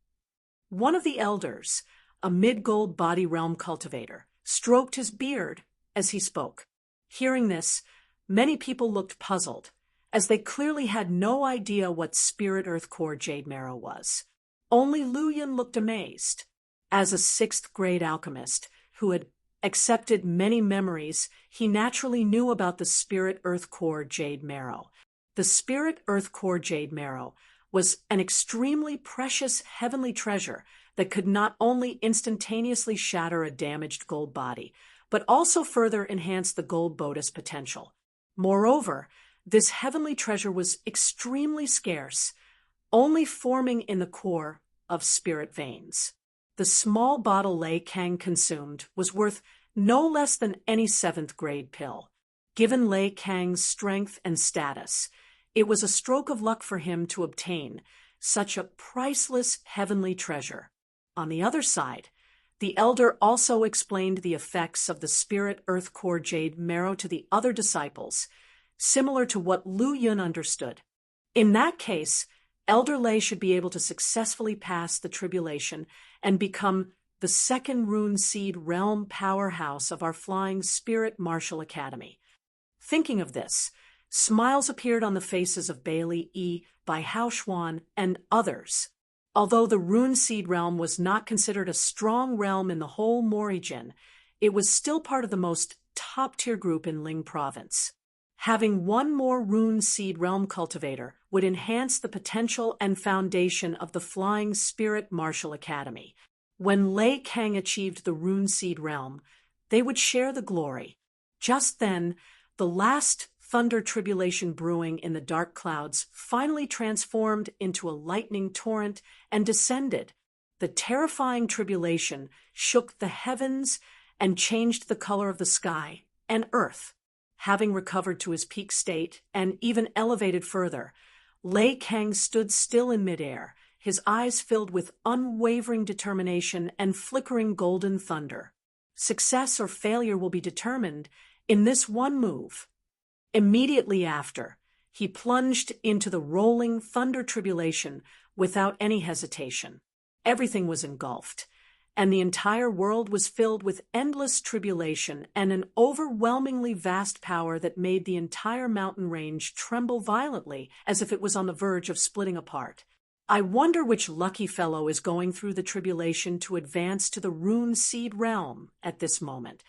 One of the elders, a mid-gold body realm cultivator, stroked his beard as he spoke. Hearing this, many people looked puzzled, as they clearly had no idea what Spirit Earth Core Jade Marrow was. Only Lu Yun looked amazed. As a 6th grade alchemist who had accepted many memories, he naturally knew about the Spirit Earth Core Jade Marrow. The Spirit Earth Core Jade Marrow was an extremely precious heavenly treasure that could not only instantaneously shatter a damaged gold body, but also further enhance the gold bodice potential. Moreover, this heavenly treasure was extremely scarce, only forming in the core of spirit veins. The small bottle Lei Kang consumed was worth no less than any 7th grade pill. Given Lei Kang's strength and status, it was a stroke of luck for him to obtain such a priceless heavenly treasure. On the other side, the elder also explained the effects of the Spirit Earth Core Jade Marrow to the other disciples, similar to what Lu Yun understood. In that case, Elder Lei should be able to successfully pass the tribulation and become the 2nd rune seed realm powerhouse of our Flying Spirit Martial Academy. Thinking of this, smiles appeared on the faces of Bailey E. Bai Hao Xuan and others. Although the rune seed realm was not considered a strong realm in the whole Morijin, it was still part of the most top-tier group in Ling Province. Having one more rune seed realm cultivator would enhance the potential and foundation of the Flying Spirit Martial Academy. When Lei Kang achieved the rune seed realm, they would share the glory. Just then, the last thunder tribulation brewing in the dark clouds finally transformed into a lightning torrent and descended. The terrifying tribulation shook the heavens and changed the color of the sky and earth. Having recovered to his peak state and even elevated further, Lei Kang stood still in midair, his eyes filled with unwavering determination and flickering golden thunder. Success or failure will be determined in this one move. Immediately after, he plunged into the rolling thunder tribulation without any hesitation. Everything was engulfed, and the entire world was filled with endless tribulation and an overwhelmingly vast power that made the entire mountain range tremble violently as if it was on the verge of splitting apart. I wonder which lucky fellow is going through the tribulation to advance to the rune seed realm at this moment.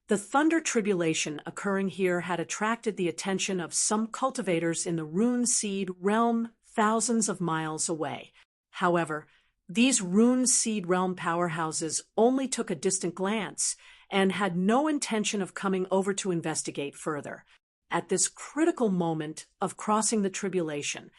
The thunder tribulation occurring here had attracted the attention of some cultivators in the rune seed realm thousands of miles away. However, these rune seed realm powerhouses only took a distant glance and had no intention of coming over to investigate further. At this critical moment of crossing the tribulation,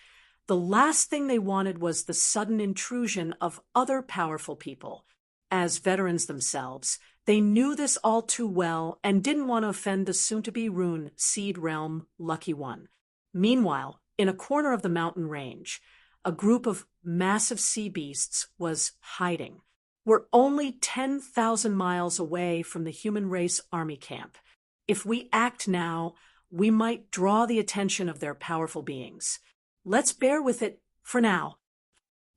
the last thing they wanted was the sudden intrusion of other powerful people. As veterans themselves, they knew this all too well and didn't want to offend the soon-to-be rune seed realm lucky one. Meanwhile, in a corner of the mountain range, a group of massive sea beasts was hiding. We're only 10,000 miles away from the human race army camp. If we act now, we might draw the attention of their powerful beings. Let's bear with it for now.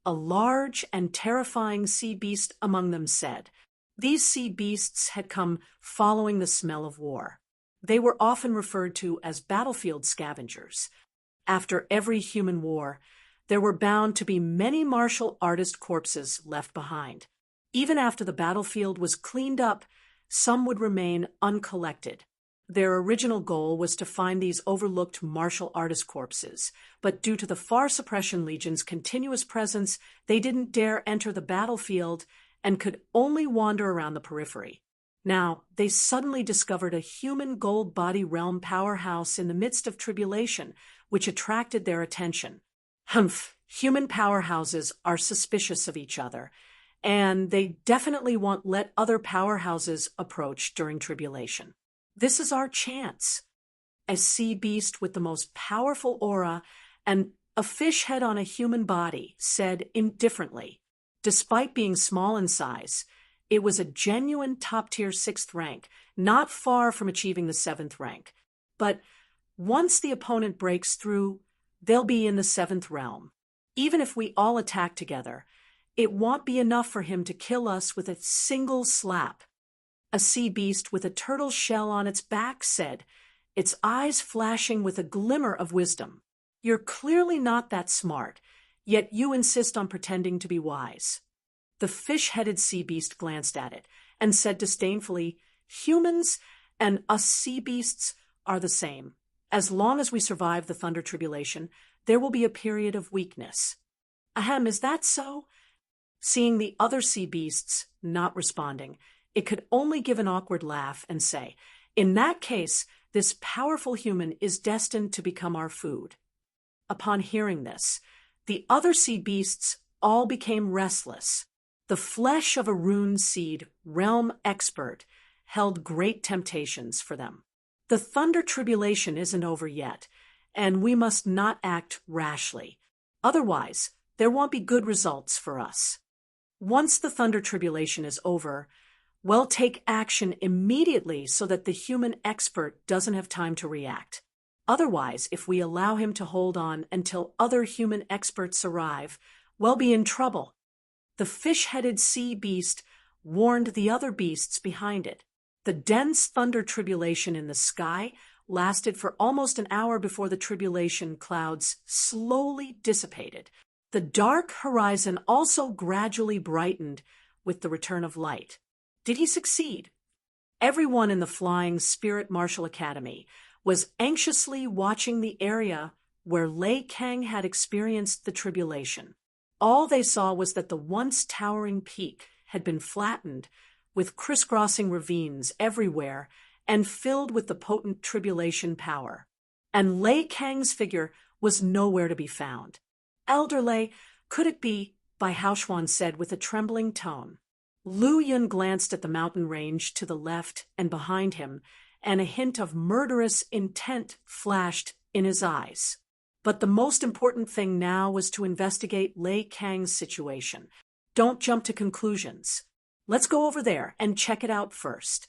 A large and terrifying sea beast among them said. These sea beasts had come following the smell of war. They were often referred to as battlefield scavengers. After every human war, there were bound to be many martial artist corpses left behind. Even after the battlefield was cleaned up, some would remain uncollected. Their original goal was to find these overlooked martial artist corpses, but due to the Far Suppression Legion's continuous presence, they didn't dare enter the battlefield and could only wander around the periphery. Now, they suddenly discovered a human gold body realm powerhouse in the midst of tribulation, which attracted their attention. Humph, human powerhouses are suspicious of each other, and they definitely won't let other powerhouses approach during tribulation. This is our chance. A sea beast with the most powerful aura and a fish head on a human body said indifferently, despite being small in size, it was a genuine top-tier 6th rank, not far from achieving the 7th rank. But once the opponent breaks through, they'll be in the 7th realm. Even if we all attack together, it won't be enough for him to kill us with a single slap. A sea beast with a turtle shell on its back said, its eyes flashing with a glimmer of wisdom, "You're clearly not that smart, yet you insist on pretending to be wise." The fish-headed sea beast glanced at it and said disdainfully, "Humans and us sea beasts are the same. As long as we survive the thunder tribulation, there will be a period of weakness." Ahem, is that so? Seeing the other sea beasts not responding, it could only give an awkward laugh and say, "In that case, this powerful human is destined to become our food." Upon hearing this, the other sea beasts all became restless. The flesh of a rune seed realm expert held great temptations for them. The thunder tribulation isn't over yet, and we must not act rashly. Otherwise, there won't be good results for us. Once the thunder tribulation is over, we'll take action immediately so that the human expert doesn't have time to react. Otherwise, if we allow him to hold on until other human experts arrive, we'll be in trouble. The fish-headed sea beast warned the other beasts behind it. The dense thunder tribulation in the sky lasted for almost an hour before the tribulation clouds slowly dissipated. The dark horizon also gradually brightened with the return of light. Did he succeed? Everyone in the Flying Spirit Martial Academy was anxiously watching the area where Lei Kang had experienced the tribulation. All they saw was that the once towering peak had been flattened, with crisscrossing ravines everywhere and filled with the potent tribulation power. And Lei Kang's figure was nowhere to be found. "Elder Lei, could it be?" Bai Haoshuan said with a trembling tone. Lu Yun glanced at the mountain range to the left and behind him, and a hint of murderous intent flashed in his eyes. But the most important thing now was to investigate Lei Kang's situation. Don't jump to conclusions. Let's go over there and check it out first.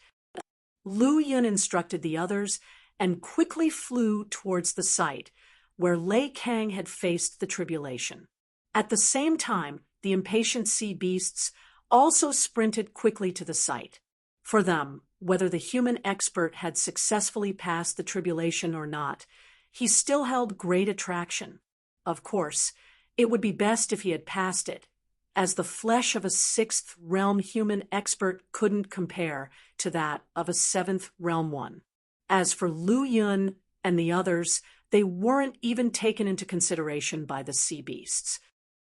Lu Yun instructed the others and quickly flew towards the site where Lei Kang had faced the tribulation. At the same time, the impatient sea beasts also sprinted quickly to the site. For them, whether the human expert had successfully passed the tribulation or not, he still held great attraction. Of course, it would be best if he had passed it, as the flesh of a 6th realm human expert couldn't compare to that of a 7th realm one. As for Lu Yun and the others, they weren't even taken into consideration by the sea beasts.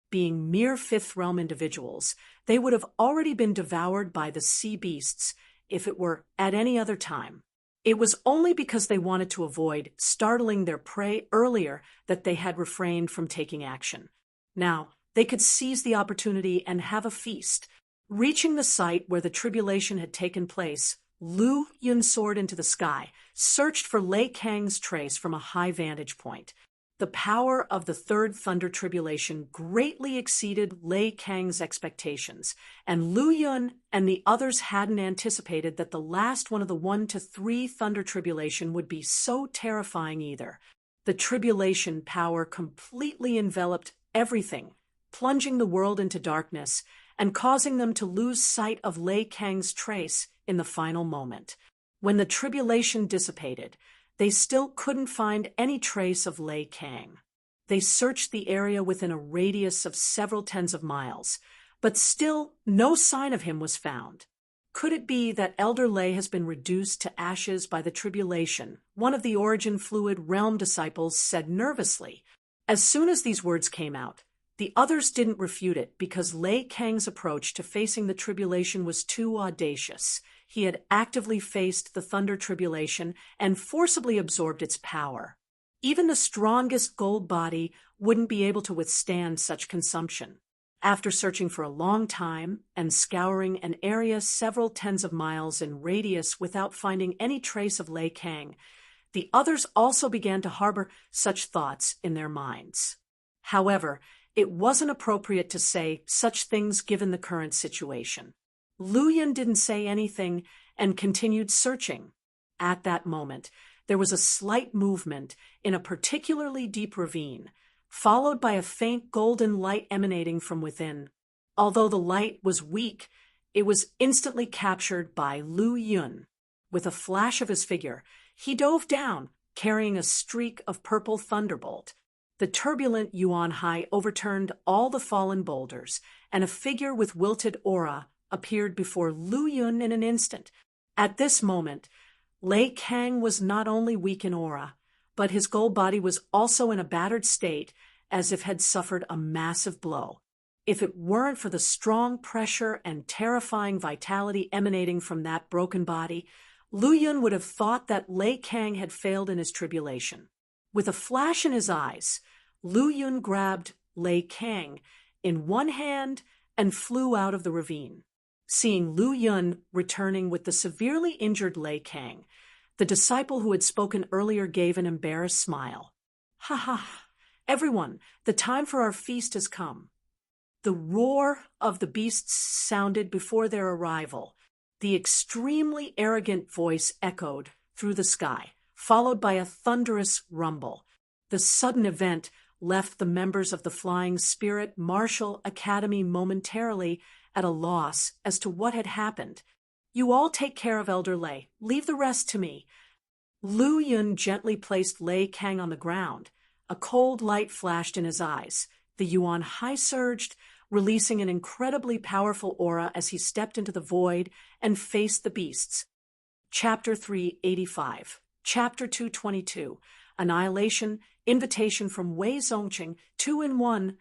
Being mere 5th realm individuals, they would have already been devoured by the sea beasts if it were at any other time. It was only because they wanted to avoid startling their prey earlier that they had refrained from taking action. Now, they could seize the opportunity and have a feast. Reaching the site where the tribulation had taken place, Lu Yun soared into the sky, searched for Lei Kang's trace from a high vantage point. The power of the third thunder tribulation greatly exceeded Lei Kang's expectations, and Lu Yun and the others hadn't anticipated that the last one of the 1 to 3 thunder tribulation would be so terrifying either. The tribulation power completely enveloped everything, plunging the world into darkness and causing them to lose sight of Lei Kang's trace in the final moment. When the tribulation dissipated, they still couldn't find any trace of Lei Kang. They searched the area within a radius of several tens of miles, but still no sign of him was found. Could it be that Elder Lay has been reduced to ashes by the tribulation? One of the Origin Fluid realm disciples said nervously. As soon as these words came out, the others didn't refute it because Lei Kang's approach to facing the tribulation was too audacious. He had actively faced the Thunder Tribulation and forcibly absorbed its power. Even the strongest gold body wouldn't be able to withstand such consumption. After searching for a long time and scouring an area several tens of miles in radius without finding any trace of Lei Kang, the others also began to harbor such thoughts in their minds. However, it wasn't appropriate to say such things given the current situation. Lu Yun didn't say anything and continued searching. At that moment, there was a slight movement in a particularly deep ravine, followed by a faint golden light emanating from within. Although the light was weak, it was instantly captured by Lu Yun. With a flash of his figure, he dove down, carrying a streak of purple thunderbolt. The turbulent Yuan Hai overturned all the fallen boulders, and a figure with wilted aura appeared before Lu Yun in an instant. At this moment, Lei Kang was not only weak in aura, but his gold body was also in a battered state, as if had suffered a massive blow. If it weren't for the strong pressure and terrifying vitality emanating from that broken body, Lu Yun would have thought that Lei Kang had failed in his tribulation. With a flash in his eyes, Lu Yun grabbed Lei Kang in one hand and flew out of the ravine. Seeing Lu Yun returning with the severely injured Lei Kang, the disciple who had spoken earlier gave an embarrassed smile. "Ha ha! Everyone, the time for our feast has come." The roar of the beasts sounded before their arrival. The extremely arrogant voice echoed through the sky, followed by a thunderous rumble. The sudden event left the members of the Flying Spirit Martial Academy momentarily at a loss as to what had happened. "You all take care of Elder Lei. Leave the rest to me." Lu Yun gently placed Lei Kang on the ground. A cold light flashed in his eyes. The Yuan Hai surged, releasing an incredibly powerful aura as he stepped into the void and faced the beasts. Chapter 385. Chapter 222. Annihilation, Invitation from Wei Zongqing, 2-in-1.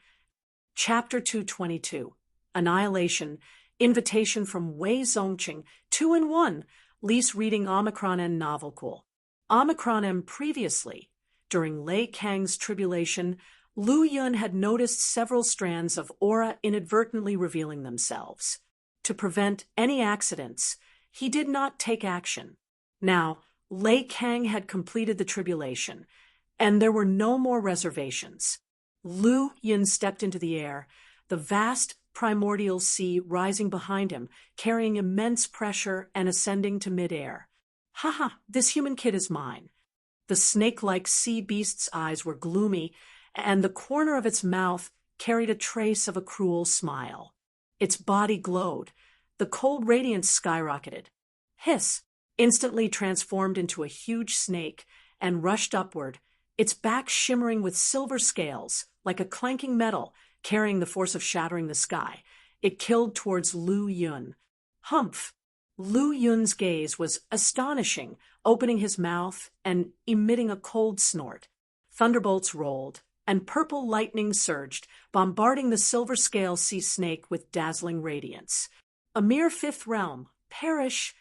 Chapter 222. Annihilation, Invitation from Wei Zongqing, 2-in-1. Lease reading Omicron N Novel Cool. Omicron M previously. During Lei Kang's tribulation, Lu Yun had noticed several strands of aura inadvertently revealing themselves. To prevent any accidents, he did not take action. Now, Lei Kang had completed the tribulation, and there were no more reservations. Lu Yun stepped into the air, the vast primordial sea rising behind him, carrying immense pressure and ascending to midair. "Haha, this human kid is mine." The snake-like sea beast's eyes were gloomy, and the corner of its mouth carried a trace of a cruel smile. Its body glowed. The cold radiance skyrocketed. Hiss! Instantly transformed into a huge snake and rushed upward, its back shimmering with silver scales, like a clanking metal, carrying the force of shattering the sky. It killed towards Lu Yun. Humph! Lu Yun's gaze was astonishing, opening his mouth and emitting a cold snort. Thunderbolts rolled, and purple lightning surged, bombarding the silver scale sea snake with dazzling radiance. A mere fifth realm, perish!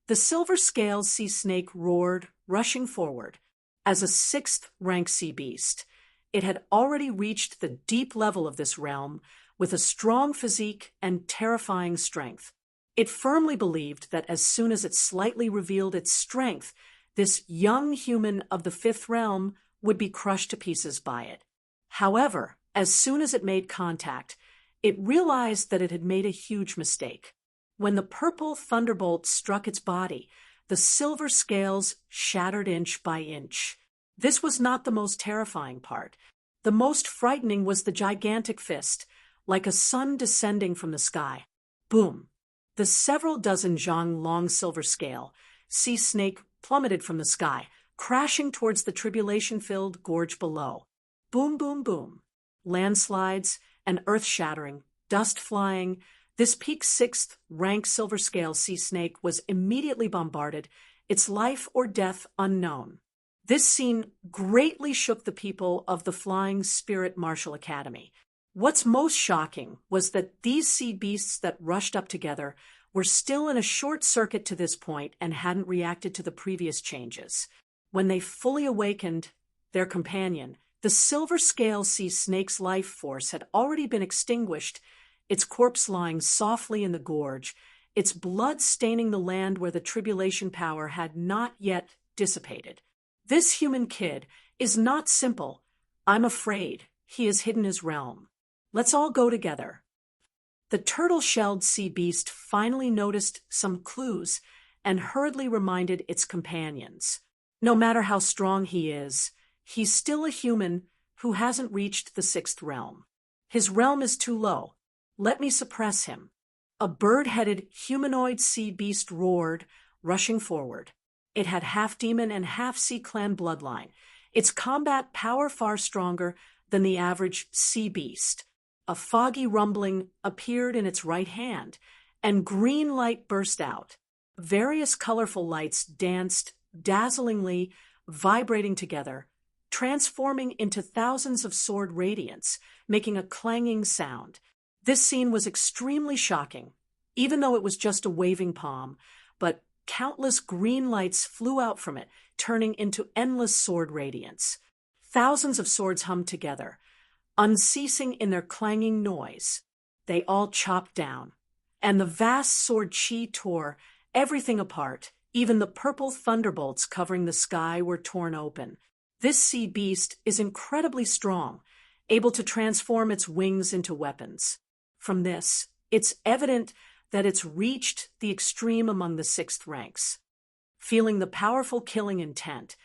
The silver scale sea snake roared, rushing forward. As a sixth-rank sea beast, it had already reached the deep level of this realm with a strong physique and terrifying strength. It firmly believed that as soon as it slightly revealed its strength, this young human of the fifth realm would be crushed to pieces by it. However, as soon as it made contact, it realized that it had made a huge mistake. When the purple thunderbolt struck its body, the silver scales shattered inch by inch. This was not the most terrifying part. The most frightening was the gigantic fist, like a sun descending from the sky. Boom! The several dozen zhang long silver scale sea snake plummeted from the sky, crashing towards the tribulation-filled gorge below. Boom, boom, boom. Landslides and earth-shattering, dust flying, This peak 6th rank silver scale sea snake was immediately bombarded, its life or death unknown. This scene greatly shook the people of the Flying Spirit Martial Academy. What's most shocking was that these sea beasts that rushed up together were still in a short circuit to this point and hadn't reacted to the previous changes. When they fully awakened their companion, the silver scale sea snake's life force had already been extinguished, its corpse lying softly in the gorge, its blood staining the land where the tribulation power had not yet dissipated. This human kid is not simple. I'm afraid he has hidden his realm. Let's all go together. The turtle-shelled sea beast finally noticed some clues and hurriedly reminded its companions. No matter how strong he is, he's still a human who hasn't reached the 6th realm. His realm is too low. Let me suppress him. A bird-headed humanoid sea beast roared, rushing forward. It had half-demon and half-sea clan bloodline. Its combat power far stronger than the average sea beast. A foggy rumbling appeared in its right hand, and green light burst out. Various colorful lights danced dazzlingly, vibrating together, transforming into thousands of sword radiance, making a clanging sound. This scene was extremely shocking, even though it was just a waving palm, but countless green lights flew out from it, turning into endless sword radiance. Thousands of swords hummed together, unceasing in their clanging noise. They all chopped down, and the vast sword chi tore everything apart. Even the purple thunderbolts covering the sky were torn open. This sea beast is incredibly strong, able to transform its wings into weapons. From this, it's evident that it's reached the extreme among the 6th ranks. Feeling the powerful killing intent,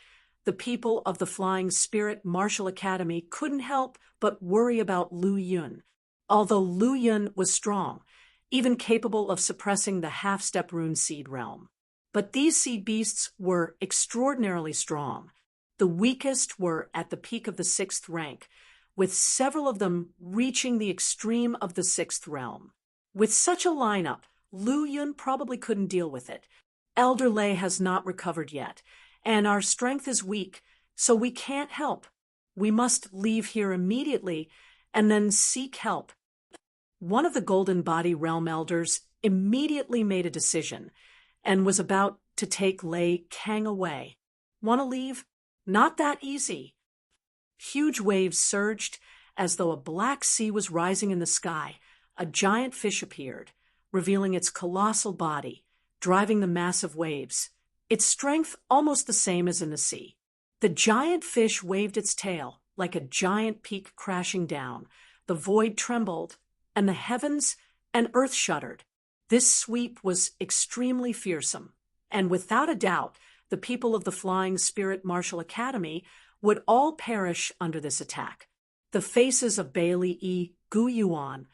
the people of the Flying Spirit Martial Academy couldn't help but worry about Lu Yun. Although Lu Yun was strong, even capable of suppressing the half-step rune seed realm. But these sea beasts were extraordinarily strong. The weakest were at the peak of the 6th rank, with several of them reaching the extreme of the 6th realm. With such a lineup, Lu Yun probably couldn't deal with it. Elder Lei has not recovered yet, and our strength is weak, so we can't help. We must leave here immediately and then seek help. One of the Golden Body Realm elders immediately made a decision and was about to take Lei Kang away. Want to leave? Not that easy. Huge waves surged as though a black sea was rising in the sky. A giant fish appeared, revealing its colossal body, driving the massive waves, its strength almost the same as in the sea. The giant fish waved its tail like a giant peak crashing down. The void trembled, and the heavens and earth shuddered. This sweep was extremely fearsome, and without a doubt, the people of the Flying Spirit Martial Academy would all perish under this attack. The faces of Bailey E. Guyuan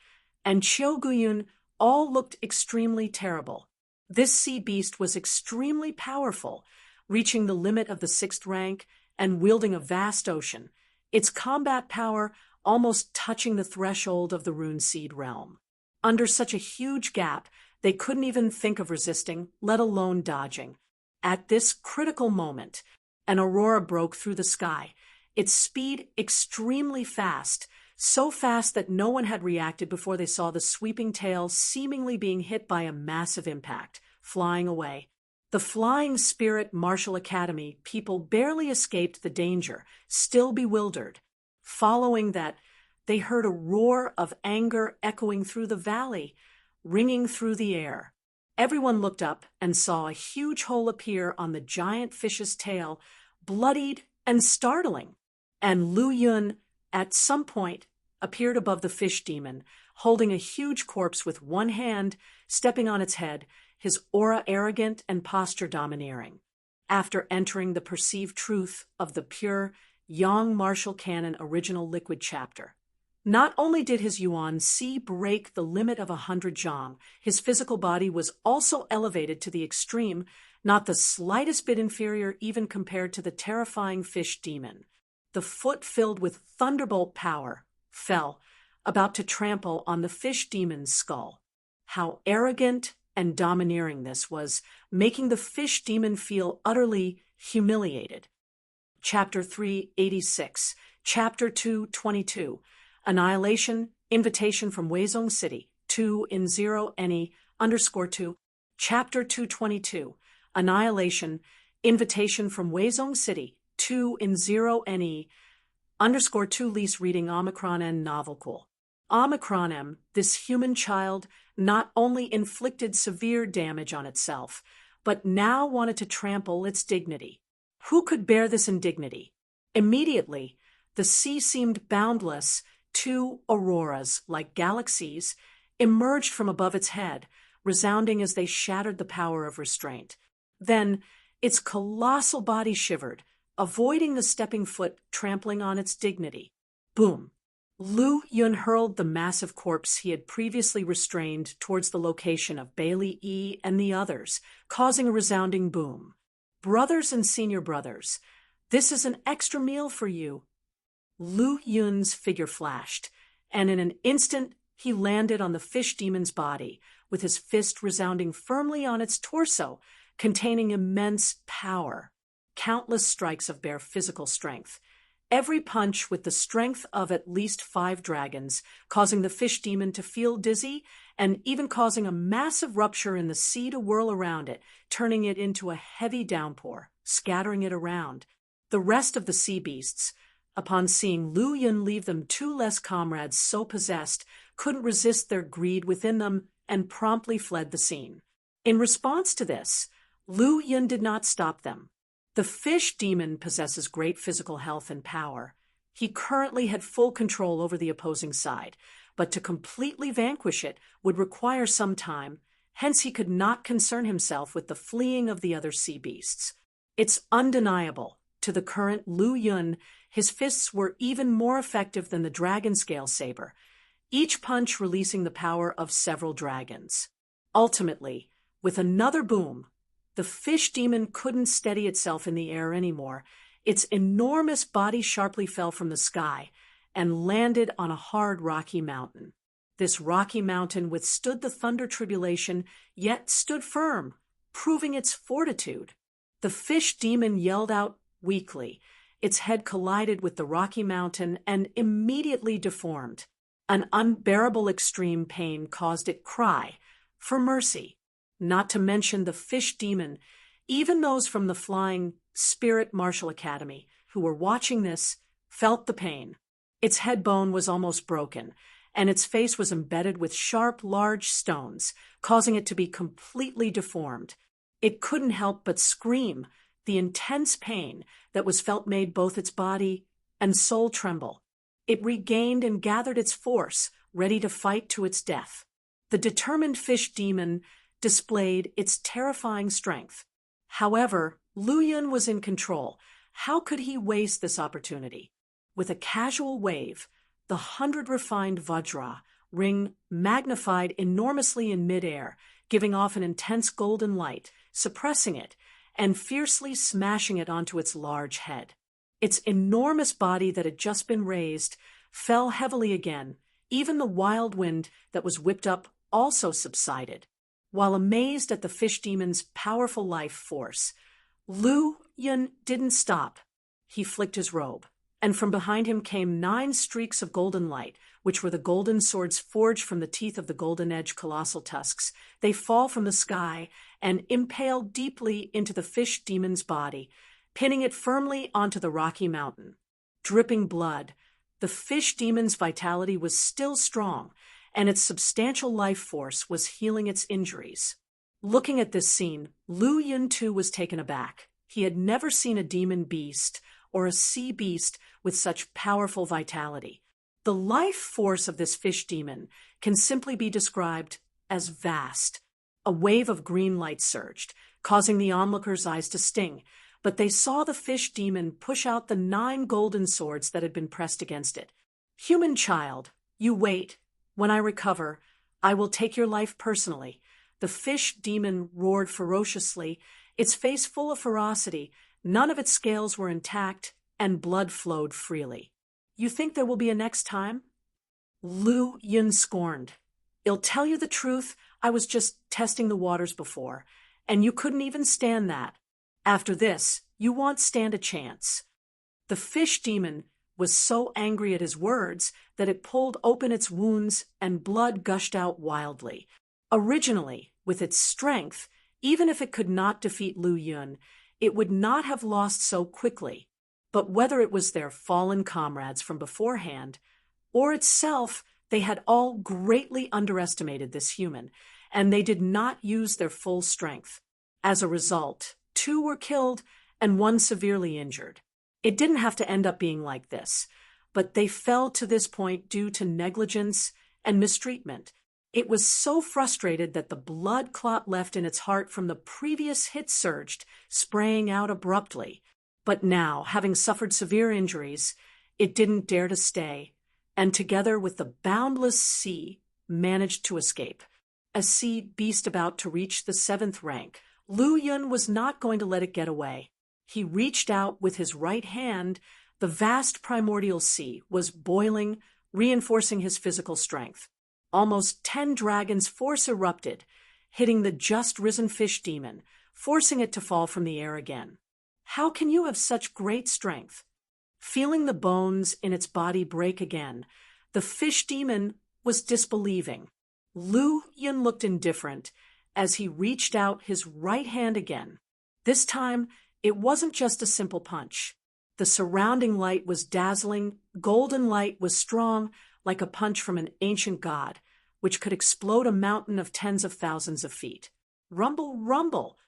and Qiu Guyun all looked extremely terrible. This sea beast was extremely powerful, reaching the limit of the 6th rank and wielding a vast ocean, its combat power almost touching the threshold of the rune seed realm. Under such a huge gap, they couldn't even think of resisting, let alone dodging. At this critical moment, an aurora broke through the sky, its speed extremely fast, so fast that no one had reacted before they saw the sweeping tail seemingly being hit by a massive impact, flying away. The Flying Spirit Martial Academy people barely escaped the danger, still bewildered. Following that, they heard a roar of anger echoing through the valley, ringing through the air. Everyone looked up and saw a huge hole appear on the giant fish's tail, bloodied and startling. And Lu Yun, at some point, appeared above the fish demon, holding a huge corpse with one hand, stepping on its head, his aura arrogant and posture domineering. After entering the perceived truth of the pure Yang Martial Canon original liquid chapter, not only did his yuan si break the limit of 100 zhang, his physical body was also elevated to the extreme, not the slightest bit inferior even compared to the terrifying fish demon. The foot filled with thunderbolt power fell, about to trample on the fish demon's skull. How arrogant and domineering this was, making the fish demon feel utterly humiliated. Chapter 386, Chapter 222, Annihilation, Invitation from Weizong City, 2 in 0 NE underscore 2, Chapter 222, Annihilation, Invitation from Weizong City, 2 in 0 NE underscore 2 lease reading Omicron N novel cool. Omicron M, this human child, not only inflicted severe damage on itself, but now wanted to trample its dignity. Who could bear this indignity? Immediately, the sea seemed boundless. Two auroras, like galaxies, emerged from above its head, resounding as they shattered the power of restraint. Then, its colossal body shivered, avoiding the stepping foot trampling on its dignity. Boom! Lu Yun hurled the massive corpse he had previously restrained towards the location of Bailey E. and the others, causing a resounding boom. Brothers and senior brothers, this is an extra meal for you. Lu Yun's figure flashed, and in an instant he landed on the fish demon's body, with his fist resounding firmly on its torso, containing immense power. Countless strikes of bare physical strength. Every punch with the strength of at least 5 dragons, causing the fish demon to feel dizzy and even causing a massive rupture in the sea to whirl around it, turning it into a heavy downpour, scattering it around. The rest of the sea beasts, upon seeing Lu Yun leave them 2 less comrades so possessed, couldn't resist their greed within them and promptly fled the scene. In response to this, Lu Yun did not stop them. The fish demon possesses great physical health and power. He currently had full control over the opposing side, but to completely vanquish it would require some time, hence he could not concern himself with the fleeing of the other sea beasts. It's undeniable. To the current Lu Yun, his fists were even more effective than the dragon scale saber, each punch releasing the power of several dragons. Ultimately, with another boom, the fish demon couldn't steady itself in the air anymore. Its enormous body sharply fell from the sky and landed on a hard rocky mountain. This rocky mountain withstood the thunder tribulation, yet stood firm, proving its fortitude. The fish demon yelled out weakly. Its head collided with the rocky mountain and immediately deformed. An unbearable extreme pain caused it cry for mercy. Not to mention the fish demon, even those from the Flying Spirit Martial Academy who were watching this felt the pain. Its head bone was almost broken, and its face was embedded with sharp, large stones, causing it to be completely deformed. It couldn't help but scream. The intense pain that was felt made both its body and soul tremble. It regained and gathered its force, ready to fight to its death. The determined fish demon displayed its terrifying strength. However, Lu Yun was in control. How could he waste this opportunity? With a casual wave, the 100 refined Vajra ring magnified enormously in midair, giving off an intense golden light, suppressing it, and fiercely smashing it onto its large head. Its enormous body that had just been raised fell heavily again. Even the wild wind that was whipped up also subsided. While amazed at the fish demon's powerful life force, Lu Yun didn't stop. He flicked his robe, and from behind him came 9 streaks of golden light, which were the golden swords forged from the teeth of the golden-edged colossal tusks. They fall from the sky and impale deeply into the fish demon's body, pinning it firmly onto the rocky mountain. Dripping blood, the fish demon's vitality was still strong, and its substantial life force was healing its injuries. Looking at this scene, Lu Yun too was taken aback. He had never seen a demon beast or a sea beast with such powerful vitality. The life force of this fish demon can simply be described as vast. A wave of green light surged, causing the onlookers' eyes to sting, but they saw the fish demon push out the 9 golden swords that had been pressed against it. "Human child, you wait. When I recover, I will take your life personally." The fish demon roared ferociously, its face full of ferocity. None of its scales were intact, and blood flowed freely. "You think there will be a next time?" Lu Yun scorned. "I'll tell you the truth, I was just testing the waters before, and you couldn't even stand that. After this, you won't stand a chance." The fish demon was so angry at his words that it pulled open its wounds and blood gushed out wildly. Originally, with its strength, even if it could not defeat Lu Yun, it would not have lost so quickly. But whether it was their fallen comrades from beforehand, or itself, they had all greatly underestimated this human, and they did not use their full strength. As a result, 2 were killed and 1 severely injured. It didn't have to end up being like this, but they fell to this point due to negligence and mistreatment. It was so frustrated that the blood clot left in its heart from the previous hit surged, spraying out abruptly. But now, having suffered severe injuries, it didn't dare to stay, and together with the boundless sea, managed to escape. A sea beast about to reach the 7th rank, Lu Yun was not going to let it get away. He reached out with his right hand. The vast primordial sea was boiling, reinforcing his physical strength. Almost 10 dragons' force erupted, hitting the just-risen fish demon, forcing it to fall from the air again. How can you have such great strength? Feeling the bones in its body break again, the fish demon was disbelieving. Lu Yun looked indifferent as he reached out his right hand again. This time, it wasn't just a simple punch. The surrounding light was dazzling, golden light was strong, like a punch from an ancient god, which could explode a mountain of tens of thousands of feet. Rumble, rumble!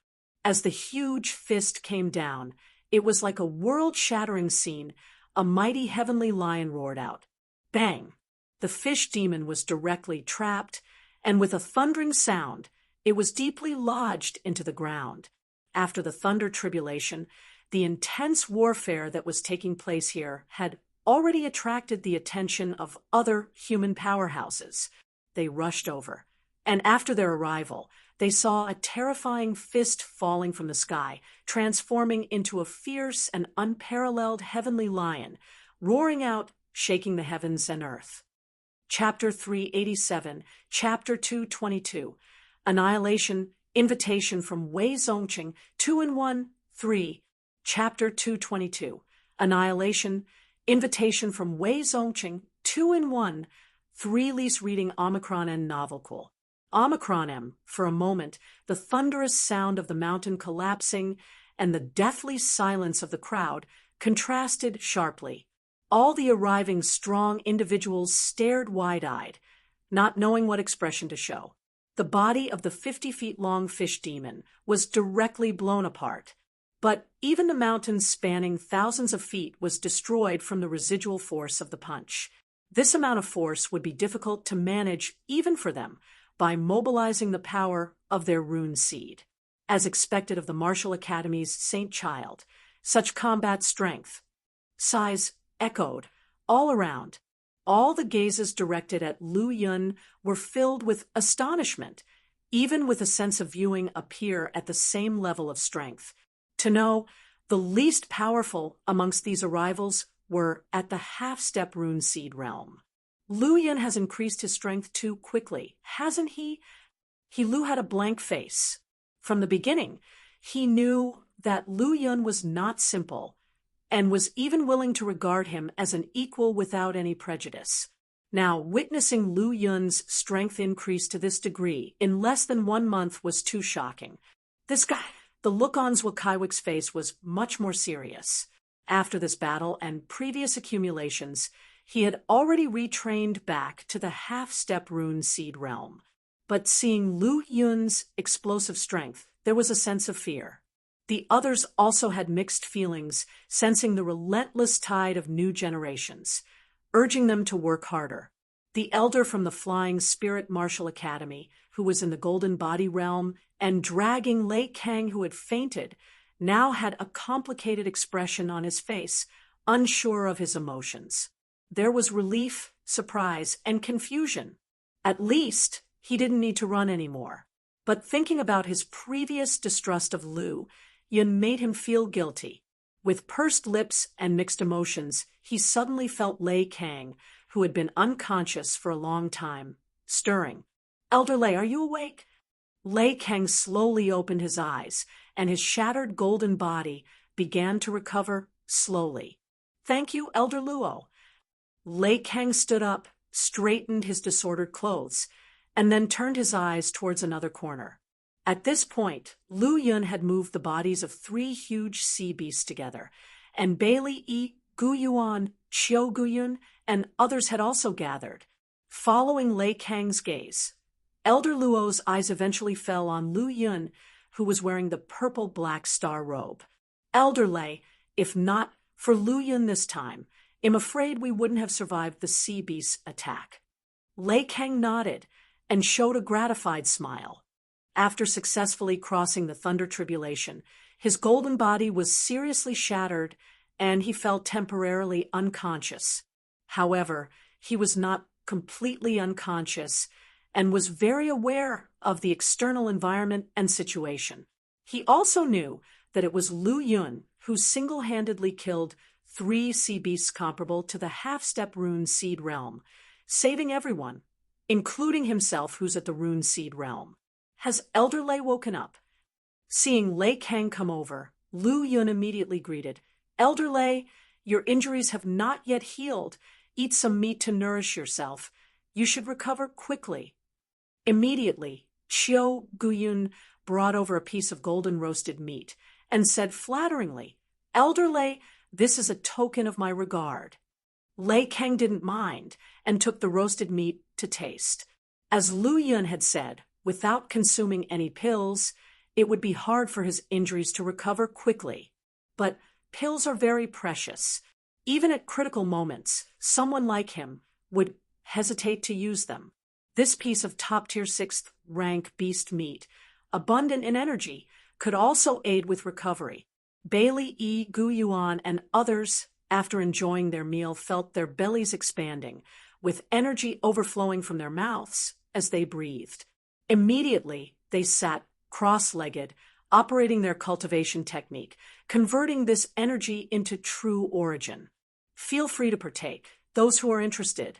As the huge fist came down, it was like a world-shattering scene. A mighty heavenly lion roared out. Bang! The fish demon was directly trapped, and with a thundering sound, it was deeply lodged into the ground. After the thunder tribulation, the intense warfare that was taking place here had already attracted the attention of other human powerhouses. They rushed over, and after their arrival, they saw a terrifying fist falling from the sky, transforming into a fierce and unparalleled heavenly lion, roaring out, shaking the heavens and earth. Chapter 387, Chapter 222, Annihilation, Invitation from Wei Zongqing, 2-in-1, 3, Chapter 222, Annihilation, Invitation from Wei Zongqing, 2-in-1, 3 Lease reading Omicron and Novel Cool. Omicron M, for a moment, the thunderous sound of the mountain collapsing and the deathly silence of the crowd contrasted sharply. All the arriving strong individuals stared wide-eyed, not knowing what expression to show. The body of the 50-feet-long fish demon was directly blown apart, but even the mountain spanning thousands of feet was destroyed from the residual force of the punch. This amount of force would be difficult to manage even for them, by mobilizing the power of their rune seed. As expected of the Martial Academy's Saint Child, such combat strength, size echoed all around. All the gazes directed at Lu Yun were filled with astonishment, even with a sense of viewing appear at the same level of strength. To know the least powerful amongst these arrivals were at the half-step rune seed realm. Lu Yun has increased his strength too quickly, hasn't he? Lu had a blank face. From the beginning, he knew that Lu Yun was not simple, and was even willing to regard him as an equal without any prejudice. Now, witnessing Lu Yun's strength increase to this degree in less than 1 month was too shocking. This guy, the look on Zwakaiwik's face was much more serious. After this battle and previous accumulations, he had already retrained back to the half-step rune seed realm. But seeing Lu Yun's explosive strength, there was a sense of fear. The others also had mixed feelings, sensing the relentless tide of new generations, urging them to work harder. The elder from the Flying Spirit Martial Academy, who was in the Golden Body realm, and dragging Lei Kang, who had fainted, now had a complicated expression on his face, unsure of his emotions. There was relief, surprise, and confusion. At least, he didn't need to run anymore. But thinking about his previous distrust of Lu Yun made him feel guilty. With pursed lips and mixed emotions, he suddenly felt Lei Kang, who had been unconscious for a long time, stirring. Elder Lei, are you awake? Lei Kang slowly opened his eyes, and his shattered golden body began to recover slowly. Thank you, Elder Luo. Lei Kang stood up, straightened his disordered clothes, and then turned his eyes towards another corner. At this point, Lu Yun had moved the bodies of 3 huge sea beasts together, and Bailey Yi, Gu Yuan, Qiu Guyun, and others had also gathered. Following Lei Kang's gaze, Elder Luo's eyes eventually fell on Lu Yun, who was wearing the purple black star robe. Elder Lei, if not for Lu Yun this time, I'm afraid we wouldn't have survived the sea beast's attack. Lei Kang nodded and showed a gratified smile. After successfully crossing the thunder tribulation, his golden body was seriously shattered and he fell temporarily unconscious. However, he was not completely unconscious and was very aware of the external environment and situation. He also knew that it was Lu Yun who single-handedly killed 3 sea beasts comparable to the half-step rune seed realm, saving everyone, including himself who's at the rune seed realm. Has Elder Lei woken up? Seeing Lei Kang come over, Lu Yun immediately greeted, Elder Lei, your injuries have not yet healed. Eat some meat to nourish yourself. You should recover quickly. Immediately, Qiu Guyun brought over a piece of golden roasted meat and said flatteringly, Elder Lei, this is a token of my regard. Lei Kang didn't mind and took the roasted meat to taste. As Lu Yun had said, without consuming any pills, it would be hard for his injuries to recover quickly. But pills are very precious. Even at critical moments, someone like him would hesitate to use them. This piece of top-tier 6th rank beast meat, abundant in energy, could also aid with recovery. Bailey Yi, Gu Yuan, and others, after enjoying their meal, felt their bellies expanding, with energy overflowing from their mouths as they breathed. Immediately, they sat cross-legged, operating their cultivation technique, converting this energy into true origin. Feel free to partake, those who are interested.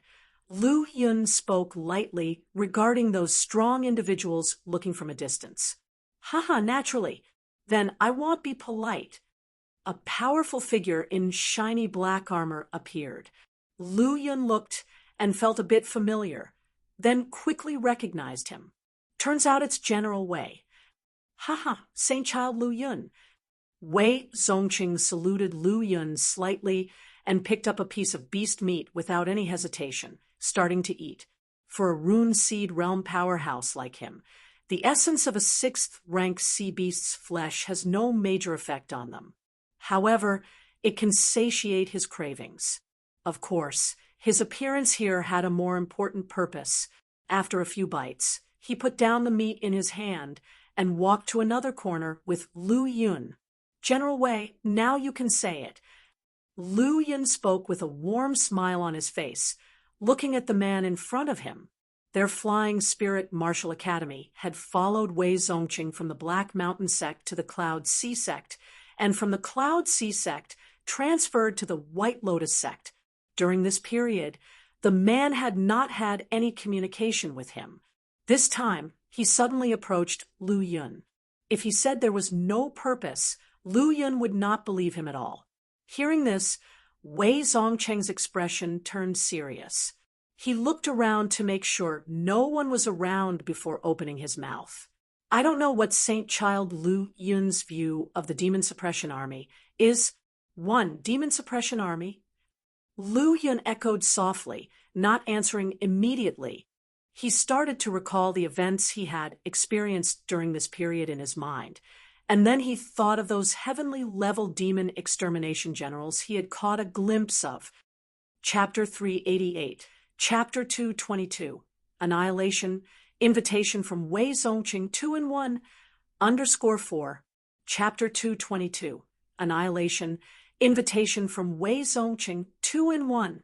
Lu Yun spoke lightly regarding those strong individuals looking from a distance. Haha, naturally. Then I won't be polite. A powerful figure in shiny black armor appeared. Lu Yun looked and felt a bit familiar, then quickly recognized him. Turns out it's General Wei. Haha, Saint Child Lu Yun. Wei Zongqing saluted Lu Yun slightly and picked up a piece of beast meat without any hesitation, starting to eat. For a rune seed realm powerhouse like him, the essence of a 6th rank sea beast's flesh has no major effect on them. However, it can satiate his cravings. Of course, his appearance here had a more important purpose. After a few bites, he put down the meat in his hand and walked to another corner with Lu Yun. General Wei, now you can say it. Lu Yun spoke with a warm smile on his face, looking at the man in front of him. Their Flying Spirit Martial Academy had followed Wei Zongqing from the Black Mountain sect to the Cloud Sea sect, and from the Cloud Sea sect transferred to the White Lotus sect. During this period, the man had not had any communication with him. This time, he suddenly approached Lu Yun. If he said there was no purpose, Lu Yun would not believe him at all. Hearing this, Wei Zongqing's expression turned serious. He looked around to make sure no one was around before opening his mouth. I don't know what Saint Child Lu Yun's view of the Demon Suppression Army is. 1. Demon Suppression Army? Lu Yun echoed softly, not answering immediately. He started to recall the events he had experienced during this period in his mind, and then he thought of those heavenly-level demon extermination generals he had caught a glimpse of. Chapter 388, Chapter 222, Annihilation, Invitation from Wei Zongqing 2-in-1, _4, Chapter 222, Annihilation, Invitation from Wei Zongqing 2-in-1,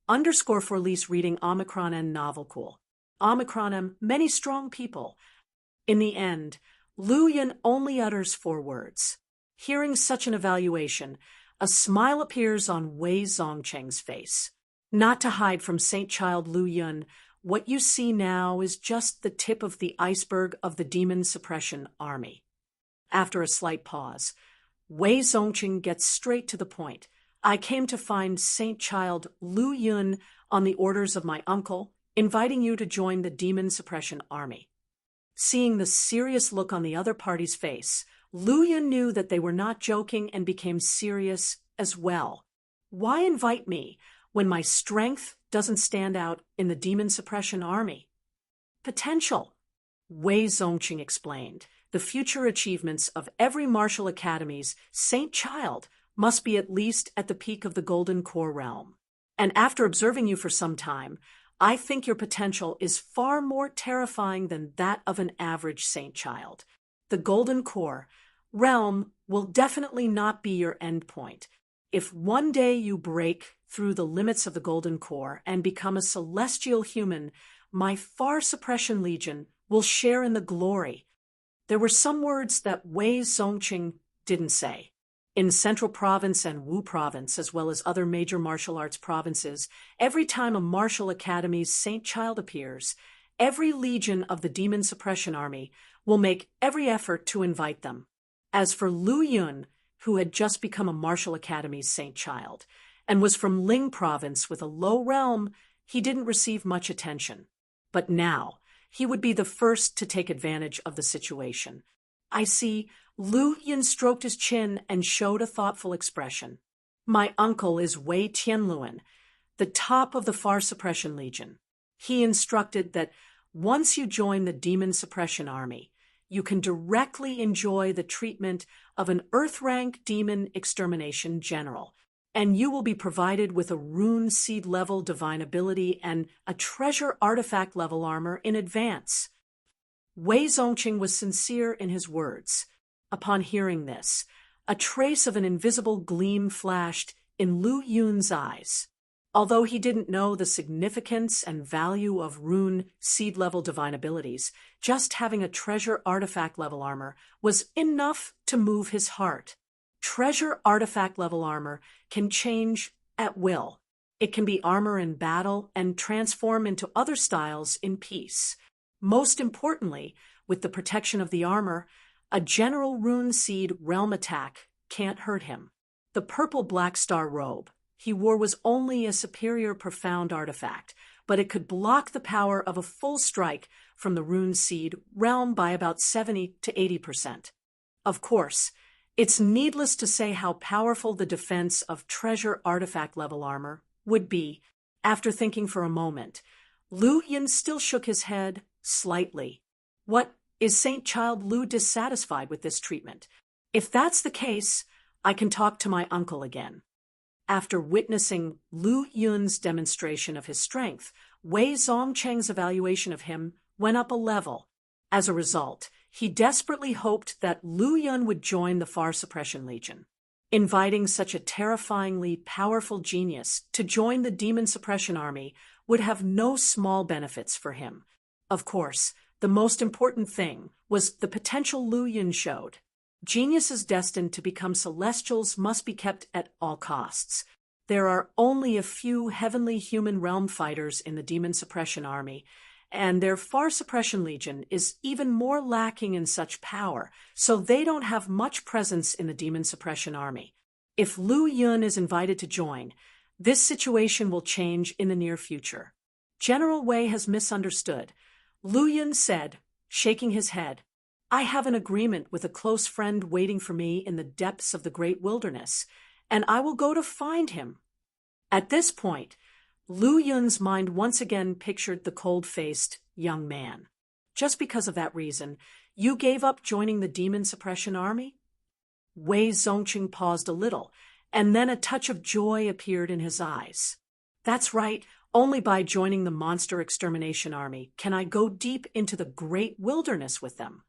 _4 release reading Omicron and Novel Cool. Omicron and many strong people. In the end, Lu Yun only utters 4 words. Hearing such an evaluation, a smile appears on Wei Zongqing's face. Not to hide from Saint Child Lu Yun, What you see now is just the tip of the iceberg of the demon suppression army. After a slight pause, Wei Zongqing gets straight to the point. I came to find Saint Child Lu Yun on the orders of my uncle, inviting you to join the demon suppression army. Seeing the serious look on the other party's face, Lu Yun knew that they were not joking and became serious as well. Why invite me when my strength doesn't stand out in the demon suppression army? Potential, Wei Zongqing explained. The future achievements of every martial academy's Saint Child must be at least at the peak of the Golden Core realm. And after observing you for some time, I think your potential is far more terrifying than that of an average Saint Child. The Golden Core realm will definitely not be your endpoint. If one day you break through the limits of the Golden Core and become a celestial human, my Far Suppression Legion will share in the glory. There were some words that Wei Zongqing didn't say. In Central Province and Wu Province, as well as other major martial arts provinces, every time a martial academy's Saint Child appears, every legion of the Demon Suppression Army will make every effort to invite them. As for Lu Yun, who had just become a martial academy's Saint Child, and was from Ling Province with a low realm, he didn't receive much attention. But now, he would be the first to take advantage of the situation. I see. Lu Yun stroked his chin and showed a thoughtful expression. My uncle is Wei Tianluan, the top of the Far Suppression Legion. He instructed that once you join the Demon Suppression Army, you can directly enjoy the treatment of an Earth-rank demon extermination general, and you will be provided with a rune seed level divine ability and a treasure artifact level armor in advance. Wei Zongqing was sincere in his words. Upon hearing this, a trace of an invisible gleam flashed in Lu Yun's eyes. Although he didn't know the significance and value of rune seed-level divine abilities, just having a treasure artifact-level armor was enough to move his heart. Treasure artifact-level armor can change at will. It can be armor in battle and transform into other styles in peace. Most importantly, with the protection of the armor, a general rune seed realm attack can't hurt him. The purple black star robe he wore was only a superior profound artifact, but it could block the power of a full strike from the rune seed realm by about 70 to 80%. Of course, it's needless to say how powerful the defense of treasure artifact level armor would be. After thinking for a moment, Lu Yun still shook his head slightly. What? Is Saint Child Lu dissatisfied with this treatment? If that's the case, I can talk to my uncle again. After witnessing Lu Yun's demonstration of his strength, Wei Zongqing's evaluation of him went up a level. As a result, he desperately hoped that Lu Yun would join the Far Suppression Legion. Inviting such a terrifyingly powerful genius to join the Demon Suppression Army would have no small benefits for him. Of course, the most important thing was the potential Lu Yun showed. Geniuses destined to become celestials must be kept at all costs. There are only a few heavenly human realm fighters in the Demon Suppression Army, and their Far Suppression Legion is even more lacking in such power, so they don't have much presence in the Demon Suppression Army. If Lu Yun is invited to join, this situation will change in the near future. General Wei has misunderstood. Lu Yun said, shaking his head, I have an agreement with a close friend waiting for me in the depths of the great wilderness, and I will go to find him. At this point, Lu Yun's mind once again pictured the cold-faced young man. Just because of that reason, you gave up joining the Demon Suppression Army? Wei Zongqing paused a little, and then a touch of joy appeared in his eyes. That's right. Only by joining the Monster Extermination Army can I go deep into the great wilderness with them.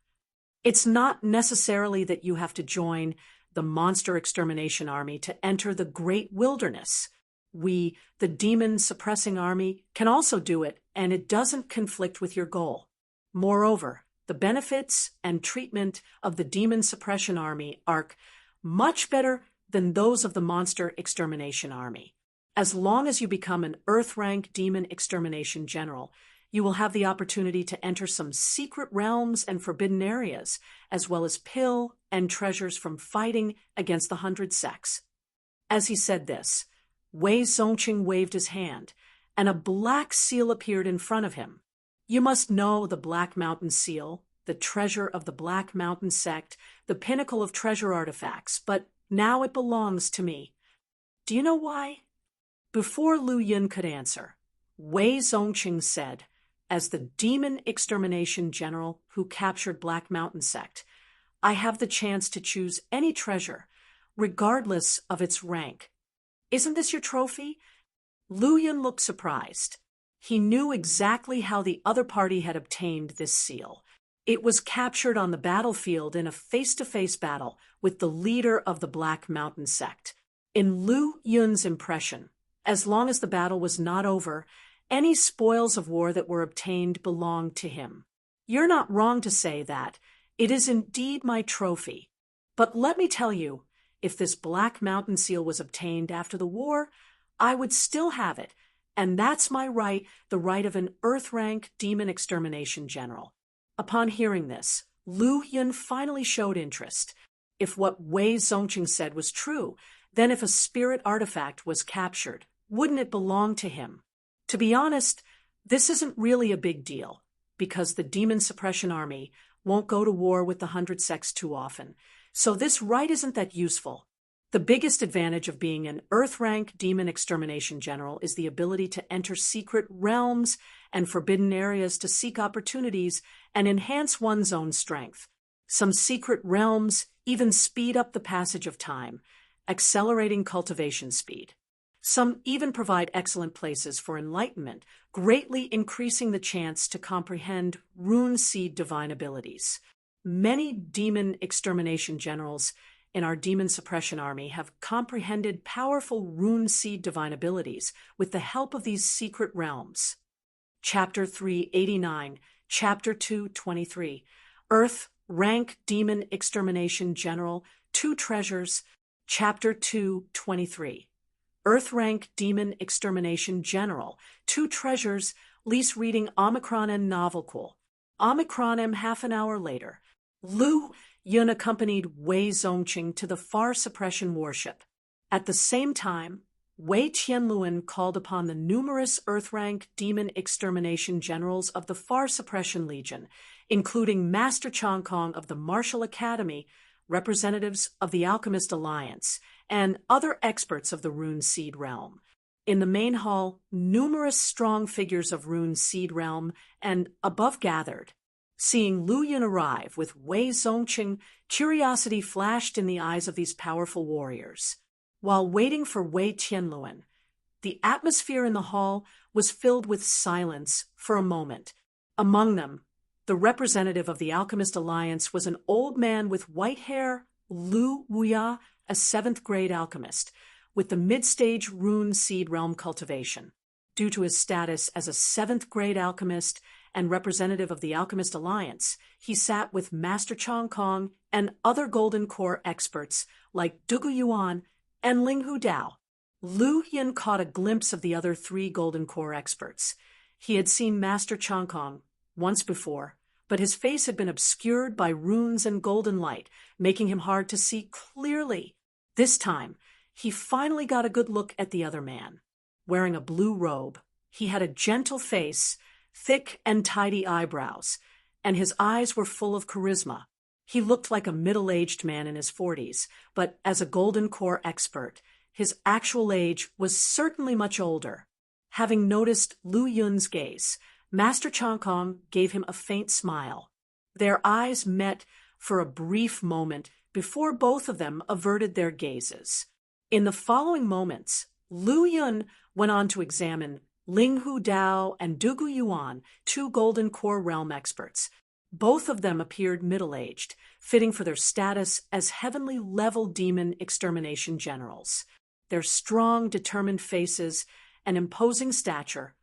It's not necessarily that you have to join the Monster Extermination Army to enter the great wilderness. We, the Demon Suppressing Army, can also do it, and it doesn't conflict with your goal. Moreover, the benefits and treatment of the Demon Suppression Army are much better than those of the Monster Extermination Army. As long as you become an Earth-rank demon extermination general, You will have the opportunity to enter some secret realms and forbidden areas, as well as pill and treasures from fighting against the 100 sects. As he said this, Wei Zongqing waved his hand, and a black seal appeared in front of him. You must know the Black Mountain Seal, the treasure of the Black Mountain sect, the pinnacle of treasure artifacts, but now it belongs to me. Do you know why? Before Lu Yun could answer, Wei Zongqing said, as the demon extermination general who captured Black Mountain sect, I have the chance to choose any treasure, regardless of its rank. Isn't this your trophy? Lu Yun looked surprised. He knew exactly how the other party had obtained this seal. It was captured on the battlefield in a face-to-face battle with the leader of the Black Mountain sect. In Lu Yun's impression, as long as the battle was not over, any spoils of war that were obtained belonged to him. You're not wrong to say that. It is indeed my trophy. But let me tell you, if this Black Mountain seal was obtained after the war, I would still have it, and that's my right, the right of an Earth-rank demon extermination general. Upon hearing this, Lu Yun finally showed interest. If what Wei Zongqing said was true, then if a spirit artifact was captured, wouldn't it belong to him? To be honest, this isn't really a big deal, because the Demon Suppression Army won't go to war with the 100 sects too often, so this right isn't that useful. The biggest advantage of being an Earth-rank demon extermination general is the ability to enter secret realms and forbidden areas to seek opportunities and enhance one's own strength. Some secret realms even speed up the passage of time, accelerating cultivation speed. Some even provide excellent places for enlightenment, greatly increasing the chance to comprehend rune seed divine abilities. Many demon extermination generals in our demon suppression army have comprehended powerful rune seed divine abilities with the help of these secret realms. Chapter 389, Chapter 223, Earth, Rank Demon Extermination General, 2 Treasures, Chapter 223. Earth Rank Demon Extermination General, 2 Treasures, Lease reading Omicron Novel Cool. Omicron half an hour later. Lu Yun accompanied Wei Zongqing to the Far Suppression warship. At the same time, Wei Tianluan called upon the numerous Earth-rank demon extermination generals of the Far Suppression Legion, including Master Chong Kong of the Martial Academy, representatives of the Alchemist Alliance, and other experts of the Rune Seed Realm. In the main hall, numerous strong figures of Rune Seed Realm and above gathered. Seeing Lu Yun arrive with Wei Zongqing, curiosity flashed in the eyes of these powerful warriors. While waiting for Wei Tianluan, the atmosphere in the hall was filled with silence for a moment. Among them, the representative of the Alchemist Alliance was an old man with white hair, Lu Wuya, a 7th grade alchemist, with the mid-stage Rune Seed Realm cultivation. Due to his status as a 7th grade alchemist and representative of the Alchemist Alliance, he sat with Master Chong Kong and other Golden Core experts like Dugu Yuan and Linghu Dao. Lu Yun caught a glimpse of the other 3 Golden Core experts. He had seen Master Chong Kong once before, but his face had been obscured by runes and golden light, making him hard to see clearly. This time, he finally got a good look at the other man. Wearing a blue robe, he had a gentle face, thick and tidy eyebrows, and his eyes were full of charisma. He looked like a middle-aged man in his 40s, but as a Golden Core expert, his actual age was certainly much older. Having noticed Lu Yun's gaze, Master Chong Kong gave him a faint smile. Their eyes met for a brief moment before both of them averted their gazes. In the following moments, Lu Yun went on to examine Linghu Dao and Dugu Yuan, 2 Golden Core realm experts. Both of them appeared middle-aged, fitting for their status as heavenly level demon extermination generals. Their strong, determined faces and imposing stature,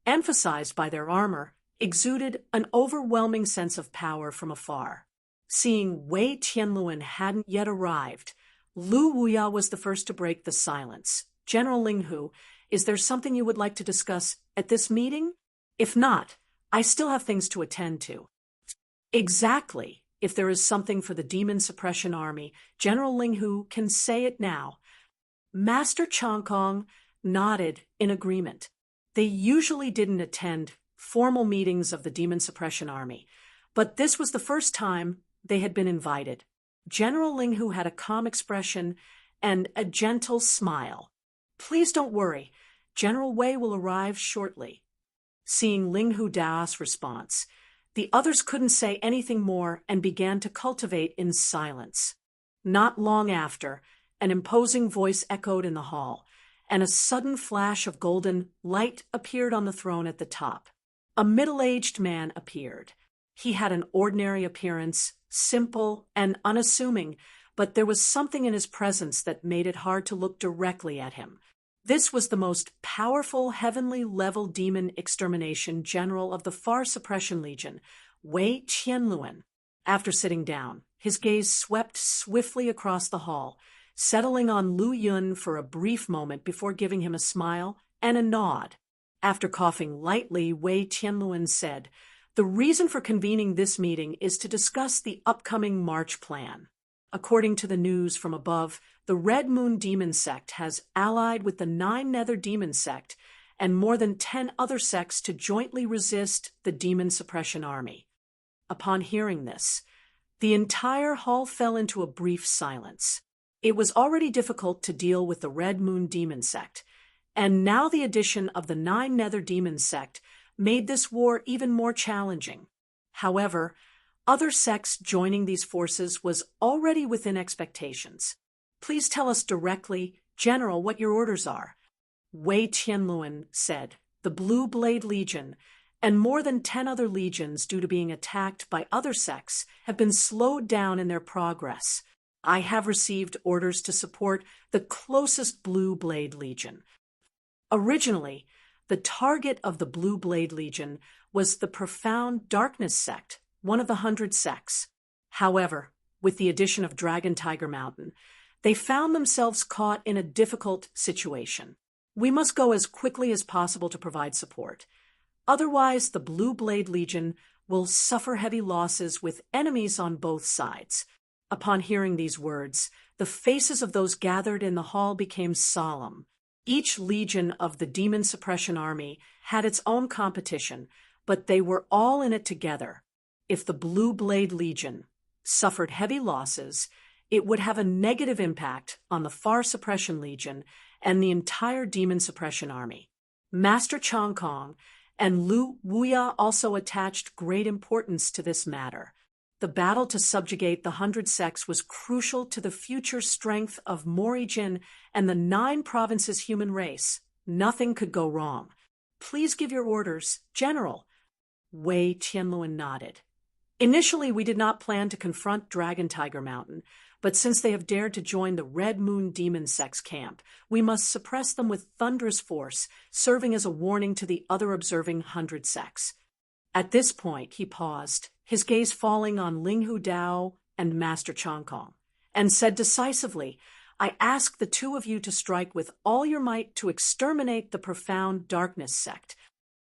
emphasized by their armor, exuded an overwhelming sense of power from afar. Seeing Wei Tianluan hadn't yet arrived, Lu Wuya was the first to break the silence. General Linghu, is there something you would like to discuss at this meeting? If not, I still have things to attend to. Exactly. If there is something for the Demon Suppression Army, General Ling Hu can say it now. Master Changkong nodded in agreement. They usually didn't attend formal meetings of the Demon Suppression Army, but this was the first time they had been invited. General Ling Hu had a calm expression and a gentle smile. Please don't worry. General Wei will arrive shortly. Seeing Ling Hu Dao's response, the others couldn't say anything more and began to cultivate in silence. Not long after, an imposing voice echoed in the hall, and a sudden flash of golden light appeared on the throne at the top. A middle-aged man appeared. He had an ordinary appearance, simple and unassuming, but there was something in his presence that made it hard to look directly at him. This was the most powerful heavenly-level demon extermination general of the Far Suppression Legion, Wei Qianluan. After sitting down, his gaze swept swiftly across the hall, settling on Lu Yun for a brief moment before giving him a smile and a nod. After coughing lightly, Wei Qianluan said, "The reason for convening this meeting is to discuss the upcoming march plan. According to the news from above, the Red Moon Demon Sect has allied with the Nine Nether Demon Sect and more than 10 other sects to jointly resist the Demon Suppression Army." Upon hearing this, the entire hall fell into a brief silence. It was already difficult to deal with the Red Moon Demon Sect, and now the addition of the Nine Nether Demon Sect made this war even more challenging. However, other sects joining these forces was already within expectations. "Please tell us directly, General, what your orders are," Wei Qianluan said. "The Blue Blade Legion and more than 10 other legions, due to being attacked by other sects, have been slowed down in their progress. I have received orders to support the closest Blue Blade Legion." Originally, the target of the Blue Blade Legion was the Profound Darkness Sect, one of the 100 sects. However, with the addition of Dragon Tiger Mountain, they found themselves caught in a difficult situation. "We must go as quickly as possible to provide support. Otherwise, the Blue Blade Legion will suffer heavy losses with enemies on both sides." Upon hearing these words, the faces of those gathered in the hall became solemn. Each legion of the Demon Suppression Army had its own competition, but they were all in it together. If the Blue Blade Legion suffered heavy losses, it would have a negative impact on the Far Suppression Legion and the entire Demon Suppression Army. Master Changkong and Lu Wuya also attached great importance to this matter. The battle to subjugate the 100 sects was crucial to the future strength of Morijin and the 9 provinces' human race. Nothing could go wrong. "Please give your orders, General." Wei Qianluan nodded. "Initially, we did not plan to confront Dragon Tiger Mountain, but since they have dared to join the Red Moon Demon Sect's camp, we must suppress them with thunderous force, serving as a warning to the other observing 100 sects." At this point, he paused, his gaze falling on Ling Hu Dao and Master Changkong, and said decisively, "I ask the two of you to strike with all your might to exterminate the Profound Darkness Sect."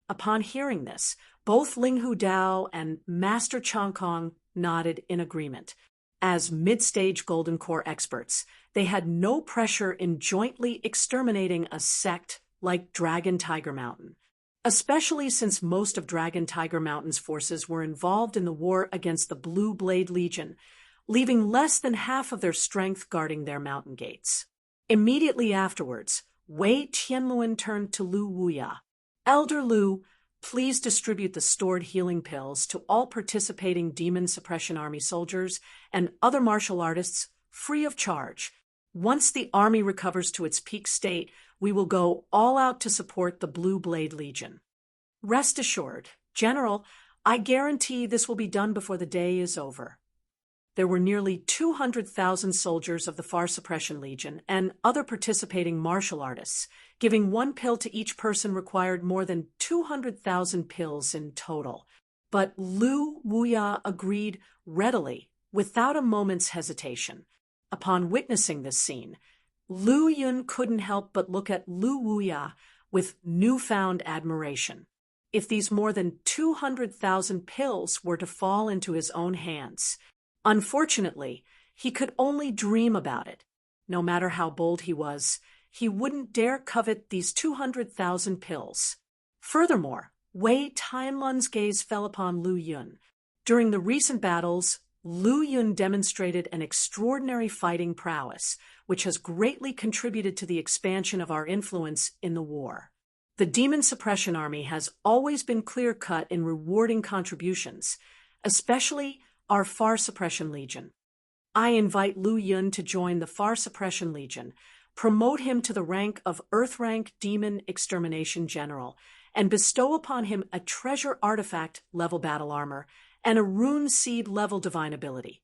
Upon hearing this, both Ling Hu Dao and Master Changkong nodded in agreement. As mid-stage Golden Core experts, they had no pressure in jointly exterminating a sect like Dragon Tiger Mountain, especially since most of Dragon Tiger Mountain's forces were involved in the war against the Blue Blade Legion, leaving less than half of their strength guarding their mountain gates. Immediately afterwards, Wei Qianluan turned to Lu Wuya. "Elder Lu, please distribute the stored healing pills to all participating Demon Suppression Army soldiers and other martial artists free of charge. Once the army recovers to its peak state, we will go all out to support the Blue Blade Legion." "Rest assured, General, I guarantee this will be done before the day is over." There were nearly 200,000 soldiers of the Far Suppression Legion and other participating martial artists. Giving one pill to each person required more than 200,000 pills in total. But Lu Wuya agreed readily, without a moment's hesitation. Upon witnessing this scene, Lu Yun couldn't help but look at Lu Wuya with newfound admiration. if these more than 200,000 pills were to fall into his own hands. Unfortunately, he could only dream about it. No matter how bold he was, he wouldn't dare covet these 200,000 pills. Furthermore, Wei Tianlun's gaze fell upon Lu Yun. During the recent battles, Lu Yun demonstrated an extraordinary fighting prowess, which has greatly contributed to the expansion of our influence in the war. The Demon Suppression Army has always been clear-cut in rewarding contributions, especially our Far Suppression Legion. I invite Lu Yun to join the Far Suppression Legion, promote him to the rank of Earth-rank Demon Extermination General, and bestow upon him a treasure artifact level battle armor and a rune seed level divine ability.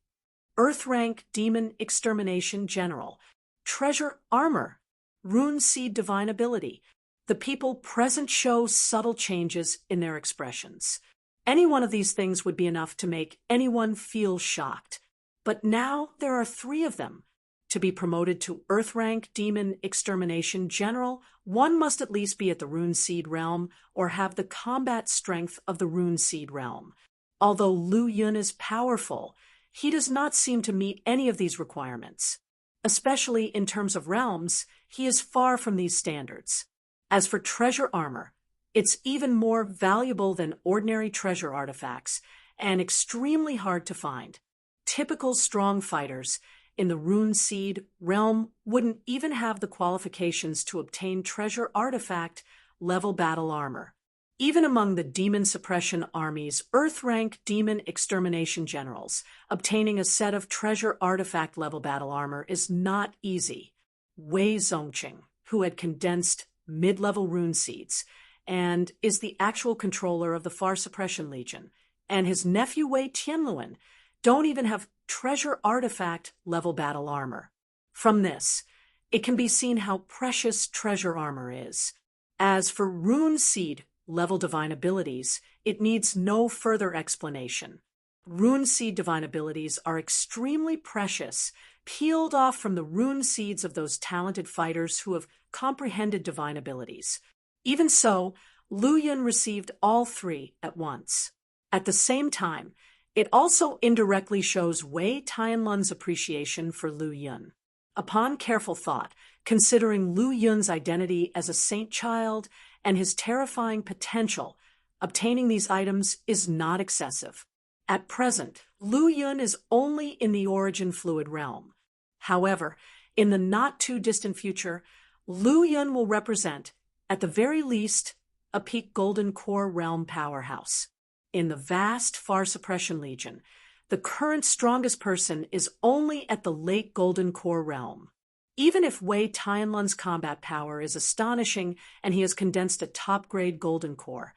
Earth-rank Demon Extermination General, treasure armor, rune seed divine ability. The people present show subtle changes in their expressions. Any one of these things would be enough to make anyone feel shocked. But now there are 3 of them. To be promoted to Earth-rank Demon Extermination General, one must at least be at the Rune Seed realm or have the combat strength of the Rune Seed realm. Although Lu Yun is powerful, he does not seem to meet any of these requirements. Especially in terms of realms, he is far from these standards. As for treasure armor, it's even more valuable than ordinary treasure artifacts and extremely hard to find. Typical strong fighters in the Rune Seed realm wouldn't even have the qualifications to obtain treasure artifact level battle armor. Even among the Demon Suppression Army's Earth-rank Demon Extermination Generals, obtaining a set of treasure artifact level battle armor is not easy. Wei Zongqing, who had condensed mid-level rune seeds and is the actual controller of the Far Suppression Legion, and his nephew Wei Tianluan don't even have treasure artifact level battle armor. From this, it can be seen how precious treasure armor is. As for rune seed level divine abilities, it needs no further explanation. Rune seed divine abilities are extremely precious, peeled off from the rune seeds of those talented fighters who have comprehended divine abilities. Even so, Lu Yun received all 3 at once. At the same time, it also indirectly shows Wei Tianlun's appreciation for Lu Yun. Upon careful thought, considering Lu Yun's identity as a saint child and his terrifying potential, obtaining these items is not excessive. At present, Lu Yun is only in the origin fluid realm. However, in the not-too-distant future, Lu Yun will represent, at the very least, a peak Golden Core realm powerhouse. In the vast Far Suppression Legion, the current strongest person is only at the late Golden Core realm. Even if Wei Tianlun's combat power is astonishing and he has condensed a top-grade Golden Core,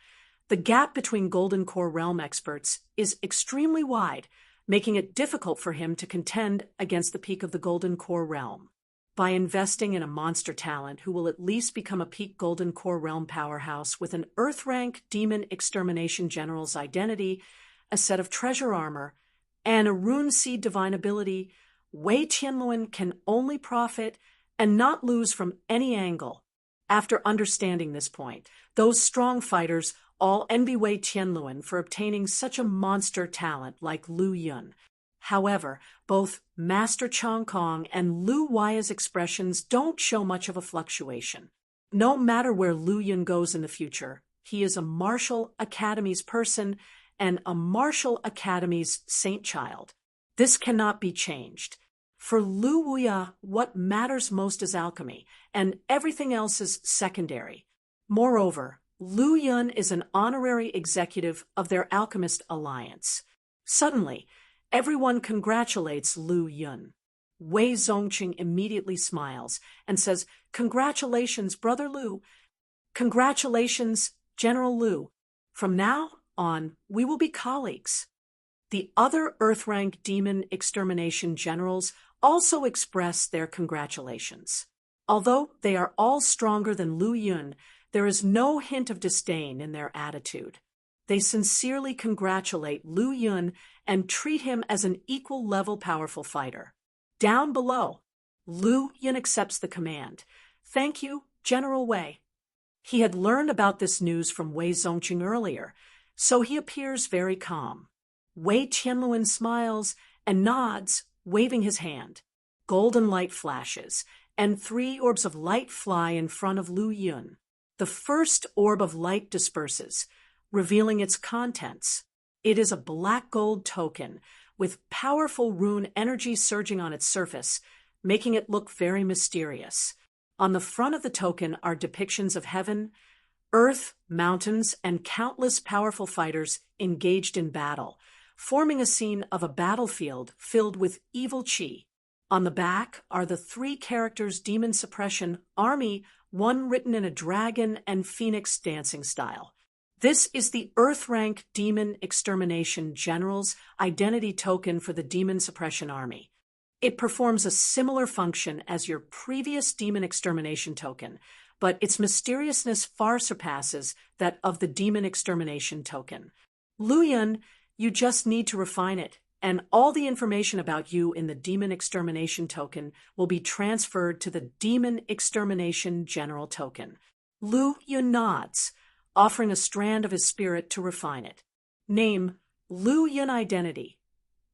the gap between Golden Core realm experts is extremely wide, making it difficult for him to contend against the peak of the Golden Core realm. By investing in a monster talent who will at least become a peak Golden Core realm powerhouse with an Earth-rank Demon Extermination General's identity, a set of treasure armor, and a rune seed divine ability, Wei Tianluan can only profit and not lose from any angle. After understanding this point, those strong fighters all envy Wei Tianluan for obtaining such a monster talent like Lu Yun. However, both Master Chong Kong and Lu Wei's expressions don't show much of a fluctuation. No matter where Lu Yun goes in the future, he is a Martial Academy's person and a Martial Academy's saint child. This cannot be changed. For Lu Wuya, what matters most is alchemy, and everything else is secondary. Moreover, Lu Yun is an honorary executive of their Alchemist Alliance. Suddenly, everyone congratulates Lu Yun. Wei Zongqing immediately smiles and says, "Congratulations, Brother Lu. Congratulations, General Lu. From now on, we will be colleagues." The other Earth-rank Demon Extermination Generals also express their congratulations. Although they are all stronger than Lu Yun, there is no hint of disdain in their attitude. They sincerely congratulate Lu Yun and treat him as an equal-level powerful fighter. Down below, Lu Yun accepts the command. "Thank you, General Wei." He had learned about this news from Wei Zongqing earlier, so he appears very calm. Wei Qianluan smiles and nods, waving his hand. Golden light flashes, and 3 orbs of light fly in front of Lu Yun. The first orb of light disperses, revealing its contents. It is a black gold token, with powerful rune energy surging on its surface, making it look very mysterious. On the front of the token are depictions of heaven, earth, mountains, and countless powerful fighters engaged in battle, forming a scene of a battlefield filled with evil qi. On the back are the 3 characters Demon Suppression Army, one written in a dragon and phoenix dancing style. This is the Earth Rank Demon Extermination General's identity token for the Demon Suppression Army. It performs a similar function as your previous Demon Extermination token, but its mysteriousness far surpasses that of the Demon Extermination token. Lu Yun, you just need to refine it, and all the information about you in the Demon Extermination token will be transferred to the Demon Extermination General token. Lu Yun nods, offering a strand of his spirit to refine it. Name, Lu Yun Identity.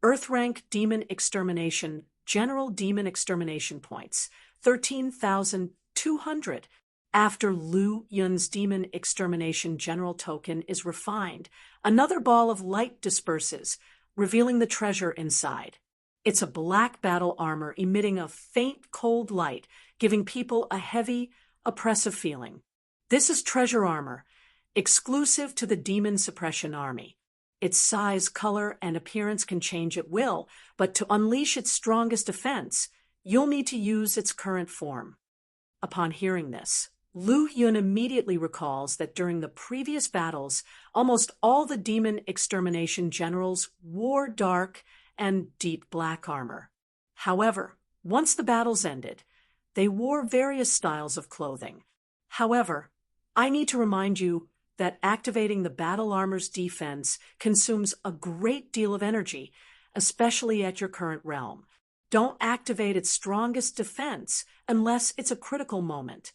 Earth Rank Demon Extermination General Demon Extermination Points, 13,200. After Lu Yun's Demon Extermination General token is refined, another ball of light disperses, revealing the treasure inside. It's a black battle armor emitting a faint cold light, giving people a heavy, oppressive feeling. This is treasure armor, exclusive to the Demon Suppression Army. Its size, color, and appearance can change at will, but to unleash its strongest defense, you'll need to use its current form. Upon hearing this, Lu Yun immediately recalls that during the previous battles, almost all the Demon Extermination Generals wore dark and deep black armor. However, once the battles ended, they wore various styles of clothing. However, I need to remind you that activating the battle armor's defense consumes a great deal of energy, especially at your current realm. Don't activate its strongest defense unless it's a critical moment.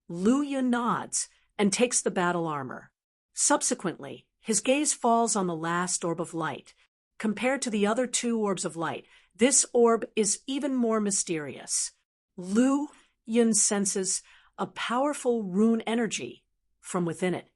Lu Yun nods and takes the battle armor. Subsequently, his gaze falls on the last orb of light. Compared to the other 2 orbs of light, this orb is even more mysterious. Lu Yun senses a powerful rune energy from within it.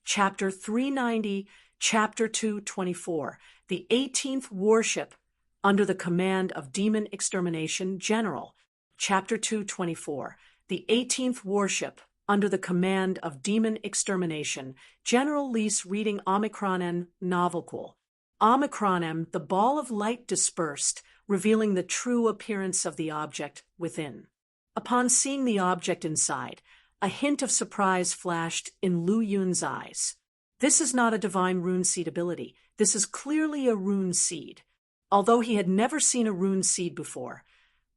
Chapter 390, Chapter 224, the 18th Warship under the command of Demon Extermination General. Chapter 224, the 18th Warship under the command of Demon Extermination General Lise reading Omicron N. Novelcool. Omicron M, the ball of light dispersed, revealing the true appearance of the object within. Upon seeing the object inside, a hint of surprise flashed in Lu Yun's eyes. This is not a divine rune seed ability. This is clearly a rune seed. Although he had never seen a rune seed before,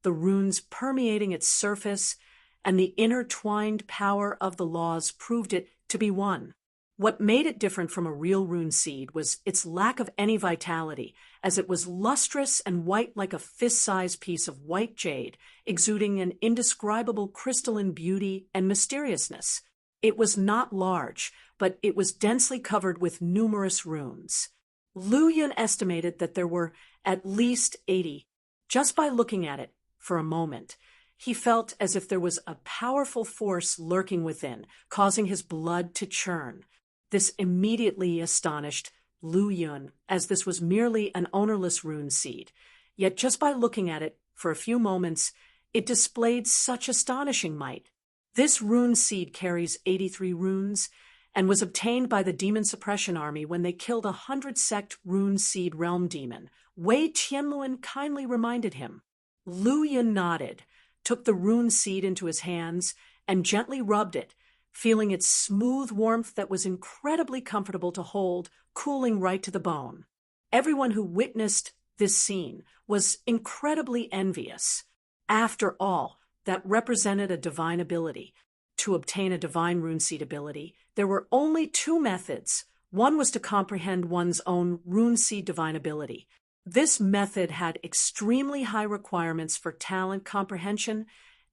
the runes permeating its surface and the intertwined power of the laws proved it to be one. What made it different from a real rune seed was its lack of any vitality, as it was lustrous and white like a fist-sized piece of white jade, exuding an indescribable crystalline beauty and mysteriousness. It was not large, but it was densely covered with numerous runes. Lu Yun estimated that there were at least 80. Just by looking at it for a moment, he felt as if there was a powerful force lurking within, causing his blood to churn. This immediately astonished Lu Yun, as this was merely an ownerless rune seed. Yet just by looking at it for a few moments, it displayed such astonishing might. This rune seed carries 83 runes and was obtained by the Demon Suppression Army when they killed 100 sect rune seed realm demon. Wei Qianluan kindly reminded him. Lu Yun nodded, took the rune seed into his hands, and gently rubbed it, feeling its smooth warmth that was incredibly comfortable to hold, cooling right to the bone. Everyone who witnessed this scene was incredibly envious. After all, that represented a divine ability. To obtain a divine runeseed ability, there were only 2 methods. One was to comprehend one's own runeseed divine ability. This method had extremely high requirements for talent comprehension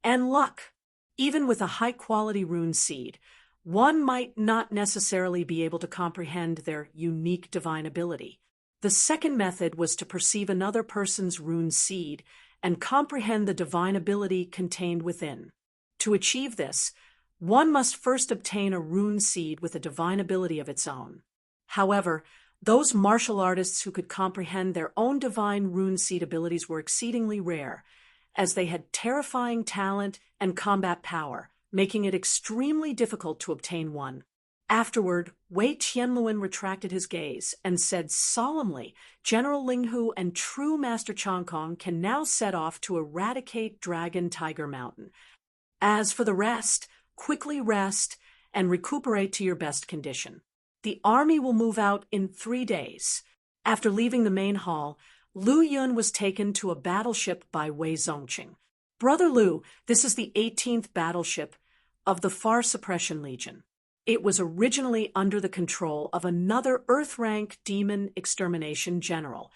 and luck. Even with a high-quality rune seed, one might not necessarily be able to comprehend their unique divine ability. The second method was to perceive another person's rune seed and comprehend the divine ability contained within. To achieve this, one must first obtain a rune seed with a divine ability of its own. However, those martial artists who could comprehend their own divine rune seed abilities were exceedingly rare, as they had terrifying talent and combat power, making it extremely difficult to obtain one. Afterward, Wei Tianluan retracted his gaze and said solemnly, "General Linghu and true Master Changkong can now set off to eradicate Dragon Tiger Mountain. As for the rest, quickly rest and recuperate to your best condition. The army will move out in 3 days." After leaving the main hall, Lu Yun was taken to a battleship by Wei Zongqing. "Brother Lu, this is the 18th battleship of the Far Suppression Legion. It was originally under the control of another Earth-rank demon extermination general.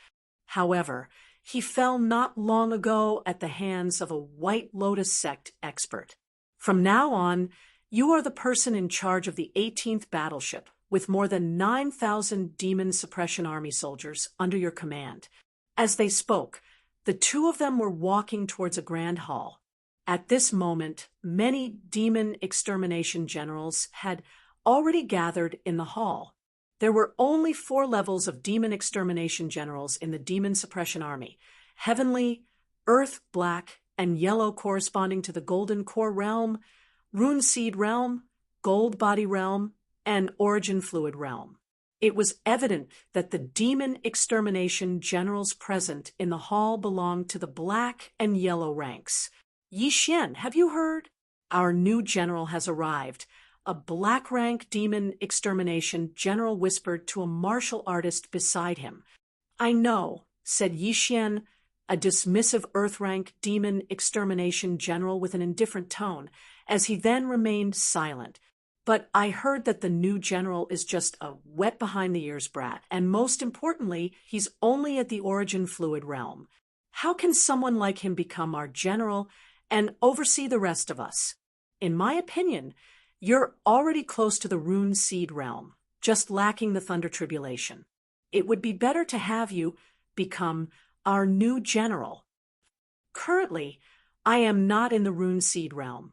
However, he fell not long ago at the hands of a White Lotus sect expert. From now on, you are the person in charge of the 18th battleship, with more than 9,000 demon suppression army soldiers under your command." As they spoke, the two of them were walking towards a grand hall. At this moment, many demon extermination generals had already gathered in the hall. There were only 4 levels of demon extermination generals in the demon suppression army: heavenly, earth, black, and yellow corresponding to the golden core realm, rune seed realm, gold body realm, and origin fluid realm. It was evident that the demon extermination generals present in the hall belonged to the black and yellow ranks. "Yi Xian, have you heard? Our new general has arrived," a black rank demon extermination general whispered to a martial artist beside him. "I know," said Yi Xian, a dismissive earth rank demon extermination general with an indifferent tone, as he then remained silent. "But I heard that the new general is just a wet behind the ears brat, and most importantly, he's only at the origin fluid realm. How can someone like him become our general and oversee the rest of us? In my opinion, you're already close to the rune seed realm, just lacking the thunder tribulation. It would be better to have you become our new general." "Currently, I am not in the rune seed realm,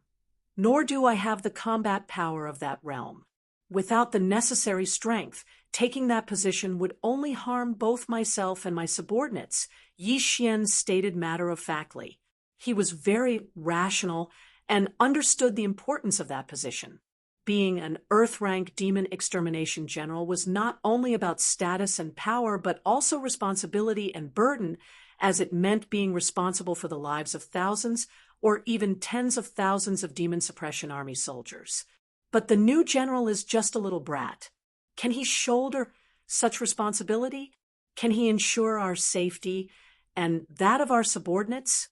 nor do I have the combat power of that realm. Without the necessary strength, taking that position would only harm both myself and my subordinates," Yi Xian stated matter-of-factly. He was very rational and understood the importance of that position. Being an Earth-rank demon extermination general was not only about status and power, but also responsibility and burden, as it meant being responsible for the lives of thousands or even tens of thousands of demon suppression army soldiers. But the new general is just a little brat. Can he shoulder such responsibility? Can he ensure our safety and that of our subordinates?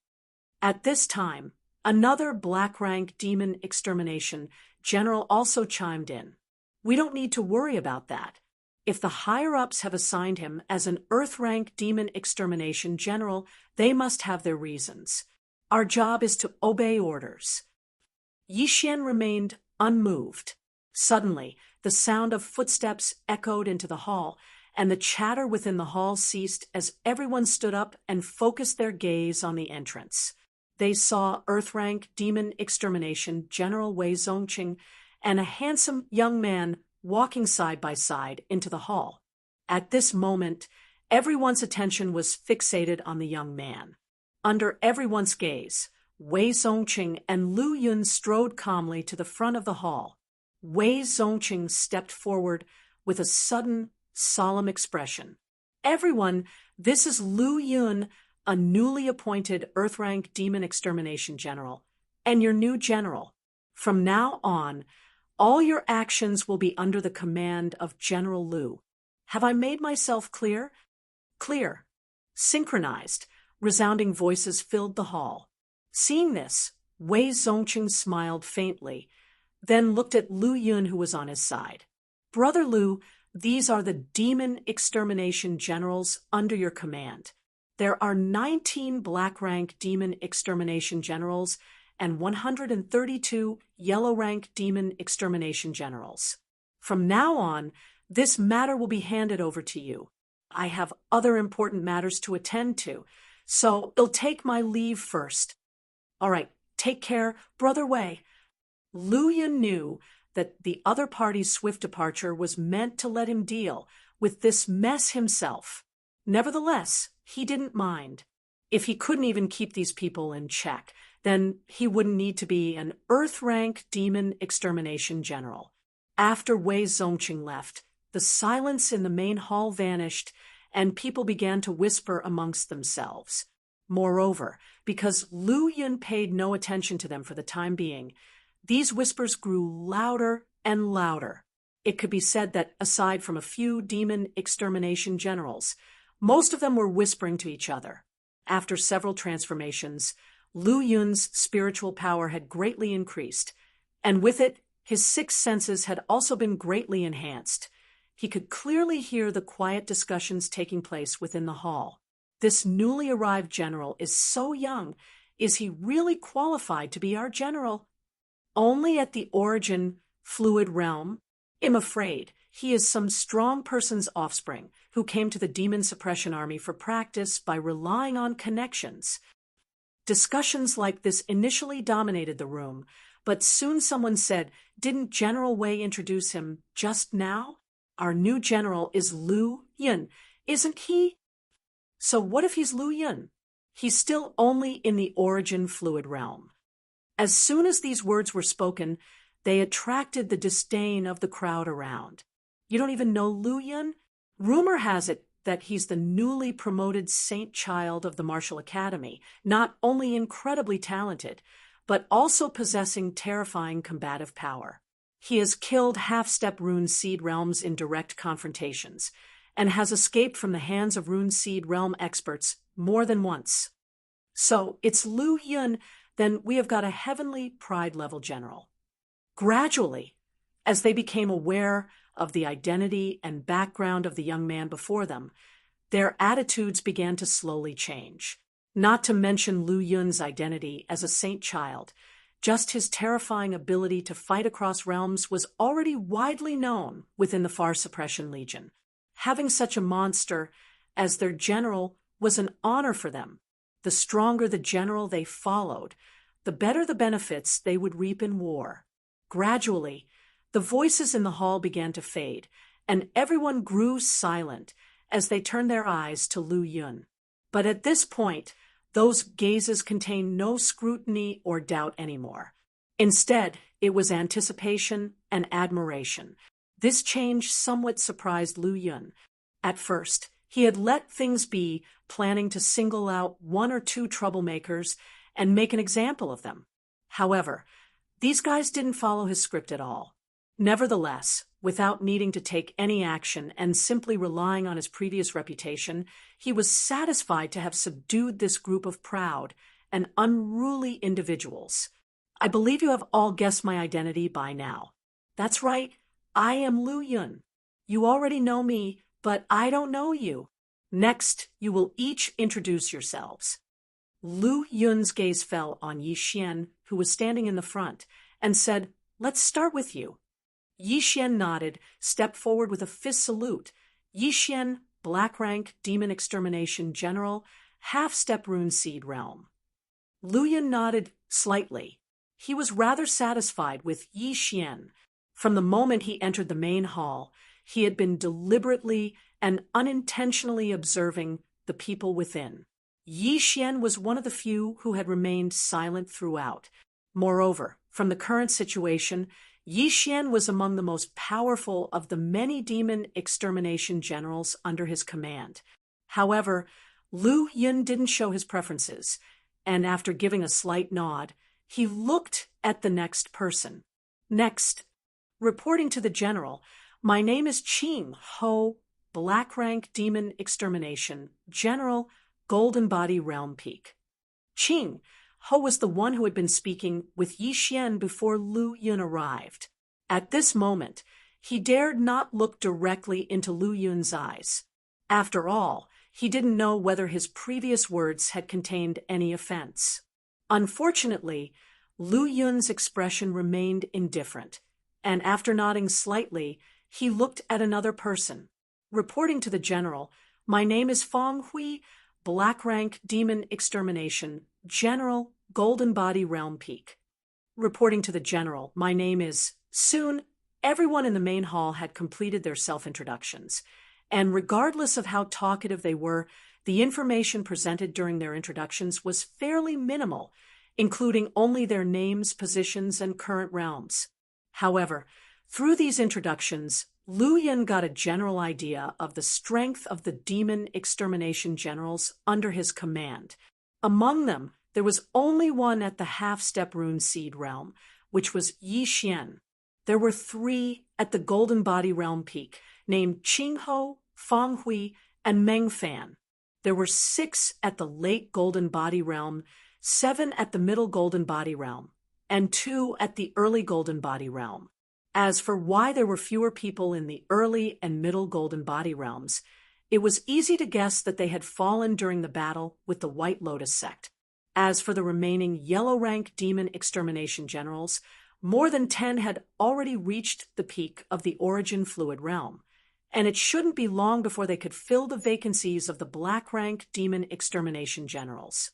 At this time, another black-rank demon extermination general also chimed in. "We don't need to worry about that. If the higher-ups have assigned him as an Earth-rank demon extermination general, they must have their reasons. Our job is to obey orders." Yi Xian remained unmoved. Suddenly, the sound of footsteps echoed into the hall, and the chatter within the hall ceased as everyone stood up and focused their gaze on the entrance. They saw Earth-rank demon extermination General Wei Zongqing and a handsome young man walking side by side into the hall. At this moment, everyone's attention was fixated on the young man. Under everyone's gaze, Wei Zongqing and Lu Yun strode calmly to the front of the hall. Wei Zongqing stepped forward with a sudden, solemn expression. "Everyone, this is Lu Yun, a newly appointed Earth-rank demon extermination general, and your new general. From now on, all your actions will be under the command of General Lu. Have I made myself clear?" "Clear." Synchronized, resounding voices filled the hall. Seeing this, Wei Zongqing smiled faintly, then looked at Lu Yun, who was on his side. "Brother Lu, these are the demon extermination generals under your command. There are 19 black-rank demon extermination generals and 132 yellow-rank demon extermination generals. From now on, this matter will be handed over to you. I have other important matters to attend to, so I'll take my leave first. All right, take care, Brother Wei. Lu Yun knew that the other party's swift departure was meant to let him deal with this mess himself. Nevertheless, he didn't mind. If he couldn't even keep these people in check, then he wouldn't need to be an Earth-rank demon extermination general. After Wei Zongqing left, the silence in the main hall vanished, and people began to whisper amongst themselves. Moreover, because Lu Yun paid no attention to them for the time being, these whispers grew louder and louder. It could be said that, aside from a few demon extermination generals, most of them were whispering to each other. After several transformations, Lu Yun's spiritual power had greatly increased, and with it, his sixth senses had also been greatly enhanced. He could clearly hear the quiet discussions taking place within the hall. This newly arrived general is so young. Is he really qualified to be our general? Only at the origin fluid realm? I'm afraid he is some strong person's offspring who came to the demon suppression army for practice by relying on connections. Discussions like this initially dominated the room, but soon someone said, "Didn't General Wei introduce him just now? Our new general is Lu Yun, isn't he?" So what if he's Lu Yun? He's still only in the origin fluid realm. As soon as these words were spoken, they attracted the disdain of the crowd around. You don't even know Lu Yun? Rumor has it that he's the newly promoted saint child of the martial academy, not only incredibly talented, but also possessing terrifying combative power. He has killed half-step rune seed realms in direct confrontations, and has escaped from the hands of rune seed realm experts more than once. So it's Lu Yun, then we have got a heavenly pride-level general. Gradually, as they became aware of the identity and background of the young man before them, their attitudes began to slowly change. Not to mention Lu Yun's identity as a saint child, just his terrifying ability to fight across realms was already widely known within the Far Suppression Legion. Having such a monster as their general was an honor for them. The stronger the general they followed, the better the benefits they would reap in war. Gradually, the voices in the hall began to fade, and everyone grew silent as they turned their eyes to Lu Yun. But at this point, those gazes contained no scrutiny or doubt anymore. Instead, it was anticipation and admiration. This change somewhat surprised Lu Yun. At first, he had let things be, planning to single out one or two troublemakers and make an example of them. However, these guys didn't follow his script at all. Nevertheless, without needing to take any action and simply relying on his previous reputation, he was satisfied to have subdued this group of proud and unruly individuals. I believe you have all guessed my identity by now. That's right, I am Lu Yun. You already know me, but I don't know you. Next, you will each introduce yourselves. Lu Yun's gaze fell on Yi Xian, who was standing in the front, and said, "Let's start with you." Yi Xian nodded, stepped forward with a fist salute. Yi Xian, black rank, demon extermination general, half-step rune seed realm. Lu Yun nodded slightly. He was rather satisfied with Yi Xian. From the moment he entered the main hall, he had been deliberately and unintentionally observing the people within. Yi Xian was one of the few who had remained silent throughout. Moreover, from the current situation, Yi Xian was among the most powerful of the many demon extermination generals under his command. However, Lu Yun didn't show his preferences, and after giving a slight nod, he looked at the next person. Next, reporting to the general, "My name is Qing Ho, Black Rank Demon Extermination, General, Golden Body Realm Peak." Qing Ho was the one who had been speaking with Yi Xian before Lu Yun arrived. At this moment, he dared not look directly into Lu Yun's eyes. After all, he didn't know whether his previous words had contained any offense. Unfortunately, Lu Yun's expression remained indifferent, and after nodding slightly, he looked at another person. Reporting to the general, "My name is Fong Hui, Black Rank Demon Extermination, General, Golden Body Realm Peak." Reporting to the general, "My name is..." Soon, everyone in the main hall had completed their self-introductions, and regardless of how talkative they were, the information presented during their introductions was fairly minimal, including only their names, positions, and current realms. However, through these introductions, Lu Yun got a general idea of the strength of the demon extermination generals under his command. Among them, there was only one at the half-step rune seed realm, which was Yi Xian. There were 3 at the Golden Body Realm Peak, named Qing Ho, Fong Hui, and Meng Fan. There were 6 at the late Golden Body Realm, 7 at the Middle Golden Body Realm, and 2 at the Early Golden Body Realm. As for why there were fewer people in the Early and Middle Golden Body Realms, it was easy to guess that they had fallen during the battle with the White Lotus sect. As for the remaining Yellow Rank Demon Extermination Generals, more than 10 had already reached the peak of the Origin Fluid Realm, and it shouldn't be long before they could fill the vacancies of the Black Rank Demon Extermination Generals.